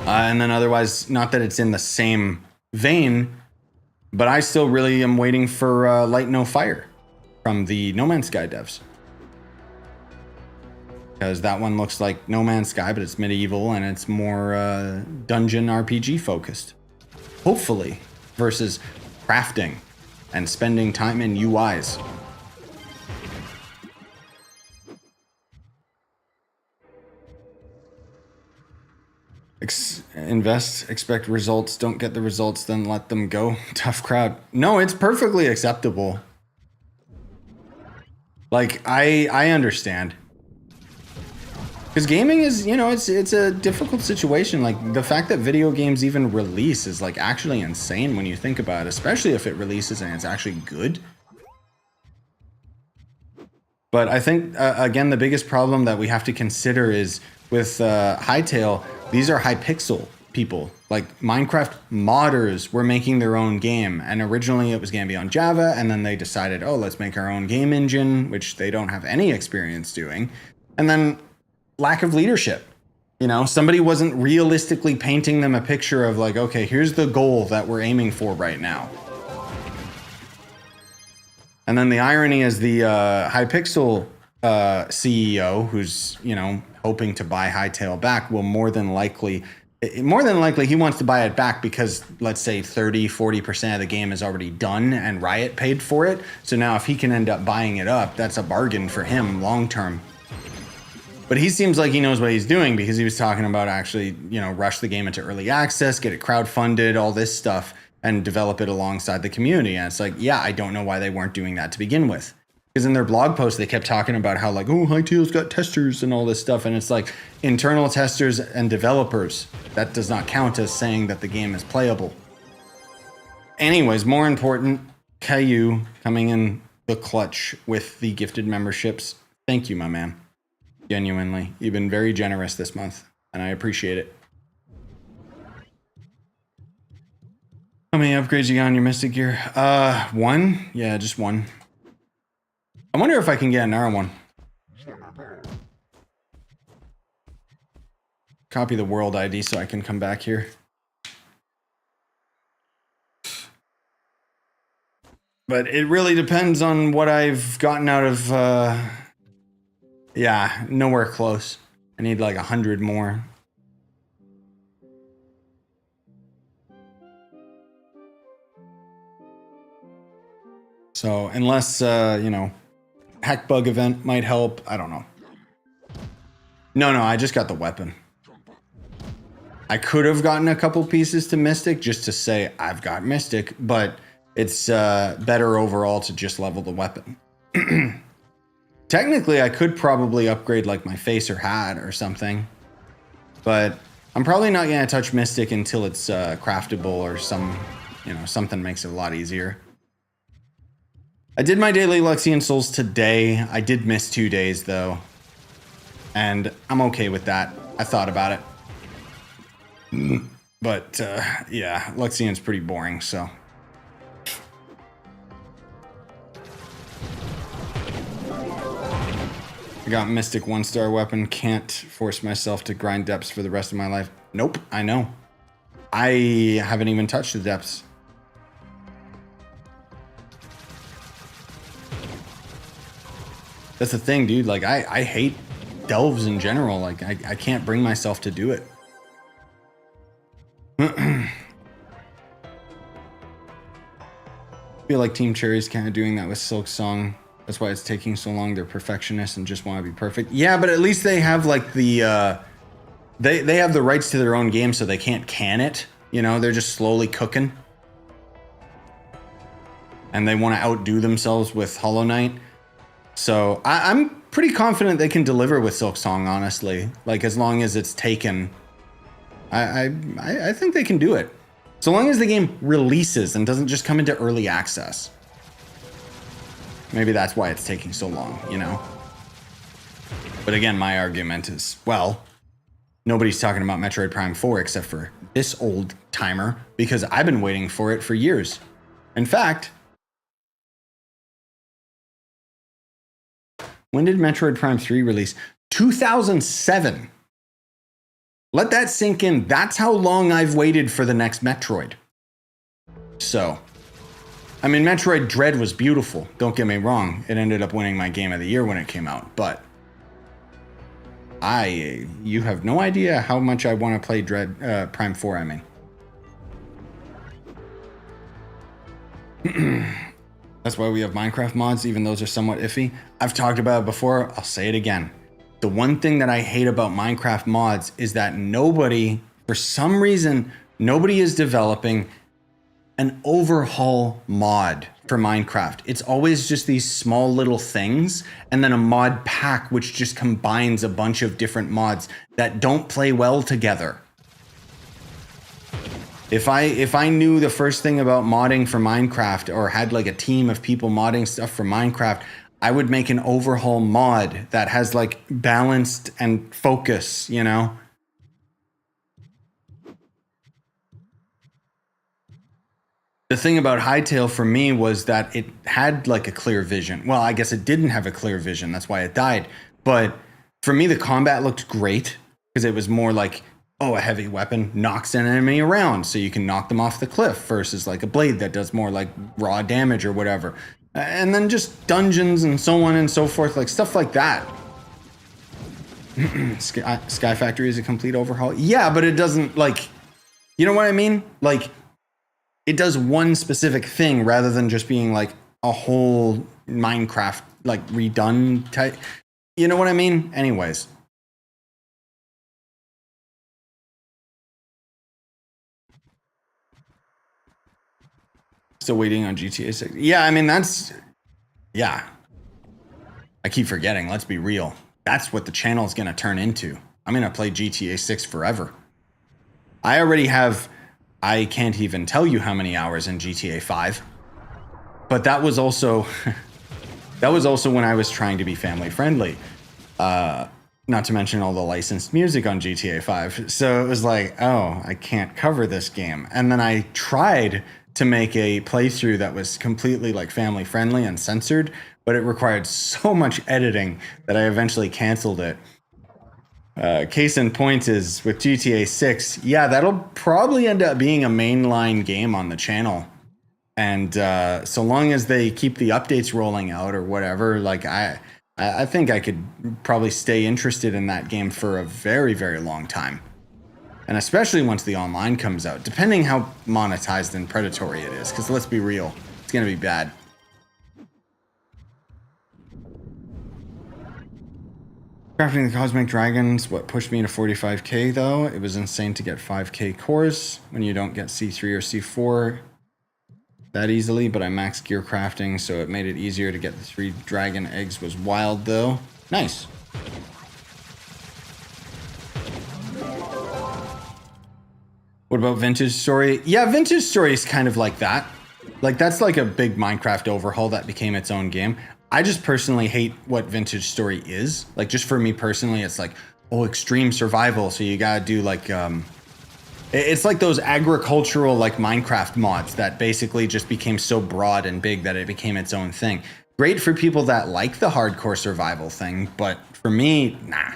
And then otherwise, not that it's in the same vein, but I still really am waiting for Light No Fire from the No Man's Sky devs. Because that one looks like No Man's Sky, but it's medieval and it's more dungeon RPG focused. Hopefully, versus crafting and spending time in UIs. Invest, expect results, don't get the results, then let them go. Tough crowd. No, it's perfectly acceptable. Like, I understand. Because gaming is, you know, it's a difficult situation. Like, the fact that video games even release is, like, actually insane when you think about it, especially if it releases and it's actually good. But I think, again, the biggest problem that we have to consider is with Hightail, these are Hypixel people. Like, Minecraft modders were making their own game. And originally it was going to be on Java, and then they decided, oh, let's make our own game engine, which they don't have any experience doing. And then lack of leadership. You know, somebody wasn't realistically painting them a picture of like, okay, here's the goal that we're aiming for right now. And then the irony is the Hypixel CEO, who's, you know, hoping to buy Hightail back, will more than likely he wants to buy it back because, let's say, 30-40% of the game is already done and Riot paid for it. So now if he can end up buying it up, that's a bargain for him long term. But he seems like he knows what he's doing, because he was talking about actually, you know, rush the game into early access, get it crowdfunded, all this stuff, and develop it alongside the community. And it's like, yeah, I don't know why they weren't doing that to begin with. Because in their blog post, they kept talking about how, like, oh, Hightail's got testers and all this stuff. And it's like, internal testers and developers. That does not count as saying that the game is playable. Anyways, more important, Caillou coming in the clutch with the gifted memberships. Thank you, my man. Genuinely. You've been very generous this month, and I appreciate it. How many upgrades you got on your Mystic gear? One? Yeah, just one. I wonder if I can get another one. Copy the world ID so I can come back here. But it really depends on what I've gotten out of, yeah, nowhere close. I need like 100 more. So unless, you know, hack bug event might help. I don't know. No, I just got the weapon. I could have gotten a couple pieces to Mystic just to say I've got Mystic, but it's better overall to just level the weapon. Technically, I could probably upgrade like my face or hat or something, but I'm probably not going to touch Mystic until it's craftable or something makes it a lot easier. I did my daily Luxian Souls today. I did miss 2 days though, and I'm okay with that. I thought about it, but yeah, Luxian's pretty boring, so. I got Mystic 1-star weapon. Can't force myself to grind depths for the rest of my life. Nope, I know. I haven't even touched the depths. That's the thing, dude. Like, I hate delves in general. Like, I can't bring myself to do it. I feel like Team Cherry's kind of doing that with Silk Song. That's why it's taking so long. They're perfectionists and just want to be perfect. Yeah, but at least they have like the they have the rights to their own game, so they can't can it. You know, they're just slowly cooking. and they want to outdo themselves with Hollow Knight. So I'm pretty confident they can deliver with Silksong, honestly. Like, as long as it's taken, I think they can do it. So long as the game releases and doesn't just come into early access. Maybe that's why it's taking so long, you know? But again, my argument is, well, nobody's talking about Metroid Prime 4 except for this old timer, because I've been waiting for it for years. In fact, when did Metroid Prime 3 release? 2007. Let that sink in. That's how long I've waited for the next Metroid. So, I mean, Metroid Dread was beautiful. Don't get me wrong. It ended up winning my Game of the Year when it came out. But you have no idea how much I want to play Dread Prime 4, I mean. That's why we have Minecraft mods, even those are somewhat iffy. I've talked about it before, I'll say it again. The one thing that I hate about Minecraft mods is that nobody, for some reason, nobody is developing an overhaul mod for Minecraft. It's always just these small little things, and then a mod pack which just combines a bunch of different mods that don't play well together. If I knew the first thing about modding for Minecraft, or had like a team of people modding stuff for Minecraft, I would make an overhaul mod that has like balanced and focus, you know? The thing about Hightail for me was that it had like a clear vision. Well, I guess it didn't have a clear vision. That's why it died. But for me, the combat looked great because it was more like, oh, a heavy weapon knocks an enemy around so you can knock them off the cliff versus like a blade that does more like raw damage or whatever. And then just dungeons and so on and so forth, like stuff like that. Sky Factory is a complete overhaul. Yeah, but it doesn't like, you know what I mean? Like, it does one specific thing rather than just being like a whole Minecraft like redone type. You know what I mean? Anyways. Still waiting on GTA 6. Yeah, I mean, yeah. I keep forgetting, let's be real. That's what the channel is going to turn into. I'm going to play GTA 6 forever. I already have, I can't even tell you how many hours in GTA 5. But that was also, when I was trying to be family friendly. Not to mention all the licensed music on GTA 5. So it was like, oh, I can't cover this game. And then I tried to make a playthrough that was completely like family friendly and censored, but it required so much editing that I eventually canceled it. Case in point is with GTA 6. Yeah, that'll probably end up being a mainline game on the channel. And so long as they keep the updates rolling out or whatever, like I think I could probably stay interested in that game for a very, very long time. And especially once the online comes out, depending how monetized and predatory it is. Because let's be real, it's going to be bad. Crafting the Cosmic Dragons, what pushed me to 45k though? It was insane to get 5k cores when you don't get C3 or C4 that easily, but I maxed gear crafting, so it made it easier to get the 3 dragon eggs. Was wild though. Nice. What about Vintage Story? Yeah, Vintage Story is kind of like that. Like, that's like a big Minecraft overhaul that became its own game. I just personally hate what Vintage Story is. Like, just for me personally, it's like, oh, extreme survival, so you gotta do like, it's like those agricultural like Minecraft mods that basically just became so broad and big that it became its own thing. Great for people that like the hardcore survival thing, but for me, nah.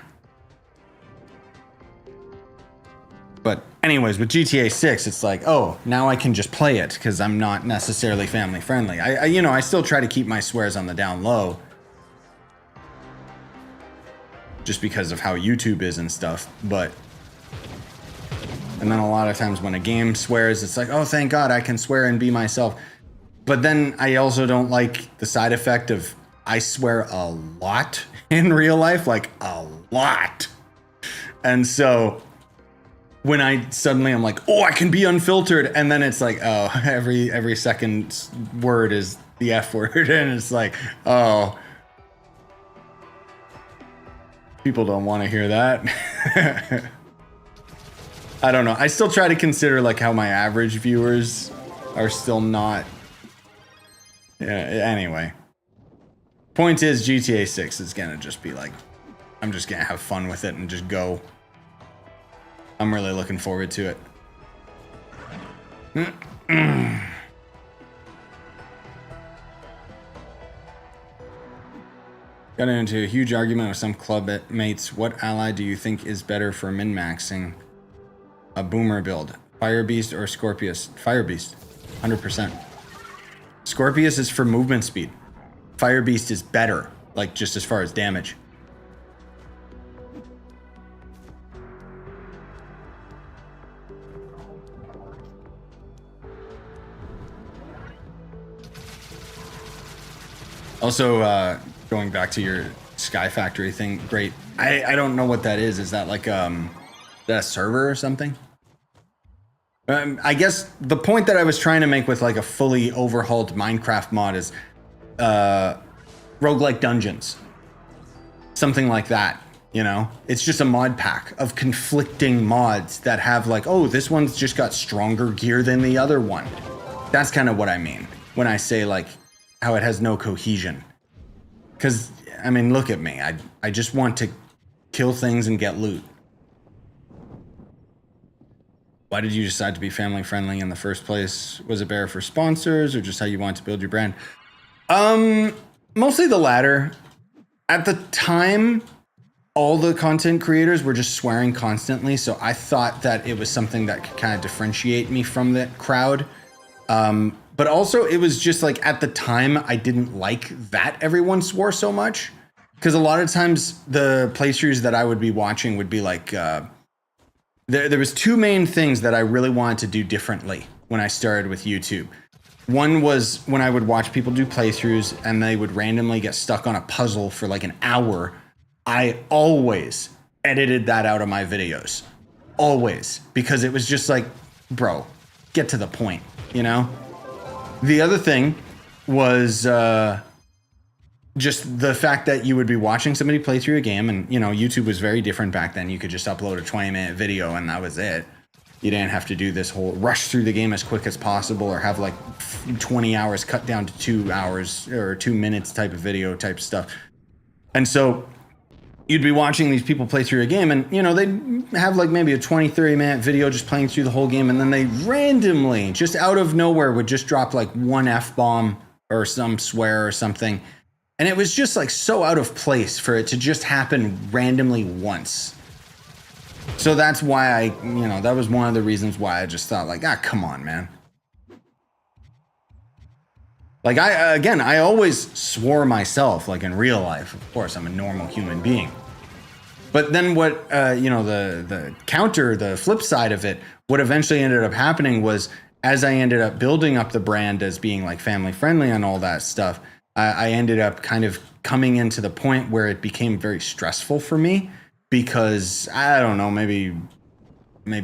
But anyways, with GTA 6, it's like, oh, now I can just play it because I'm not necessarily family friendly. I still try to keep my swears on the down low. Just because of how YouTube is and stuff, but... And then a lot of times when a game swears, it's like, oh, thank God I can swear and be myself. But then I also don't like the side effect of I swear a lot in real life, like a lot. And so... when I'm like, oh, I can be unfiltered, and then it's like, oh, every second word is the F word, and it's like, oh, people don't want to hear that. I don't know. I still try to consider like how my average viewers are still not. Yeah, anyway. Point is, GTA 6 is gonna just be like, I'm just gonna have fun with it and just go. I'm really looking forward to it. Got into a huge argument with some club mates. What ally do you think is better for min-maxing a boomer build? Fire Beast or Scorpius? Fire Beast, 100%. Scorpius is for movement speed. Fire Beast is better, like just as far as damage. Also, going back to your Sky Factory thing, great. I don't know what that is. Is that like that a server or something? I guess the point that I was trying to make with like a fully overhauled Minecraft mod is roguelike dungeons. Something like that, you know? It's just a mod pack of conflicting mods that have like, oh, this one's just got stronger gear than the other one. That's kind of what I mean when I say like how it has no cohesion. Because, I mean, look at me. I just want to kill things and get loot. Why did you decide to be family friendly in the first place? Was it better for sponsors or just how you want to build your brand? Mostly the latter. At the time, all the content creators were just swearing constantly, so I thought that it was something that could kind of differentiate me from the crowd. But also, it was just like at the time, I didn't like that everyone swore so much. Because a lot of times, the playthroughs that I would be watching would be like... There was two main things that I really wanted to do differently when I started with YouTube. One was when I would watch people do playthroughs and they would randomly get stuck on a puzzle for like an hour. I always edited that out of my videos. Always. Because it was just like, bro, get to the point, you know? The other thing was just the fact that you would be watching somebody play through a game, and, you know, YouTube was very different back then. You could just upload a 20-minute video and that was it. You didn't have to do this whole rush through the game as quick as possible or have like 20 hours cut down to 2 hours or 2 minutes type of video type stuff. And so you'd be watching these people play through a game and, you know, they'd have like maybe a 20-30 minute video just playing through the whole game, and then they randomly, just out of nowhere, would just drop like one F-bomb or some swear or something. And it was just like so out of place for it to just happen randomly once. So that's why I, you know, that was one of the reasons why I just thought like, come on, man. Like I always swore myself, like in real life. Of course, I'm a normal human being. But then what, you know, the counter, the flip side of it, what eventually ended up happening was, as I ended up building up the brand as being like family friendly and all that stuff, I ended up kind of coming into the point where it became very stressful for me because, I don't know, maybe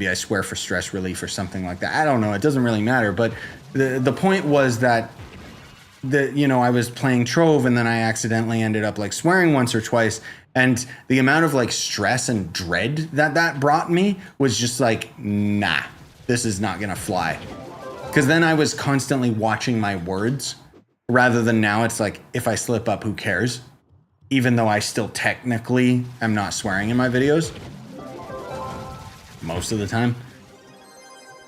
I swear for stress relief or something like that. I don't know. It doesn't really matter. But the point was that, you know, I was playing Trove and then I accidentally ended up like swearing once or twice. And the amount of like stress and dread that brought me was just like, nah, this is not going to fly. Because then I was constantly watching my words. Rather than now, it's like, if I slip up, who cares? Even though I still technically am not swearing in my videos. Most of the time.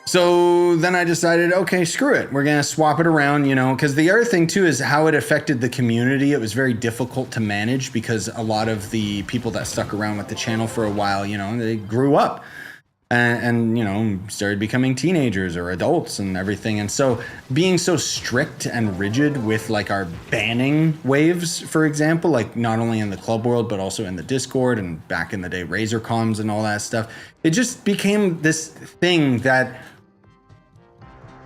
So then I decided, okay, screw it. We're going to swap it around, you know, because the other thing too is how it affected the community. It was very difficult to manage because a lot of the people that stuck around with the channel for a while, you know, they grew up. And, you know, started becoming teenagers or adults and everything. And so being so strict and rigid with like our banning waves, for example, like not only in the club world, but also in the Discord and back in the day, Razor comms and all that stuff, it just became this thing that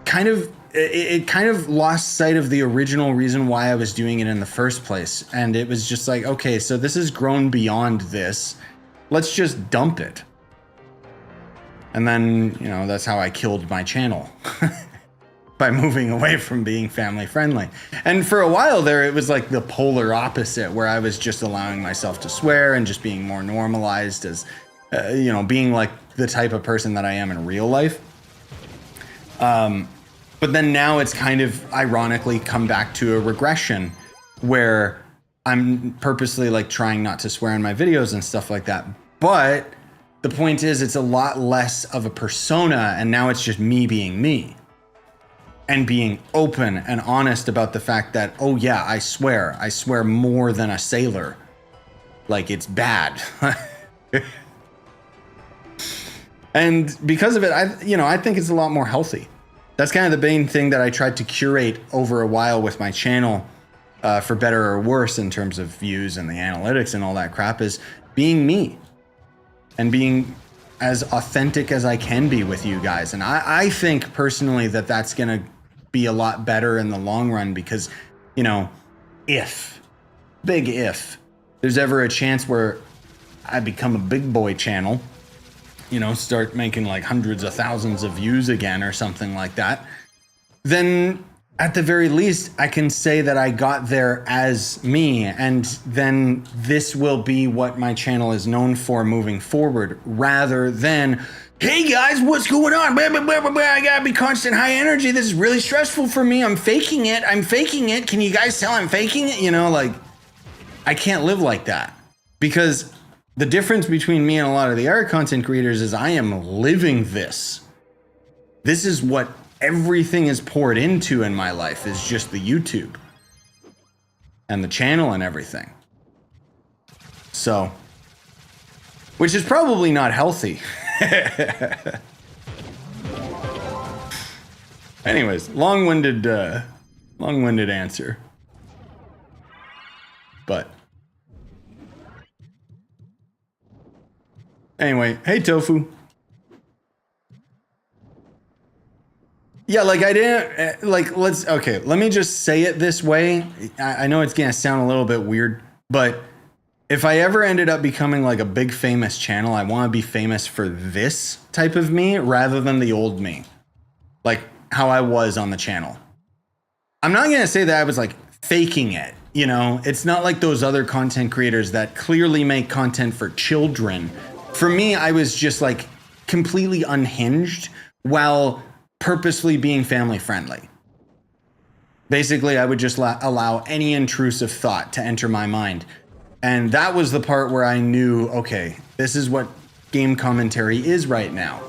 kind of lost sight of the original reason why I was doing it in the first place. And it was just like, okay, so this has grown beyond this. Let's just dump it. And then, you know, that's how I killed my channel. by moving away from being family friendly. And for a while there, it was like the polar opposite, where I was just allowing myself to swear and just being more normalized as, you know, being like the type of person that I am in real life. But then now it's kind of ironically come back to a regression where I'm purposely like trying not to swear in my videos and stuff like that. But the point is, it's a lot less of a persona, and now it's just me being me and being open and honest about the fact that, oh yeah, I swear more than a sailor. Like, it's bad. And because of it, I think it's a lot more healthy. That's kind of the main thing that I tried to curate over a while with my channel, for better or worse in terms of views and the analytics and all that crap, is being me and being as authentic as I can be with you guys. And I think personally that that's going to be a lot better in the long run, because, you know, if there's ever a chance where I become a big boy channel, you know, start making like hundreds of thousands of views again or something like that, then at the very least, I can say that I got there as me, and then this will be what my channel is known for moving forward, rather than, hey guys, what's going on? Blah, blah, blah, blah, blah. I gotta be constant high energy. This is really stressful for me. I'm faking it. Can you guys tell I'm faking it? You know, like, I can't live like that, because the difference between me and a lot of the other content creators is I am living this. This is what everything is poured into in my life, is just the YouTube and the channel and everything. So, which is probably not healthy. Anyways, long-winded answer. But anyway, hey Tofu. Yeah, like I didn't, like, let me just say it this way. I know it's gonna sound a little bit weird, but if I ever ended up becoming like a big famous channel, I want to be famous for this type of me rather than the old me, like how I was on the channel. I'm not gonna say that I was like faking it, you know? It's not like those other content creators that clearly make content for children. For me, I was just like completely unhinged while purposely being family friendly. Basically, I would just allow any intrusive thought to enter my mind. And that was the part where I knew, okay, this is what game commentary is right now.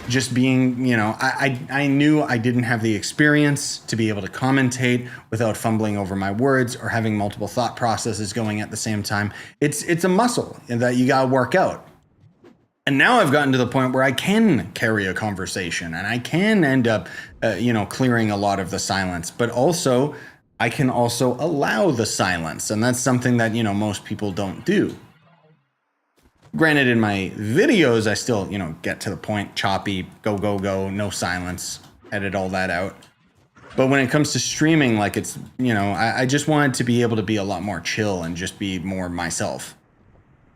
Just being, you know, I knew I didn't have the experience to be able to commentate without fumbling over my words or having multiple thought processes going at the same time. It's a muscle that you gotta work out. And now I've gotten to the point where I can carry a conversation and I can end up, you know, clearing a lot of the silence, but also I can also allow the silence. And that's something that, you know, most people don't do. Granted, in my videos, I still, you know, get to the point, choppy, go, no silence, edit all that out. But when it comes to streaming, like, it's, you know, I just wanted to be able to be a lot more chill and just be more myself.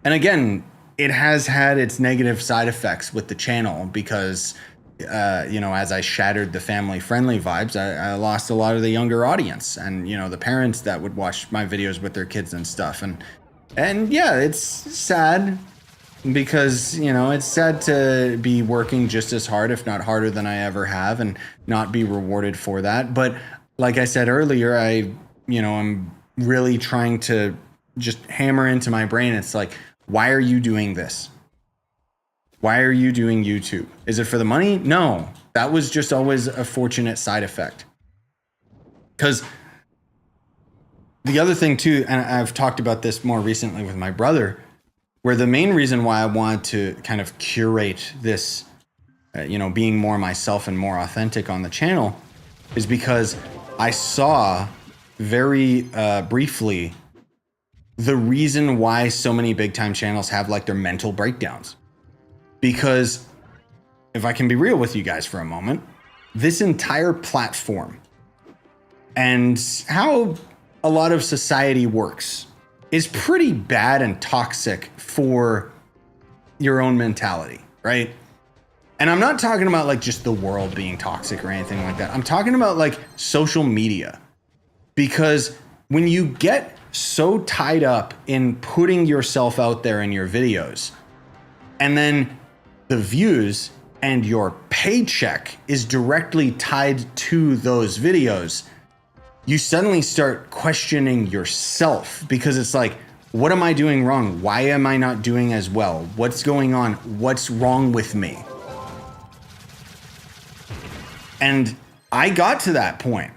And again, it has had its negative side effects with the channel because, you know, as I shattered the family-friendly vibes, I lost a lot of the younger audience and, you know, the parents that would watch my videos with their kids and stuff. And yeah, it's sad because, you know, it's sad to be working just as hard, if not harder than I ever have, and not be rewarded for that. But like I said earlier, I'm really trying to just hammer into my brain. It's like, why are you doing this? Why are you doing YouTube? Is it for the money? No, that was just always a fortunate side effect. Because the other thing too, and I've talked about this more recently with my brother, where the main reason why I wanted to kind of curate this, you know, being more myself and more authentic on the channel is because I saw very briefly the reason why so many big time channels have like their mental breakdowns. Because if I can be real with you guys for a moment, this entire platform and how a lot of society works is pretty bad and toxic for your own mentality, right? And I'm not talking about like just the world being toxic or anything like that. I'm talking about like social media. Because when you get so tied up in putting yourself out there in your videos, and then the views and your paycheck is directly tied to those videos, you suddenly start questioning yourself, because it's like, what am I doing wrong? Why am I not doing as well? What's going on? What's wrong with me? And I got to that point,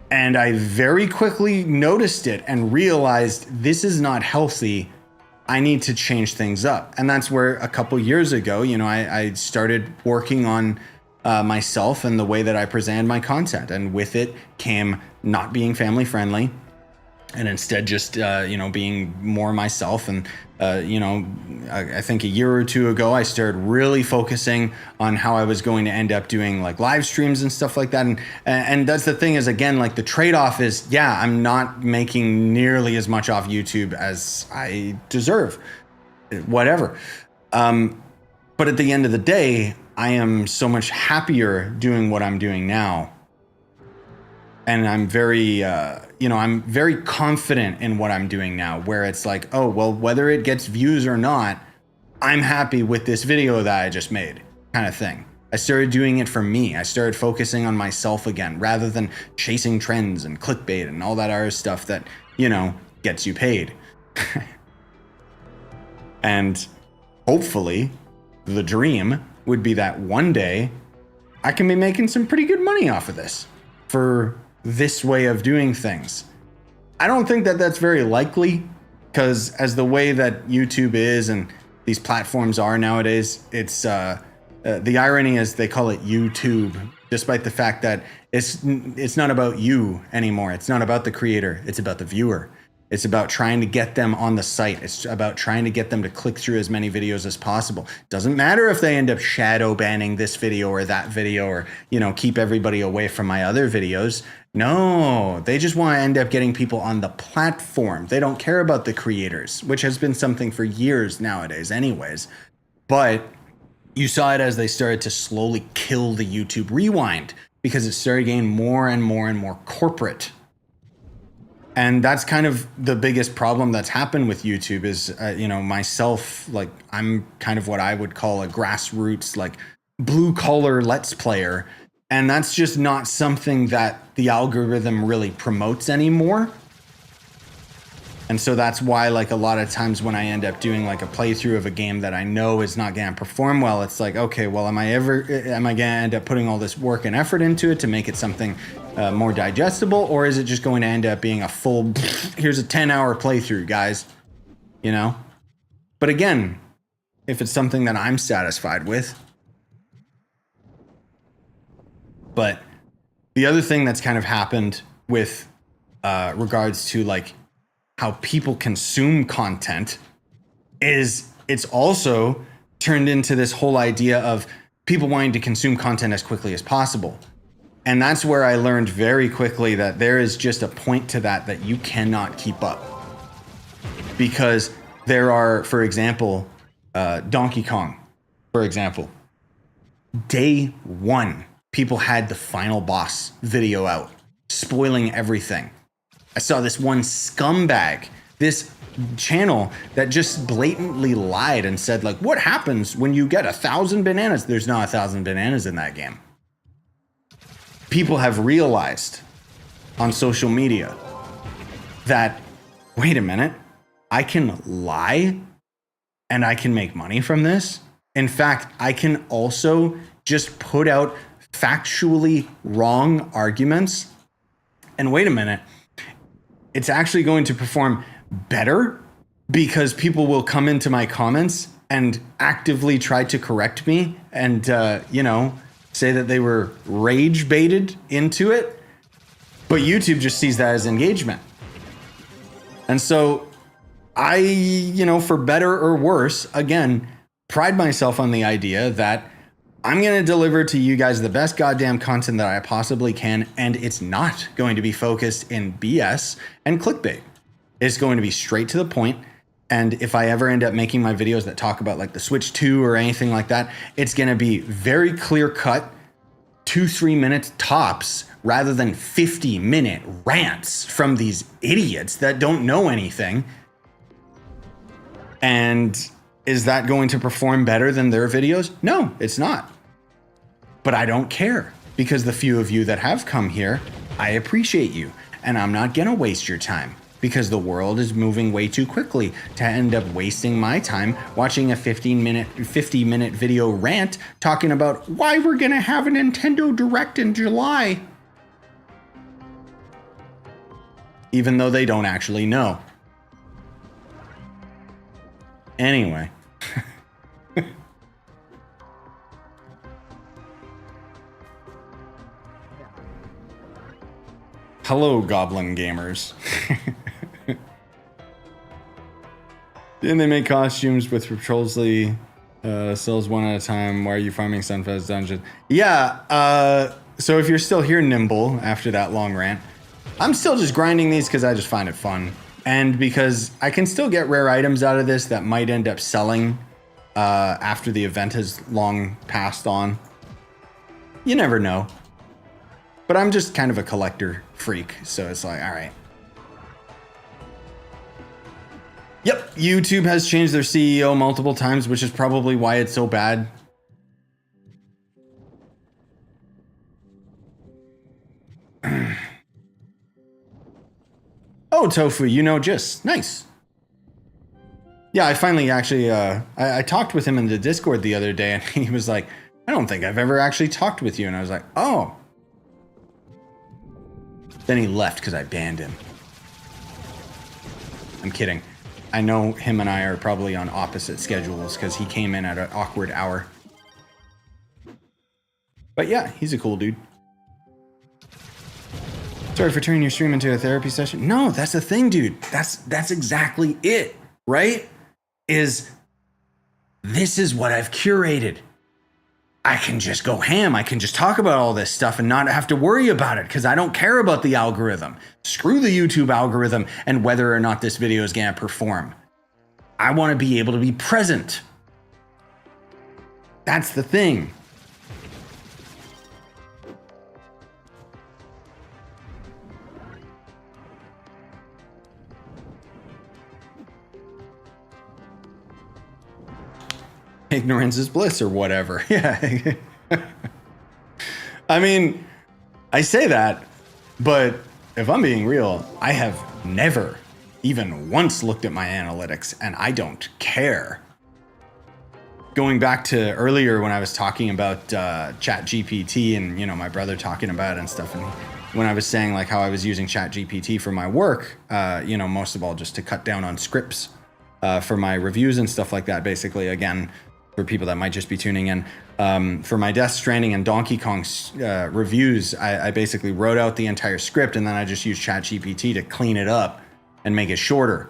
and I very quickly noticed it and realized this is not healthy. I need to change things up. And that's where a couple years ago, you know, I started working on myself and the way that I present my content. And with it came not being family friendly, and instead just, you know, being more myself. And, you know, I think a year or two ago, I started really focusing on how I was going to end up doing like live streams and stuff like that. And that's the thing is, again, like the trade-off is, yeah, I'm not making nearly as much off YouTube as I deserve, whatever. But at the end of the day, I am so much happier doing what I'm doing now. And I'm very, you know, I'm very confident in what I'm doing now, where it's like, oh, well, whether it gets views or not, I'm happy with this video that I just made, kind of thing. I started doing it for me. I started focusing on myself again, rather than chasing trends and clickbait and all that other stuff that, you know, gets you paid. And hopefully the dream would be that one day I can be making some pretty good money off of this for this way of doing things. I don't think that that's very likely, because as the way that YouTube is and these platforms are nowadays, it's the irony is they call it YouTube, despite the fact that it's not about you anymore. It's not about the creator. It's about the viewer. It's about trying to get them on the site. It's about trying to get them to click through as many videos as possible. Doesn't matter if they end up shadow banning this video or that video, or, you know, keep everybody away from my other videos. No, they just want to end up getting people on the platform. They don't care about the creators, which has been something for years nowadays anyways. But you saw it as they started to slowly kill the YouTube rewind, because it started getting more and more and more corporate. And that's kind of the biggest problem that's happened with YouTube is, you know, myself, like I'm kind of what I would call a grassroots, like blue collar Let's Player. And that's just not something that the algorithm really promotes anymore. And so that's why, like, a lot of times when I end up doing like a playthrough of a game that I know is not going to perform well, it's like, okay, well, am I going to end up putting all this work and effort into it to make it something more digestible, or is it just going to end up being a full, here's a 10-hour playthrough, guys, you know? But again, if it's something that I'm satisfied with. But the other thing that's kind of happened with regards to like how people consume content is it's also turned into this whole idea of people wanting to consume content as quickly as possible. And that's where I learned very quickly that there is just a point to that you cannot keep up. Because there are, for example, Donkey Kong, for example. Day one, people had the final boss video out, spoiling everything. I saw this one scumbag, this channel that just blatantly lied and said, like, what happens when you get 1,000 bananas? There's not 1,000 bananas in that game. People have realized on social media that, wait a minute, I can lie and I can make money from this. In fact, I can also just put out factually wrong arguments. And wait a minute, it's actually going to perform better because people will come into my comments and actively try to correct me and, you know, say that they were rage baited into it, but YouTube just sees that as engagement. And so I, you know, for better or worse, again, pride myself on the idea that I'm going to deliver to you guys the best goddamn content that I possibly can, and it's not going to be focused in BS and clickbait. It's going to be straight to the point, And if I ever end up making my videos that talk about like the Switch 2 or anything like that, it's going to be very clear cut, 2-3 minutes tops, rather than 50-minute rants from these idiots that don't know anything. And is that going to perform better than their videos? No, it's not. But I don't care, because the few of you that have come here, I appreciate you. And I'm not going to waste your time, because the world is moving way too quickly to end up wasting my time watching a 50-minute video rant talking about why we're going to have a Nintendo Direct in July. Even though they don't actually know. Anyway. Hello, Goblin Gamers. Didn't they make costumes with Patrolsley sells one at a time? Why are you farming Sunfez Dungeon? Yeah, so if you're still here, Nimble, after that long rant, I'm still just grinding these because I just find it fun. And because I can still get rare items out of this that might end up selling after the event has long passed on. You never know. But I'm just kind of a collector freak, so it's like, all right. Yep, YouTube has changed their CEO multiple times, which is probably why it's so bad. Oh, Tofu, you know Just. Nice. Yeah, I finally actually, I talked with him in the Discord the other day, and he was like, I don't think I've ever actually talked with you. And I was like, oh. Then he left because I banned him. I'm kidding. I know him and I are probably on opposite schedules because he came in at an awkward hour. But yeah, he's a cool dude. Sorry for turning your stream into a therapy session. No, that's the thing, dude. That's exactly it, right? This is what I've curated. I can just go ham. I can just talk about all this stuff and not have to worry about it because I don't care about the algorithm. Screw the YouTube algorithm and whether or not this video is going to perform. I want to be able to be present. That's the thing. Ignorance is bliss or whatever. Yeah. I mean, I say that, but if I'm being real, I have never even once looked at my analytics and I don't care. Going back to earlier when I was talking about ChatGPT and, you know, my brother talking about it and stuff, and when I was saying like how I was using ChatGPT for my work, you know, most of all just to cut down on scripts for my reviews and stuff like that, basically, again, for people that might just be tuning in. For my Death Stranding and Donkey Kong reviews, I basically wrote out the entire script and then I just used ChatGPT to clean it up and make it shorter.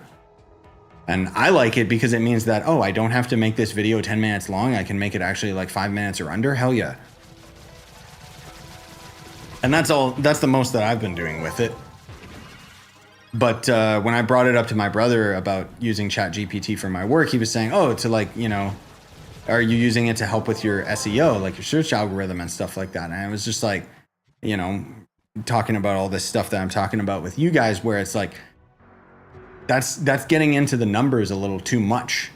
And I like it because it means that, oh, I don't have to make this video 10 minutes long. I can make it actually like 5 minutes or under. Hell yeah. And that's the most that I've been doing with it. But when I brought it up to my brother about using ChatGPT for my work, he was saying, oh, to like, you know, are you using it to help with your SEO, like your search algorithm and stuff like that? And I was just like, you know, talking about all this stuff that I'm talking about with you guys, where it's like, that's getting into the numbers a little too much.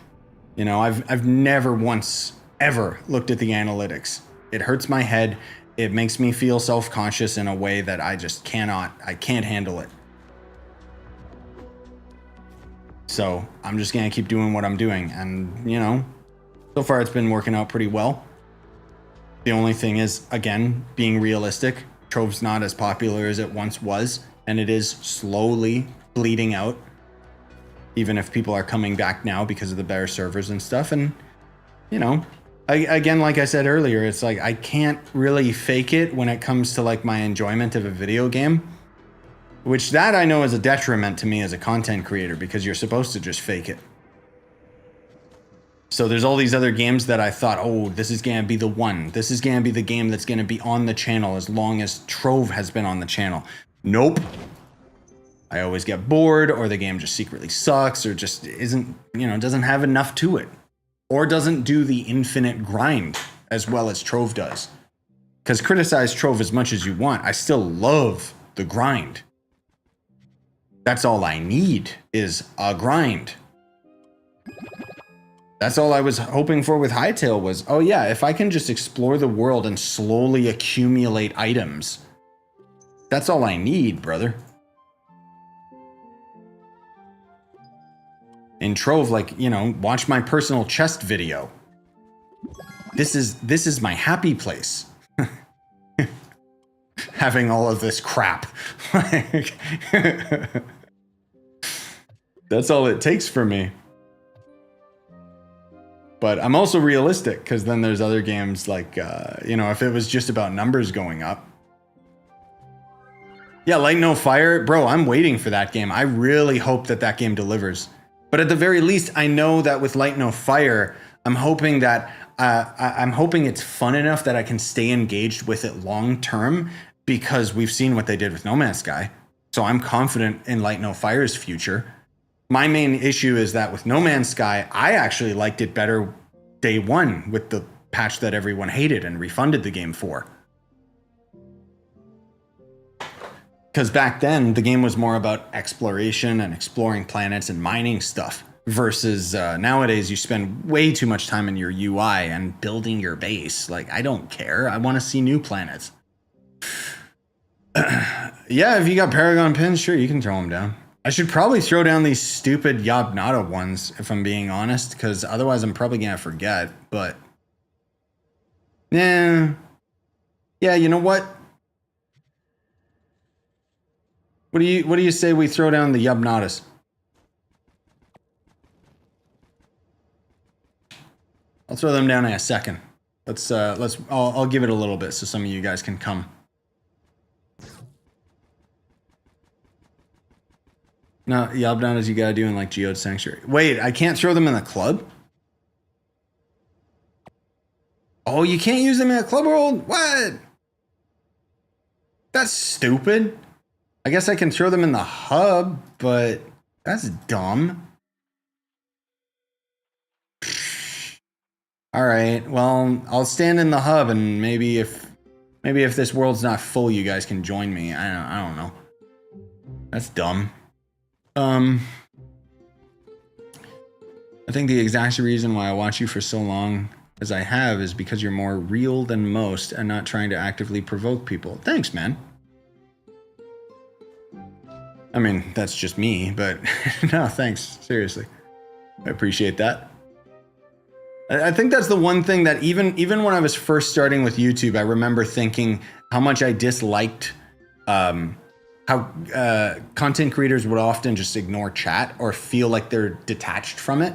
You know, I've never once ever looked at the analytics. It hurts my head. It makes me feel self-conscious in a way that I just I can't handle it. So I'm just gonna keep doing what I'm doing. And, you know, so far it's been working out pretty well. The only thing is, again, being realistic, Trove's not as popular as it once was, and it is slowly bleeding out, even if people are coming back now because of the better servers and stuff. And, you know, again, like I said earlier, it's like I can't really fake it when it comes to like my enjoyment of a video game, which that I know is a detriment to me as a content creator because you're supposed to just fake it. So there's all these other games that I thought, oh, this is going to be the one. This is going to be the game that's going to be on the channel as long as Trove has been on the channel. Nope. I always get bored, or the game just secretly sucks, or just isn't, doesn't have enough to it, or doesn't do the infinite grind as well as Trove does. Because criticize Trove as much as you want, I still love the grind. That's all I need is a grind. That's all I was hoping for with Hightail was, oh yeah, if I can just explore the world and slowly accumulate items, that's all I need, brother. In Trove, like, watch my personal chest video. This is my happy place. Having all of this crap. That's all it takes for me. But I'm also realistic, because then there's other games like, if it was just about numbers going up. Yeah, Light No Fire, bro, I'm waiting for that game. I really hope that game delivers. But at the very least, I know that with Light No Fire, I'm hoping that I'm hoping it's fun enough that I can stay engaged with it long term, because we've seen what they did with No Man's Sky. So I'm confident in Light No Fire's future. My main issue is that with No Man's Sky, I actually liked it better day one with the patch that everyone hated and refunded the game for. Because back then, the game was more about exploration and exploring planets and mining stuff. Versus nowadays, you spend way too much time in your UI and building your base. Like, I don't care. I want to see new planets. Yeah, if you got Paragon pins, sure, you can throw them down. I should probably throw down these stupid Yabnata ones, if I'm being honest, because otherwise I'm probably going to forget. But, yeah, you know what? What do you say we throw down the Yabnatas? I'll throw them down in a second. I'll give it a little bit so some of you guys can come. No, Yabnatas you gotta do in like Geode Sanctuary. Wait, I can't throw them in the club? Oh, you can't use them in a club world? What? That's stupid. I guess I can throw them in the hub, but that's dumb. All right, well, I'll stand in the hub, and maybe if this world's not full, you guys can join me. I don't know. That's dumb. I think the exact reason why I watch you for so long as I have is because you're more real than most and not trying to actively provoke people. Thanks, man. I mean, that's just me, but no, thanks. Seriously. I appreciate that. I think that's the one thing that even when I was first starting with YouTube, I remember thinking how much I disliked how content creators would often just ignore chat or feel like they're detached from it,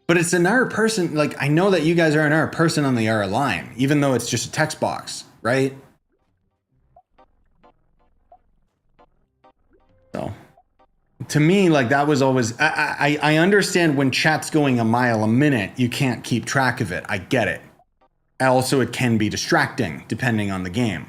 But it's another person. Like, I know that you guys are another person on the other line, even though it's just a text box, right? So, to me, like, that was always... I understand when chat's going a mile a minute, you can't keep track of it. I get it. Also, it can be distracting, depending on the game.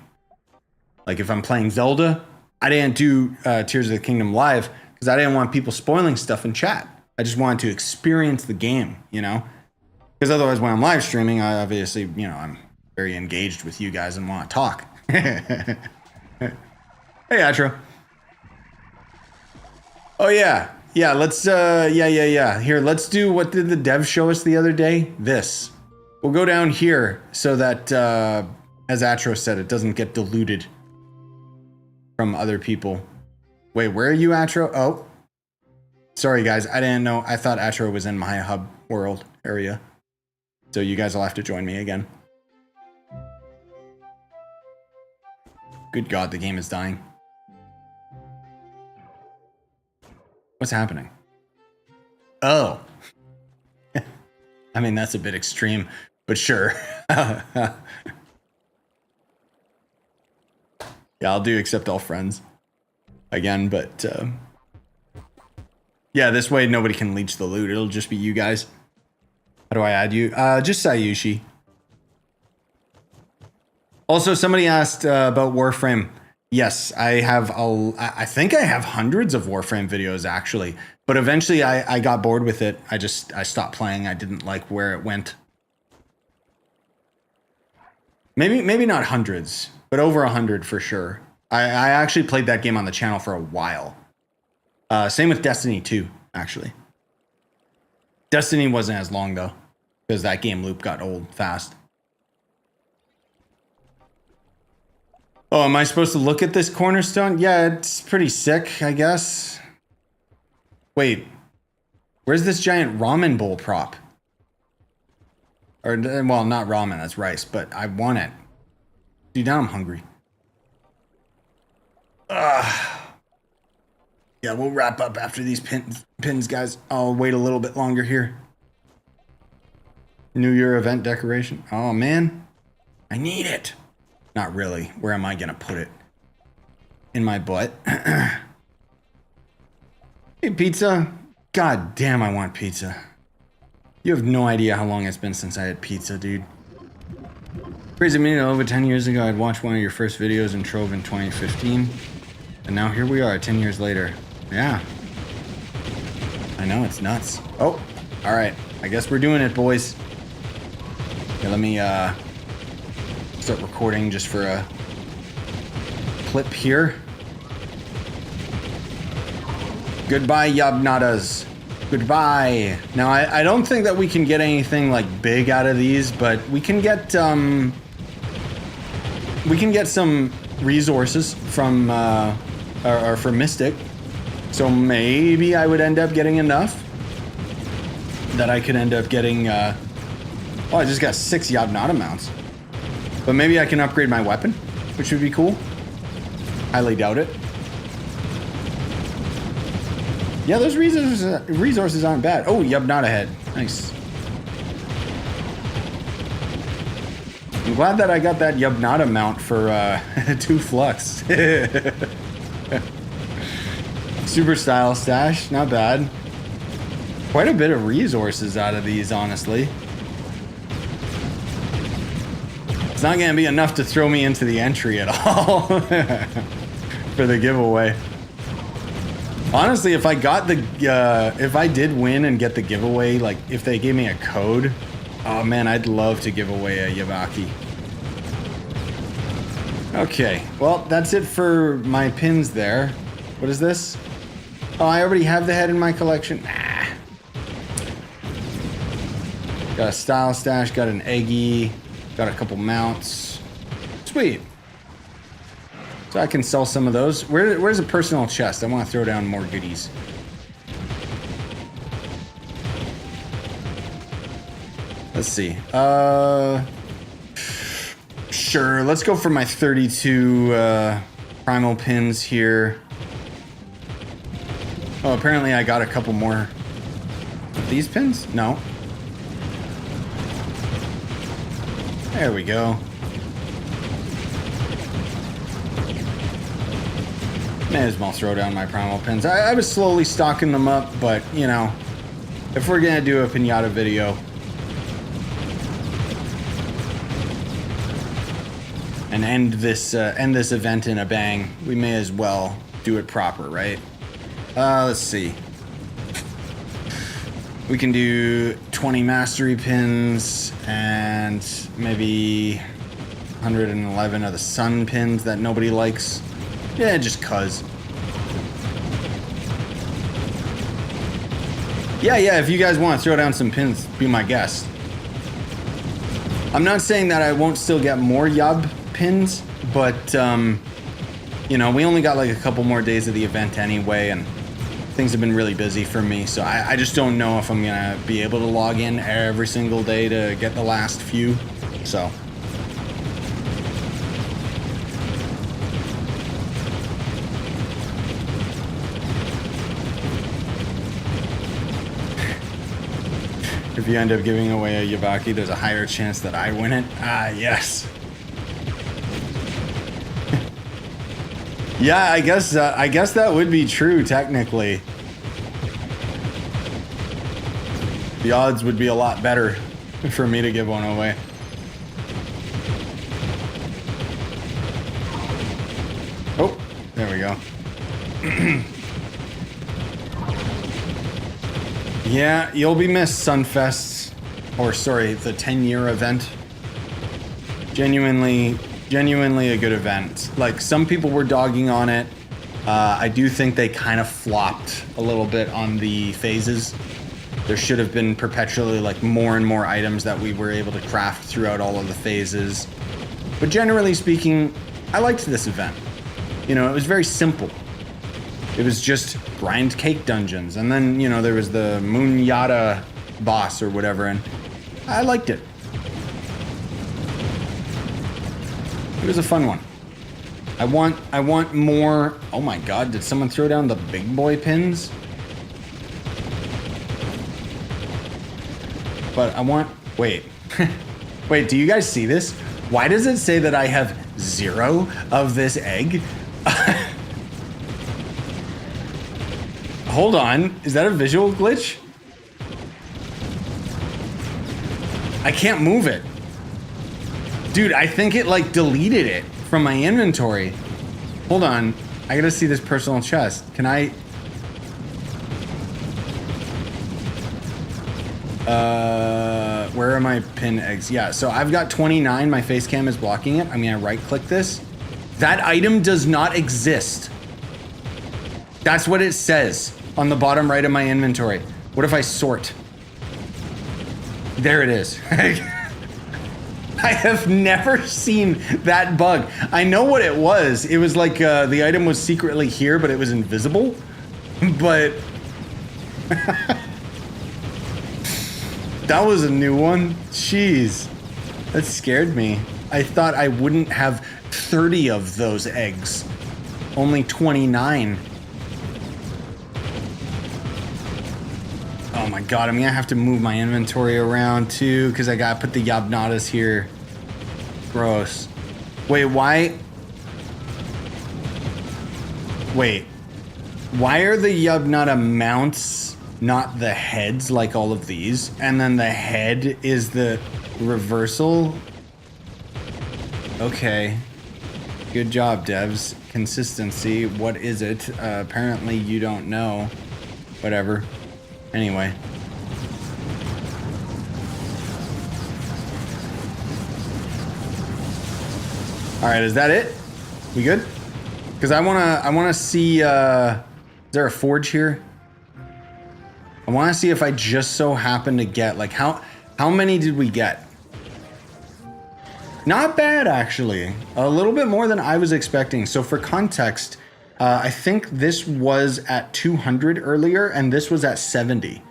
Like, if I'm playing Zelda, I didn't do Tears of the Kingdom live because I didn't want people spoiling stuff in chat. I just wanted to experience the game, Because otherwise, when I'm live streaming, I obviously, I'm very engaged with you guys and want to talk. Hey, Atro. Oh, yeah. Yeah, let's, yeah. Here, let's do, what did the dev show us the other day? This. We'll go down here so that, as Atro said, it doesn't get diluted from other people. Wait, where are you, Atro? Oh. Sorry, guys. I didn't know. I thought Atro was in my hub world area. So you guys will have to join me again. Good God, the game is dying. What's happening? Oh. I mean, that's a bit extreme, but sure. Yeah, I'll do accept all friends again, but yeah, this way nobody can leech the loot. It'll just be you guys. How do I add you? Just Scyushi. Also, somebody asked about Warframe. Yes, I think I have hundreds of Warframe videos actually, but eventually I got bored with it. I stopped playing. I didn't like where it went. Maybe not hundreds, but over 100 for sure. I actually played that game on the channel for a while. Same with Destiny 2, actually. Destiny wasn't as long though, because that game loop got old fast. Oh, am I supposed to look at this cornerstone? Yeah, it's pretty sick, I guess. Wait, where's this giant ramen bowl prop? Or, well, not ramen, that's rice, but I want it. Dude, now I'm hungry. Ugh. Yeah, we'll wrap up after these pins, guys. I'll wait a little bit longer here. New Year event decoration. Oh, man. I need it. Not really. Where am I going to put it? In my butt. Hey, pizza. God damn, I want pizza. You have no idea how long it's been since I had pizza, dude. Crazy me, over 10 years ago, I'd watched one of your first videos in Trove in 2015. And now here we are, 10 years later. Yeah. I know, it's nuts. Oh, all right. I guess we're doing it, boys. Okay, let me start recording just for a clip here. Goodbye, Yabnadas. Goodbye. Now, I don't think that we can get anything like big out of these, but we can get some resources from or for Mystic. So maybe I would end up getting enough that I could end up getting. Oh, I just got 6 Yabnata mounts. But maybe I can upgrade my weapon, which would be cool. Highly doubt it. Yeah, those resources aren't bad. Oh, Yabnata head. Nice. I'm glad that I got that Yabnata mount for 2 flux. Super style stash, not bad. Quite a bit of resources out of these, honestly. It's not gonna be enough to throw me into the entry at all for the giveaway. Honestly, if I got the, if I did win and get the giveaway, like if they gave me a code, oh man, I'd love to give away a Yavaki. Okay, well, that's it for my pins there. What is this? Oh, I already have the head in my collection. Nah. Got a style stash, got an eggy. Got a couple mounts. Sweet. So I can sell some of those. Where's a personal chest? I want to throw down more goodies. Let's see. Sure. Let's go for my 32 primal pins here. Oh, apparently I got a couple more of these pins? No. There we go. May as well throw down my primal pins. I was slowly stocking them up, but, you know, if we're gonna do a pinata video and end this event in a bang, we may as well do it proper, right? Let's see. We can do 20 mastery pins and maybe 111 of the sun pins that nobody likes. Yeah, just cuz. Yeah, if you guys want to throw down some pins, be my guest. I'm not saying that I won't still get more Yab pins, but, you know, we only got like a couple more days of the event anyway, and things have been really busy for me, so I just don't know if I'm gonna be able to log in every single day to get the last few, so. If you end up giving away a Yavaki, there's a higher chance that I win it. Ah, yes. Yeah, I guess that would be true, technically. The odds would be a lot better for me to give one away. Oh, Yeah, you'll be missed, Sunfest. Or sorry, the 10-year event. Genuinely a good event. Like, some people were dogging on it. I do think they kind of flopped a little bit on the phases. There should have been perpetually like more and more items that we were able to craft throughout all of the phases. But generally speaking, I liked this event. You know, it was very simple. It was just grind cake dungeons. And then, you know, there was the Moon Yada boss or whatever, and I liked it. It was a fun one. I want more. Oh my god, did someone throw down the big boy pins? But I want, wait. Wait, do you guys see this? Why does it say that I have 0 of this egg? Hold on, is that a visual glitch? I can't move it. Dude, I think it like deleted it from my inventory. Hold on, I gotta see this personal chest. Can I? Where are my pin eggs? Yeah, so I've got 29, my face cam is blocking it. I'm gonna right click this. That item does not exist. That's what it says on the bottom right of my inventory. What if I sort? There it is. I have never seen that bug. I know what it was. It was like the item was secretly here, but it was invisible. But that was a new one. Jeez, that scared me. I thought I wouldn't have 30 of those eggs. Only 29. Oh my god, I'm gonna have to move my inventory around too, because I gotta put the Yabnadas here. Gross. Wait, why? Wait. Why are the Yabnada mounts not the heads like all of these? And then the head is the reversal? Okay. Good job, devs. Consistency. What is it? Apparently you don't know. Whatever. Anyway. All right, is that it? We good? Because I wanna see. Is there a forge here? I want to see if I just so happen to get like how many did we get? Not bad actually. A little bit more than I was expecting. So for context. I think this was at 200 earlier, and this was at 70.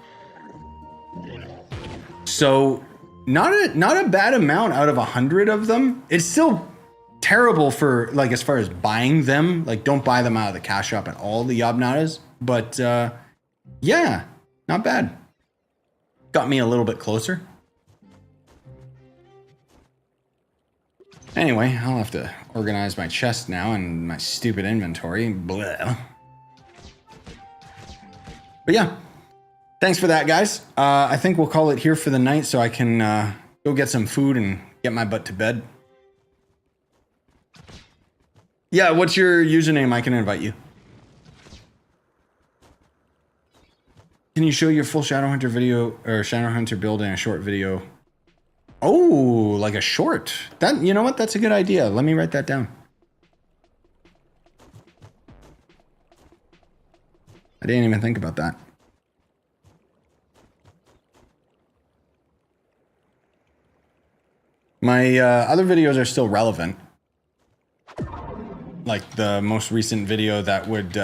So not a bad amount out of 100 of them. It's still terrible for like as far as buying them. Like don't buy them out of the cash shop at all, the Yabnadas. But yeah, not bad. Got me a little bit closer. Anyway, I'll have to organize my chest now and my stupid inventory. Blah. But yeah, thanks for that, guys. I think we'll call it here for the night so I can go get some food and get my butt to bed. Yeah, what's your username? I can invite you. Can you show your full Shadowhunter video or Shadowhunter build in a short video? Oh, like a short. That, you know what? That's a good idea. Let me write that down. I didn't even think about that. My other videos are still relevant. Like the most recent video that would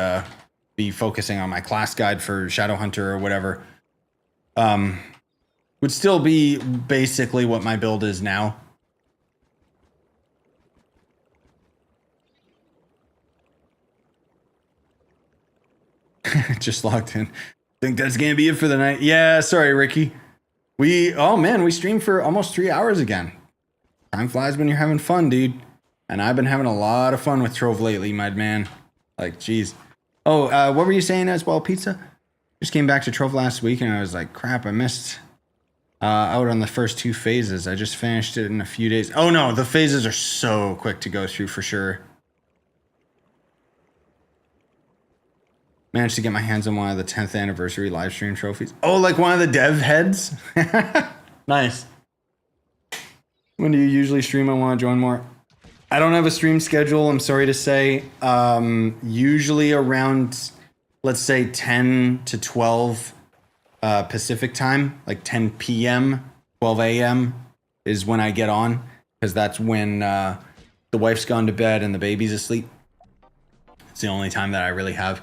be focusing on my class guide for Shadowhunter or whatever. Would still be basically what my build is now. Just logged in. Think that's gonna be it for the night. Yeah, sorry, Ricky. Oh man, we streamed for almost 3 hours again. Time flies when you're having fun, dude. And I've been having a lot of fun with Trove lately, my man. Like, geez. Oh, what were you saying as well, Pizza? Just came back to Trove last week and I was like, crap, I missed out on the first 2 phases. I just finished it in a few days. Oh no, the phases are so quick to go through for sure. Managed to get my hands on one of the 10th anniversary live stream trophies. Oh, like one of the dev heads? Nice. When do you usually stream? I want to join more. I don't have a stream schedule, I'm sorry to say. Usually around, let's say 10 to 12 Pacific time, like 10 p.m., 12 a.m. is when I get on, because that's when the wife's gone to bed and the baby's asleep. It's the only time that I really have.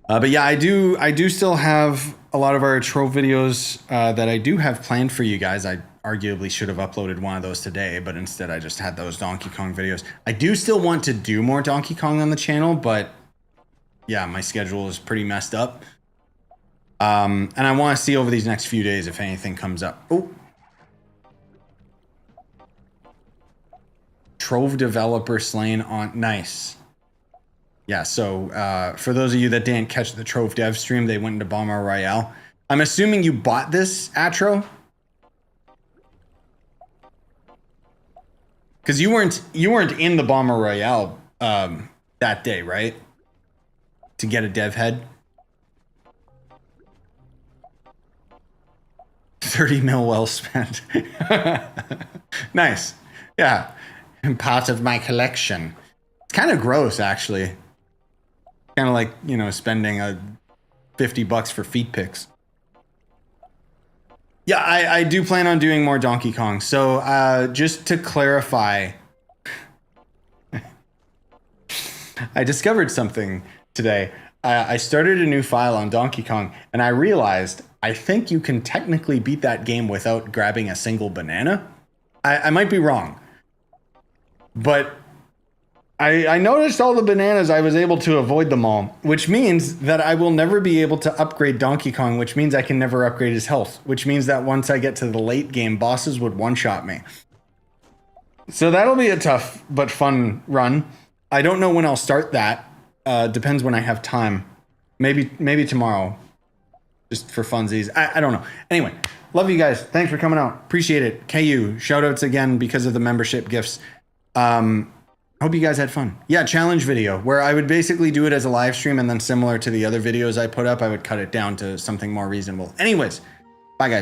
But yeah, I do still have a lot of our Trove videos that I do have planned for you guys. I arguably should have uploaded one of those today, but instead I just had those Donkey Kong videos. I do still want to do more Donkey Kong on the channel, but yeah, my schedule is pretty messed up. And I want to see over these next few days if anything comes up. Oh. Trove developer slain on... Nice. Yeah, so for those of you that didn't catch the Trove dev stream, they went into Bomber Royale. I'm assuming you bought this, Atro? Because you weren't in the Bomber Royale that day, right? To get a dev head. 30 mil well spent. Nice. Yeah. Part of my collection. It's kind of gross, actually. Kind of like, you know, spending $50 for feet pics. Yeah, I do plan on doing more Donkey Kong. So just to clarify, I discovered something today. I started a new file on Donkey Kong, and I realized I think you can technically beat that game without grabbing a single banana. I might be wrong, but I noticed all the bananas. I was able to avoid them all, which means that I will never be able to upgrade Donkey Kong, which means I can never upgrade his health, which means that once I get to the late game, bosses would one-shot me. So that'll be a tough but fun run. I don't know when I'll start that. Depends when I have time. Maybe tomorrow. Just for funsies. I don't know. Anyway, love you guys. Thanks for coming out. Appreciate it. KU, shoutouts again because of the membership gifts. Hope you guys had fun. Yeah, challenge video, where I would basically do it as a live stream, and then similar to the other videos I put up, I would cut it down to something more reasonable. Anyways, bye guys.